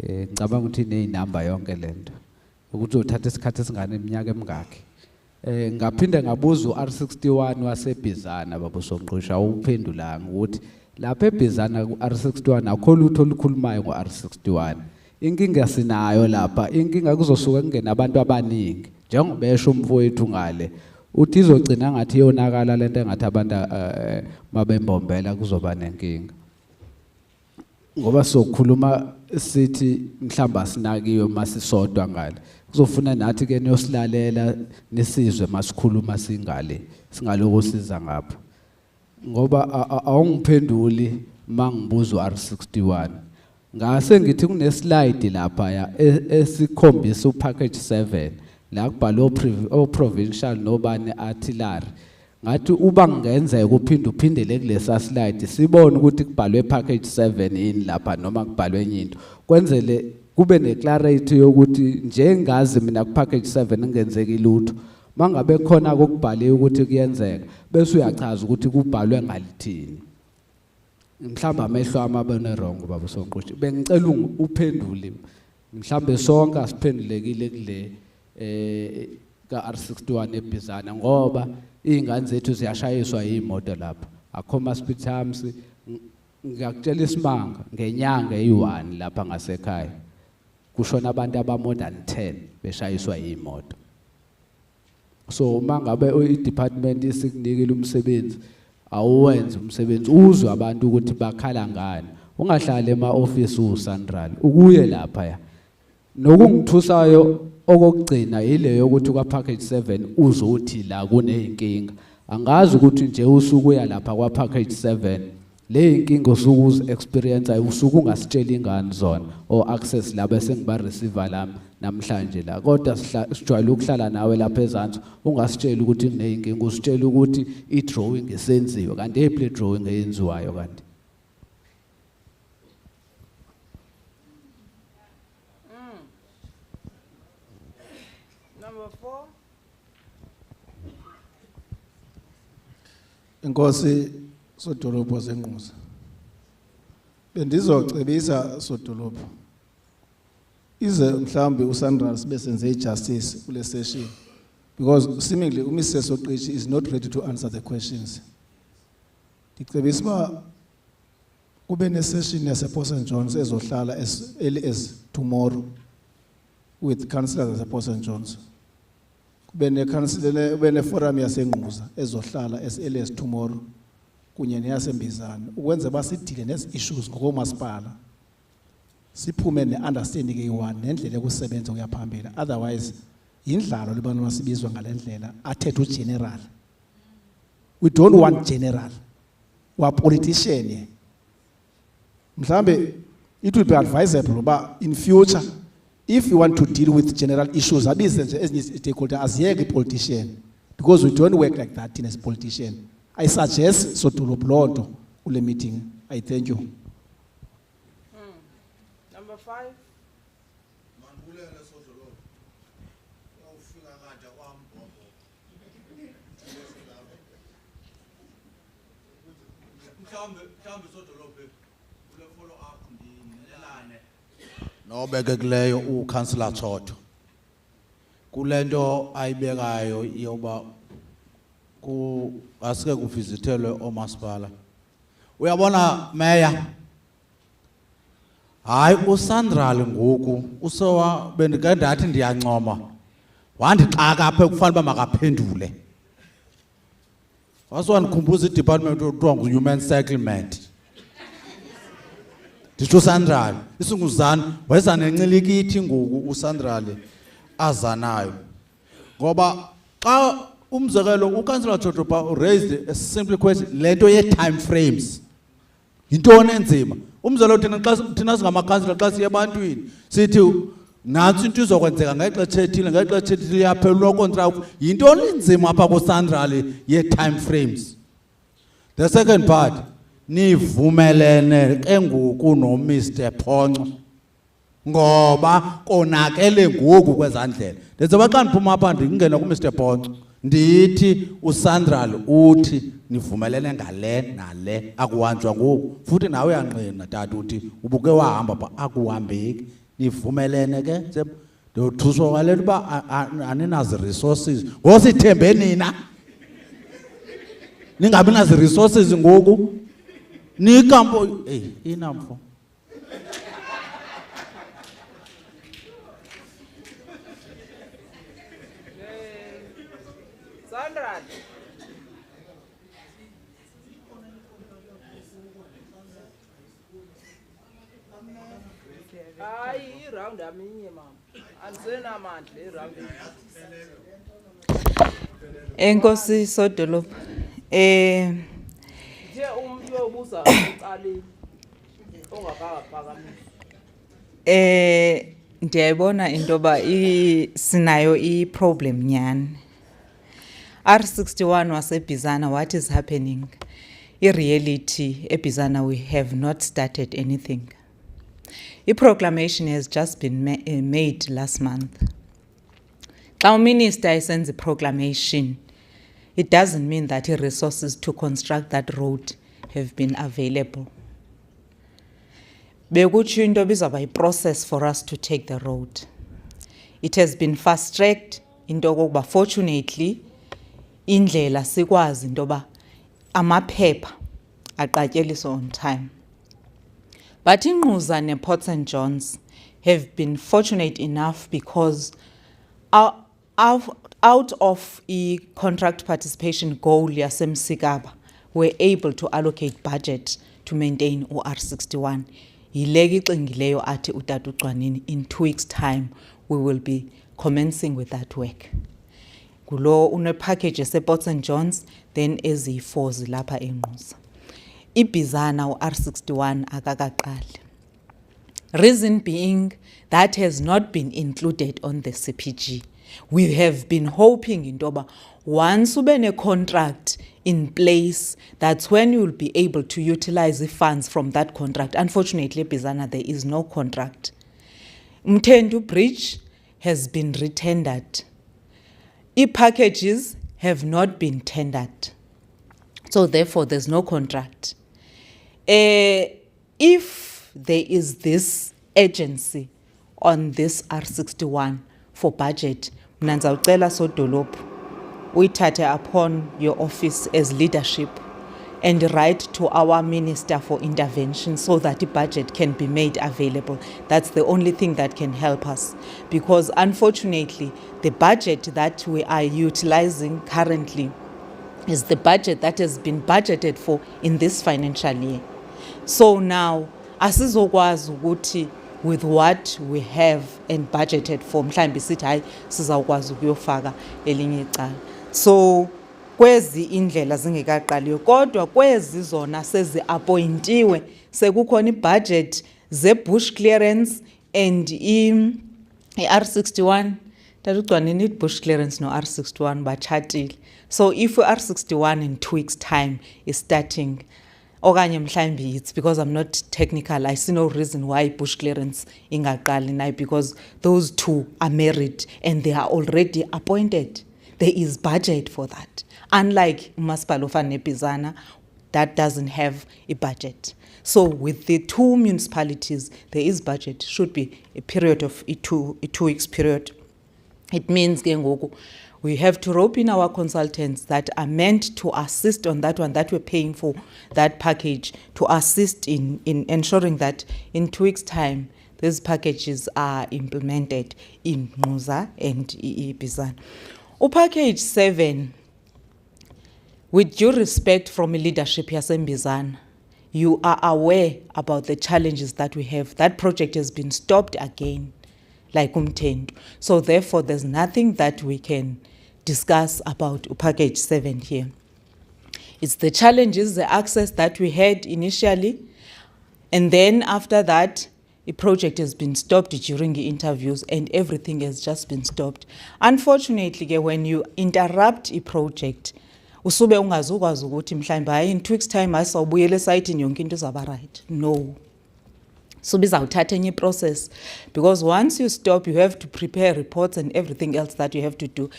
ngicabanga ukuthi inamba yonke lento ukuthi uzothatha isikhathi esingane iminyaka emingaki ngaphinde ngabuza uR61 waseBizana baba uSonqishi awuphendulanga ukuthi lapha eBizana ku-R61 akho lutho olukhulumayo ngo-R61 inkinga sinayo lapha inkinga kuzosuka kungena abantu abaningi njengoba esho umfowethu ngale uthi izogcina ngathi iyonakala lento engathi abantu mabembombela kuzoba nenkinga ngoba sokukhuluma sithi mhlamba asinakiyo masisodwa ngale kuzofuna nathi ke niyosilalela nisizwe masikhuluma singale singaloko siza ngapha ngoba awungiphenduli mangibuza uR61 ngase ngithi kuneslide lapha ya esikhombisa upackage 7 la kubhalwe provincial nobani artillery ngathi uba ngenzeka uphindele kulesa slide sibone ukuthi kubhalwe package 7 yini lapha noma kubhalwe enye into kwenzele kube neclarity yokuthi njengazi mina ku package 7 ngenzeki lutho mangabe khona kokubhaliwe ukuthi kuyenzeka bese uyachaza ukuthi kubhalwe ngalithini mhlamba amehlo amabone wrong baba uSonqishi bengicela uphendule mhlambe sonke asiphendulekile kule ka-R61 eBizana ngoba izingane zethu ziyashayiswa imoto lapha akho ma speed humps ngiyakutshela isimanga ngenyanga eyi1 lapha ngasekhaya kushona abantu abamore than 10 beshayiswa imoto. So mangabe i-department isikunikile umsebenzi awuwenze umsebenzi uzwe abantu ukuthi bakhala ngani, ungahlali ema-office uSandral ukuye lapha ya. Nokungithusayo okugcina ileyo ukuthi kwa package 7 uzothi la kuneyinkinga. Angazi ukuthi nje usuku ya lapha kwa package 7 le inkinga usuku uzi-experience usuku ungasitsheli ingane zona or access laba sengiba receiver lami namhlanje la, kodwa sijwayele ukuhlala nawe lapha ezantsi ungasitsheli ukuthi kuneyinkinga, usitshela ukuthi i-drawing isenziwe kanti eyiple drawing eyenziwayo kanti. Number 4. Inkosi sodolophu waseNgquza. Bendizocebisa sodolophu. Ize mhlambi uSandra sibe senze ijustice kule session because seemingly uMrs Soqishi is not ready to answer the questions. Ndicebisa uba kube ne-session yase-Port St. John's ezohlala as early as tomorrow with councillors yase-Port St. John's. Kube ne-forum yaseNgquza ezohlala as early as tomorrow kunye neyaseMbizana ukwenza basidile nezi-issues ngokomasipala siphume ne-understanding eyi-1 nendlela yokusebenza uyaphambili, otherwise yindlalo libantu masibizwa ngale ndlela athethe ugeneral. We don't want general, wa politician ye. Mhlambe it will be advisable uba in future if you want to deal with general issues abize nje ezinye stakeholder aziyeke politician because we don't work like that in as politician. I suggest sodolophu lonto kule meeting. I thank you. Number 5. Nobeke kuleyo uCouncillor Choto. Kulento ayibekayo yoba asike kuvizitelwe omasipala. Uyabona Mayor, hayi uSandral ngoku usowa bendikandathi ndiyancoma wandixaka apha ekufanele uba makaphendule. Waswandikhumbuza i-department okuthiwa ngu-human settlement. Nditsho uSandral isinguzana weza nencilikithi ngoku uSandral azanayo ngoba xa umzekelo uCouncillor Choto raised a simple question lento ye-time frames yintoni enzima. Umzekelo thina singamakhansila xa siye ebantwini sithi nantsi into izokwenzeka ngexesha ethile ngexesha ethile yaphelwa contract. Yintoni inzima apha kuSandral ye-time frames? The second part, nivumelene ke ngoku noMr Phonco ngoba konakele ngoku kwezandlela. Ndizoba xa ndiphuma apha ndingena kuMr Phonco ndithi uSandral uthi nivumelene ngale nale akuhanjwa ngoku futhi nawe uyanqina tata uthi ubuke wahamba pha akuhambeki nivumelene ke ndothuswa kwale nto uba aninazi resources ngosithembe nina ningabi nazi resources ngoku nikampo inamfo. Sandra. Hayi iround aminye mama. Andisenamandla iround. Enkosi sodolophu. Nje umuntu obuza ecaleni ongakaphakamisa. Ndiyayibona into yoba sinayo i-problem nyani. R61 waseBizana, what is happening? I-reality eBizana, we have not started anything. I-proclamation has just been made last month. Xa uminister sends a proclamation, it doesn't mean that the resources to construct that road have been available. Bekutsho into bizawuba yi-process for us to take the road. It has been fast-tracked into yokokuba fortunately indlela sikwazi into yoba amaphepha aqatyeliswe on time. But in Nguza and Port St. John's have been fortunate enough because out of a contract participation goal yasemsikaba, we're able to allocate budget to maintain OR61. Yilegi ati utatu Xanini. In 2 weeks' time, we will be commencing with that work. Kulo une package Port St. John's, then ezi4 zilapha eNguza. Ibizana R61 akakaqali. Reason being that has not been included on the CPG. We have been hoping in Toba, once ube ne contract in place, that's when you will be able to utilize the funds from that contract. Unfortunately, Bizana, there is no contract. Mtendu Bridge has been retendered. E-packages have not been tendered. So therefore, there's no contract. If there is this agency on this R61 for budget, mnanza ucela sodolophu uyithathe upon your office as leadership and write to our minister for intervention so that the budget can be made available. That's the only thing that can help us, because unfortunately the budget that we are utilizing currently is the budget that has been budgeted for in this financial year. So now, asizokwazi ukuthi with what we have and budgeted for, mhlambi sithi hayi sizawukwazi ukuyofaka elinye icala. So kwezi indlela zingekaqaliyo, kodwa kwezi zona sezi-appointiwe sekukhona i-budget ze-bush clearance and i-R61. Talucwanini bush clearance no R61 bachatile. So if R61 in 2 weeks' time is starting, okanye mhlambi it's because I'm not technical, I see no reason why bush clearance ingaqali now, because those two are married and they are already appointed. There is budget for that. Unlike Umasipala of Nebizana, that doesn't have a budget. So with the 2 municipalities, there is budget. Should be a period of a two weeks period. It means we have to rope in our consultants that are meant to assist on that one, that we're paying for that package, to assist in ensuring that in 2 weeks' time, these packages are implemented in Nguza and Bizana. Package 7, with due respect from leadership Bizana, you are aware about the challenges that we have. That project has been stopped again, like Umtendu. So therefore, there's nothing that we can discuss about package 7 here. It's the challenges, the access that we had initially, and then after that, the project has been stopped during the interviews and everything has just been stopped. Unfortunately, when you interrupt a project, usube ungazukwazi ukuthi mhlawumbe hayi in 2 weeks time asawubuyela esayithini yonke into izaba right. No. So bizawuthatha enye process, because once you stop, you have to prepare reports and everything else that you have to do.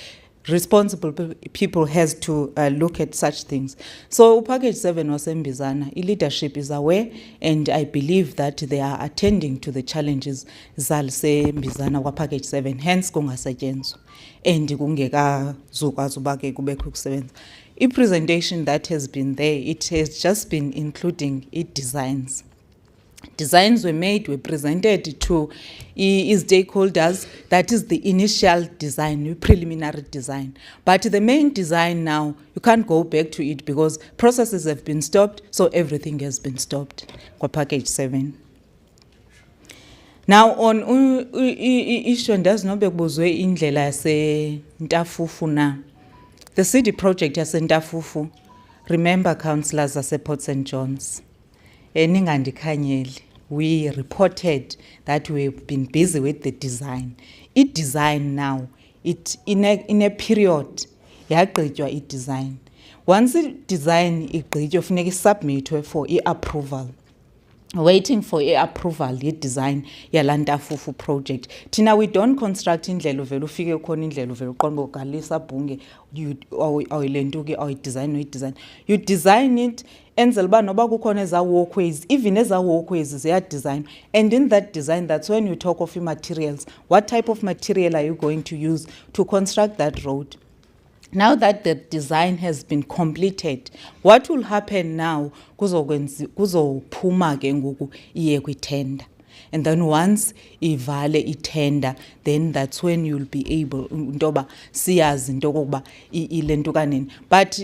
Responsible people has to look at such things. So package 7 was Bizana. Leadership is aware, and I believe that they are attending to the challenges zalse Bizana wa package 7. Hence kungasetshenzwa and kungeka zukwazi ubake kubekho ukusebenza. The presentation that has been there, it has just been including designs. Designs were made, were presented to stakeholders. That is the initial design, preliminary design. But the main design now, you can't go back to it because processes have been stopped, so everything has been stopped for package 7. Now on issue does not be indlela yase Ntafufu na. The city project yase Ntafufu, remember councillors ase Port St. John's. We reported that we've been busy with the design. It design now, it in a period, it design. Once it design, it submit for approval. Waiting for approval, design yalanda fufu project. Tina, we don't construct in lelo velu figure kon in lelo velu konbo kalisa bunge you or lenduge or design. You design it, and zelba noba kukhona eza walkways, even eza walkways is their design. And in that design, that's when you talk of materials. What type of material are you going to use to construct that road? Now that the design has been completed, what will happen now? Kuzophuma ke ngoku iye kwi-tender. And then once ivale i-tender, then that's when you'll be able ntoba siyazi into okokuba ile nto kanini. But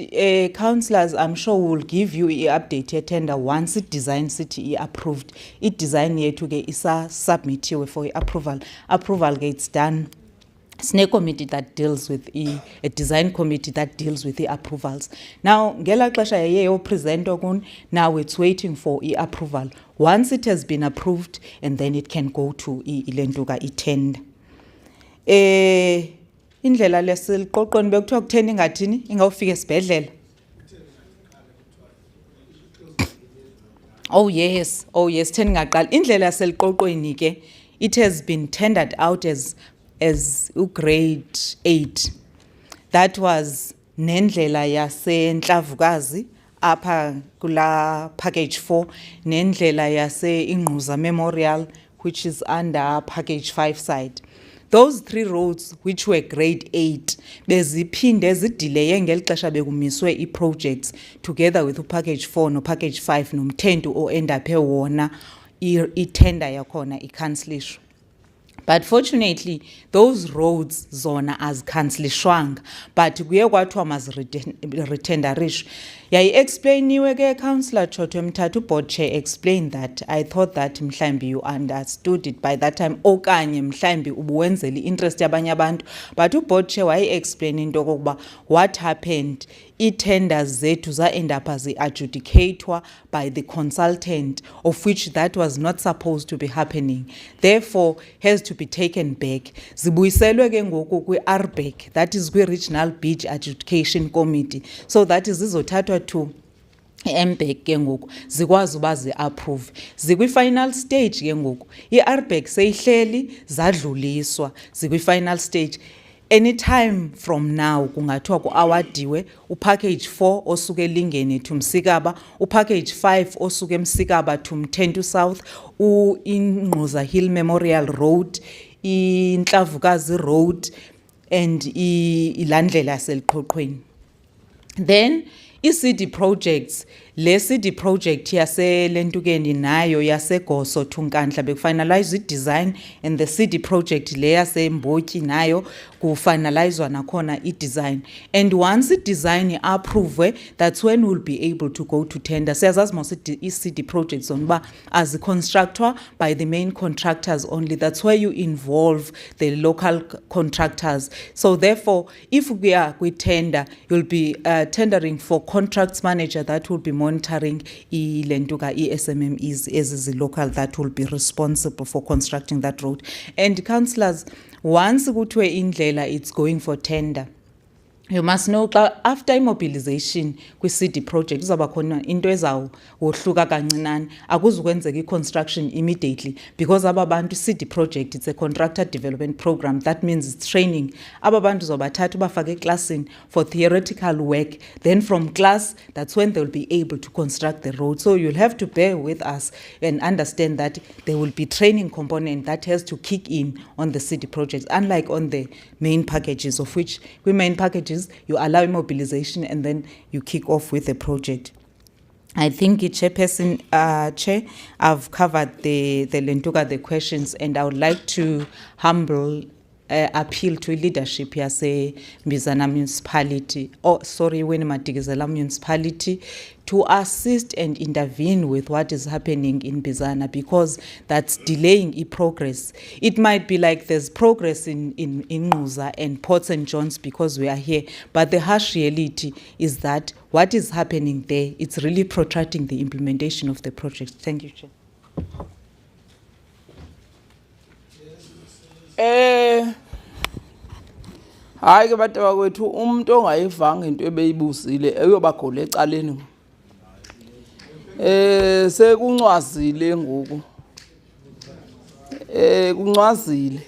councillors, I'm sure will give you i-update ye-tender once i-design sithi i-approved. I-design yethu ke isa-submitiwe for i-approval. Approval ke it's done. Sine committee that deals with a design committee that deals with the approvals. Now, ngela xesha yaye present okun, now it's waiting for approval. Once it has been approved, and then it can go to ilentuka i-tender. Indlela lesiliqoqweni bekuthiwa kutheni ingathini ingawufika esibhedlela. Oh yes, theni ngaqala. Indlela yaseliqoqweni ke, it has been tendered out as grade 8. That was nendlela yase Ndlavukazi apha kula package 4, nendlela yase Ingquza Memorial, which is under package 5 side. Those 3 roads which were grade 8 beziphinde zidelaye ngeli xesha bekumiswe i-projects together with package 4 no package 5 nomthentu o-endaphe wona i-tender yakhona i-cancelishwa. But fortunately, those roads zona azikhanselishwanga, but kuye kwathiwa mazi-retenderishwe. Yayi-explainiwe ke Councillor Chotho Mthatha, board chair explained that. I thought that mhlambi you understood it by that time, okanye mhlambi ubuwenzela i-interest yabanye abantu. But board chair wayi-explain into okokuba what happened, i-tenders zethu za-end up zi-adjudicatwa by the consultant, of which that was not supposed to be happening. Therefore, has to be taken back. Zibuyiselwe ke ngoku kwi-RBEC, that is kwi-Regional Beach Adjudication Committee. So that is izothathwa to MBEC ke ngoku zikwazi uba zi-approve. Zikwi-final stage ke ngoku. I-RBEC seyihleli zadluliswa, zikwi-final stage. Anytime from now kungathiwa ku-awadiwe upackage 4 osuke Lingeni to Msikaba, upackage 5 osuke Msikaba to Mthentu South, Ingquza Hill Memorial Road, Ndlavukazi Road, and ilandlela yaseliqhoqweni. Then i-CD projects, le CD project yaselentukeni nayo yasegoso to Nkandla bekufinalize i-design, and the CD project le yasembotyi nayo kufinalizwa nakhona i-design. And once i-design i-approve, that's when we'll be able to go to tender. Siyazazi mos i-CD projects on ba as constructor by the main contractors only. That's where you involve the local contractors. So therefore, if we are with tender, you'll be tendering for contracts manager that will be monitoring ilentuka SMMEs as the local that will be responsible for constructing that road. And councillors, once kuthiwe indlela it's going for tender, you must know after immobilization kwi-CD project uzaba khona into ezawuhluka kancinane, akuzukwenzeka i-construction immediately because aba bantu CD project it's a contractor development program. That means it's training. Aba bantu zobathatha ubafake eklasini for theoretical work, then from class that's when they'll be able to construct the road. So you'll have to bear with us and understand that there will be training component that has to kick in on the CD projects, unlike on the main packages, of which we main packages you allow mobilization and then you kick off with the project. I think Chairperson, Chair, I've covered the questions, and I would like to humble appeal to leadership yase Mbizana municipality, Matigizela municipality, to assist and intervene with what is happening in Mbizana, because that's delaying progress. It might be like there's progress in Ngquza and Port St. John's because we are here, but the harsh reality is that what is happening there, it's really protracting the implementation of the project. Thank you, Chair. Hayi ke bantu bakwethu, umuntu ongayivanga into ebeyibuzile eyobagole ecaleni. Sekuncwazile ngoku. Kuncwazile.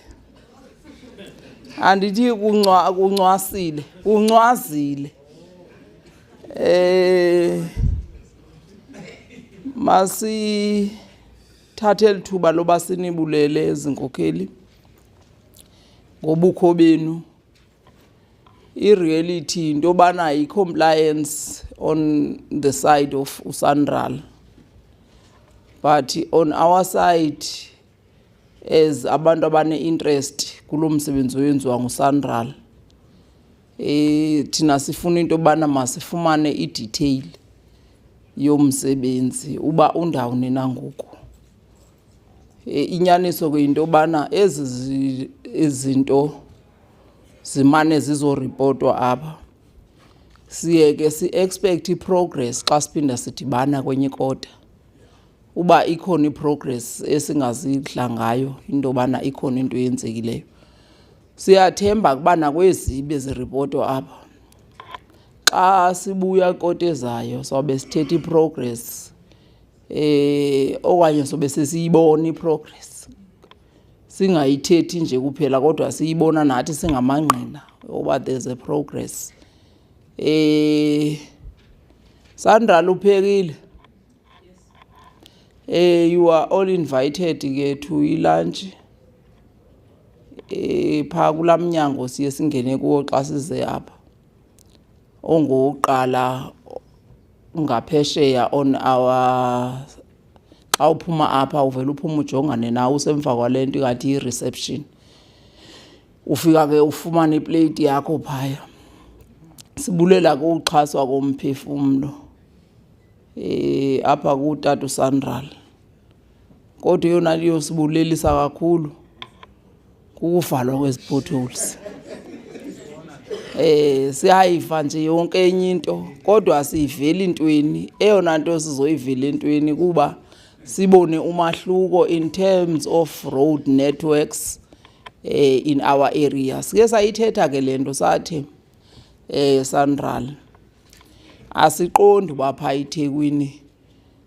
Andithi kuncwasile, kuncwazile. Masi thathe lithuba loba sinibulele ezinkokheli ngobukho benu. i-reality into yobana i-compliance on the side of uSandral, but on our side as abantu abane-interest kulo msebenzi oyenziwa nguSandral, thina sifuna into yobana masifumane i-detail yomsebenzi uba undawuni nangoku. Inyaniso ke into yobana ezi zinto zimane zizoripotwa apha, siye ke si-expect i-progress xa siphinda sidibana kwenye ikota, uba ikhona i-progress esingazidla ngayo into yobana ikhona into eyenzekileyo. Siyathemba ukuba nakwezi beziripotwa apha, xa sibuya ikota ezayo sobe sithetha i-progress, okanye sobe sesiyibona i-progress, singayithethi nje kuphela kodwa siyibona nathi singamangqina oba there's a progress. Sandral, uphekile? You are all invited ke to i-lunch. Phaa kulaa mnyango siye singene kuwo xa size apha, ongowokuqala ngaphesheya on our, xa uphuma apha uvela uphuma ujongane nawe usemva kwale nto ingathi yi-reception. Ufika ke ufumane ipleyiti yakho phaya. Sibulela ke uxhaswa komphefumlo apha kuTata uSandral, kodwa eyona nto yosibulelisa kakhulu kukuvalwa kwezi potholes. Siyayiva nje yonke enye into kodwa asiyiveli entweni. Eyona nto sizoyivela entweni kuba sibone umahluko in terms of road networks in our area. Sike sayithetha ke le nto sathi Sandral, asiqondi uba phaa eThekwini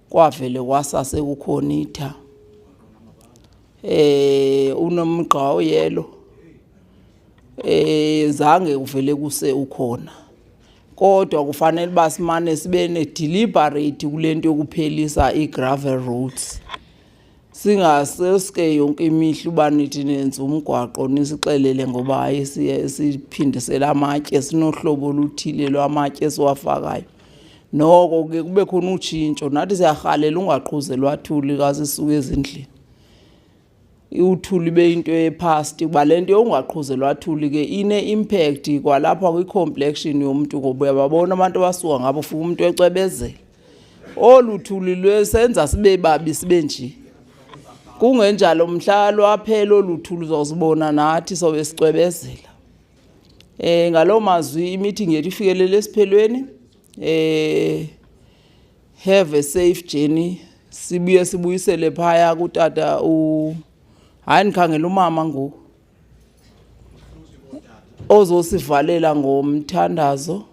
kwavele kwasase kukhona itha, unomgqa oyelo, zange uvele kuse ukhona, kodwa kufanele uba simane sibe ne-deliberate kule nto yokuphelisa i-gravel roads. Singaseske yonke imihla uba nithi nenza umgwaqo nisixelele ngoba hayi siye siphindisela amatye, sinohlobo oluthile lwamatye esiwafakayo. Noko ke kube khona utshintsho, nathi siyarhalela ungaqhuzelwa thuli xa sisuka ezindlini, uthuli ibe into ephasti kuba le nto yokungaqhuzelwa thuli ke ine-impact kwalapha kwi-complexion yomntu, ngoba uyababona abantu abasuka ngabo ufika umntu ecwebezela. Olu thuli lwesenza sibe babi sibe nje. Kungenjalo mhla lwaphela olu thuli uzawusibona nathi sobe sicwebezela. Ngaloo mazwi i-meeting yethu ifikelele esiphelweni. Have a safe journey. Sibuye sibuyisele phaya kuTata hayi ndikhangela umama ngoku ozosivalela ngomthandazo.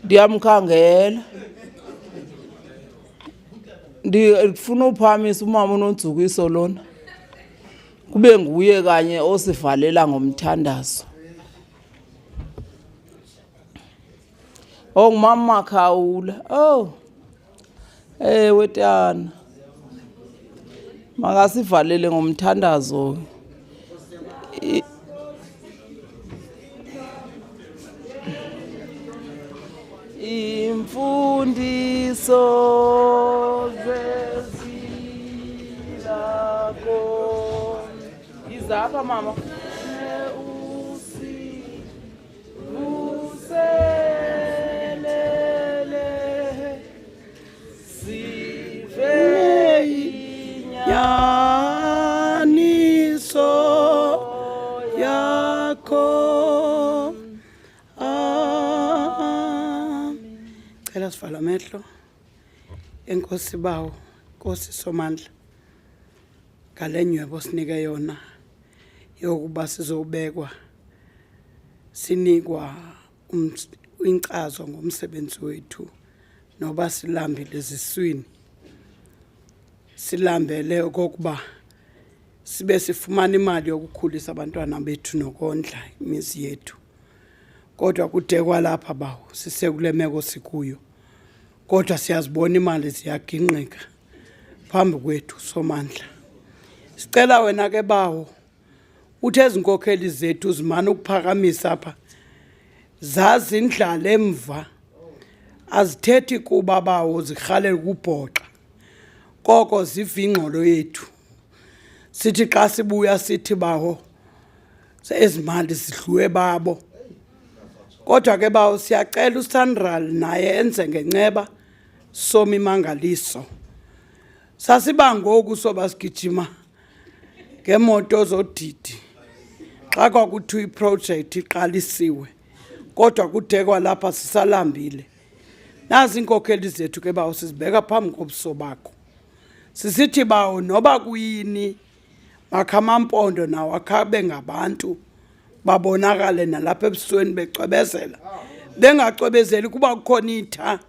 Ndiyamkhangela, ndifuna uphamisa umama uNondzukiso lona kube nguye kanye osivalela ngomthandazo. Ngumama Makhawula. Wetana, makasivalele ngomthandazo. Imfundiso zezilako izapha mama usivuselele sive inyaniso yakho. Cela sivala amehlo. Enkosi bawo, Nkosi Somandla, ngale nywebo sinike yona yokuba sizobekwa sinikwa inkcazo ngomsebenzi wethu, noba silambile eziswini, silambele okokuba sibe sifumana imali yokukhulisa abantwana bethu nokondla imizi yethu. Kodwa kude kwalapha bawo sisekule meko sikuyo, kodwa siyazibona imali ziyaginqika phambi kwethu Somandla. Sicela wena ke bawo uthe ezinkokheli zethu zimana ukuphakamisa apha zazi indlala emva azithethi kuba bawo zirhalela ukubhoxa koko ziva ingxolo yethu sithi xa sibuya sithi bawo ezimali zidluwe babo kodwa ke bawo siyacela uSandral naye enze ngenceba soma imangaliso sasiba ngoku soba sigijima ngemoto zodidi xa kwakuthiwa iproject iqalisiwe kodwa kude kwalapha sisalambile nazi inkokheli zethu ke bawo sizibeka phambi kobuso bakho sisithi bawo noba kuyini makhamampondo nawo akhabe ngabantu babonakale nalapha ebusweni becwebezela bengacwebezeli kuba kukhona itha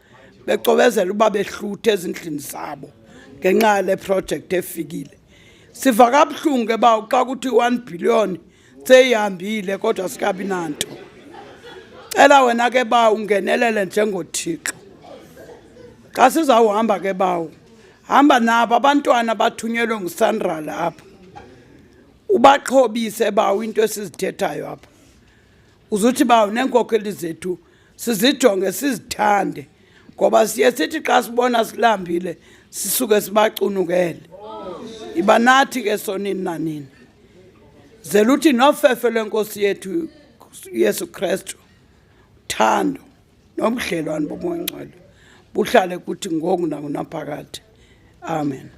becwebezela uba behluthe ezindlini zabo ngenxa yale project efikile siva kabuhlungu ke bawo xa kuthi 1 billion seyihambile kodwa sikabi nanto cela wena ke bawo ungenelele njengoThixo xa sizawuhamba ke bawo hamba nabo abantwana bathunyelwe nguSandral apha ubaxhobise bawo into esizithethayo apha uzuthi bawo nenkokheli zethu sizijonge sizithande ngoba siye sithi xa sibona silambile sisuke sibacunukele iba nathi ke sonini nanini zeluthi nofefe lwenkosi yethu Yesu Kristu thando nobudlelwane bomoya ongcwele buhlale kuthi ngoku nakunaphakade amen.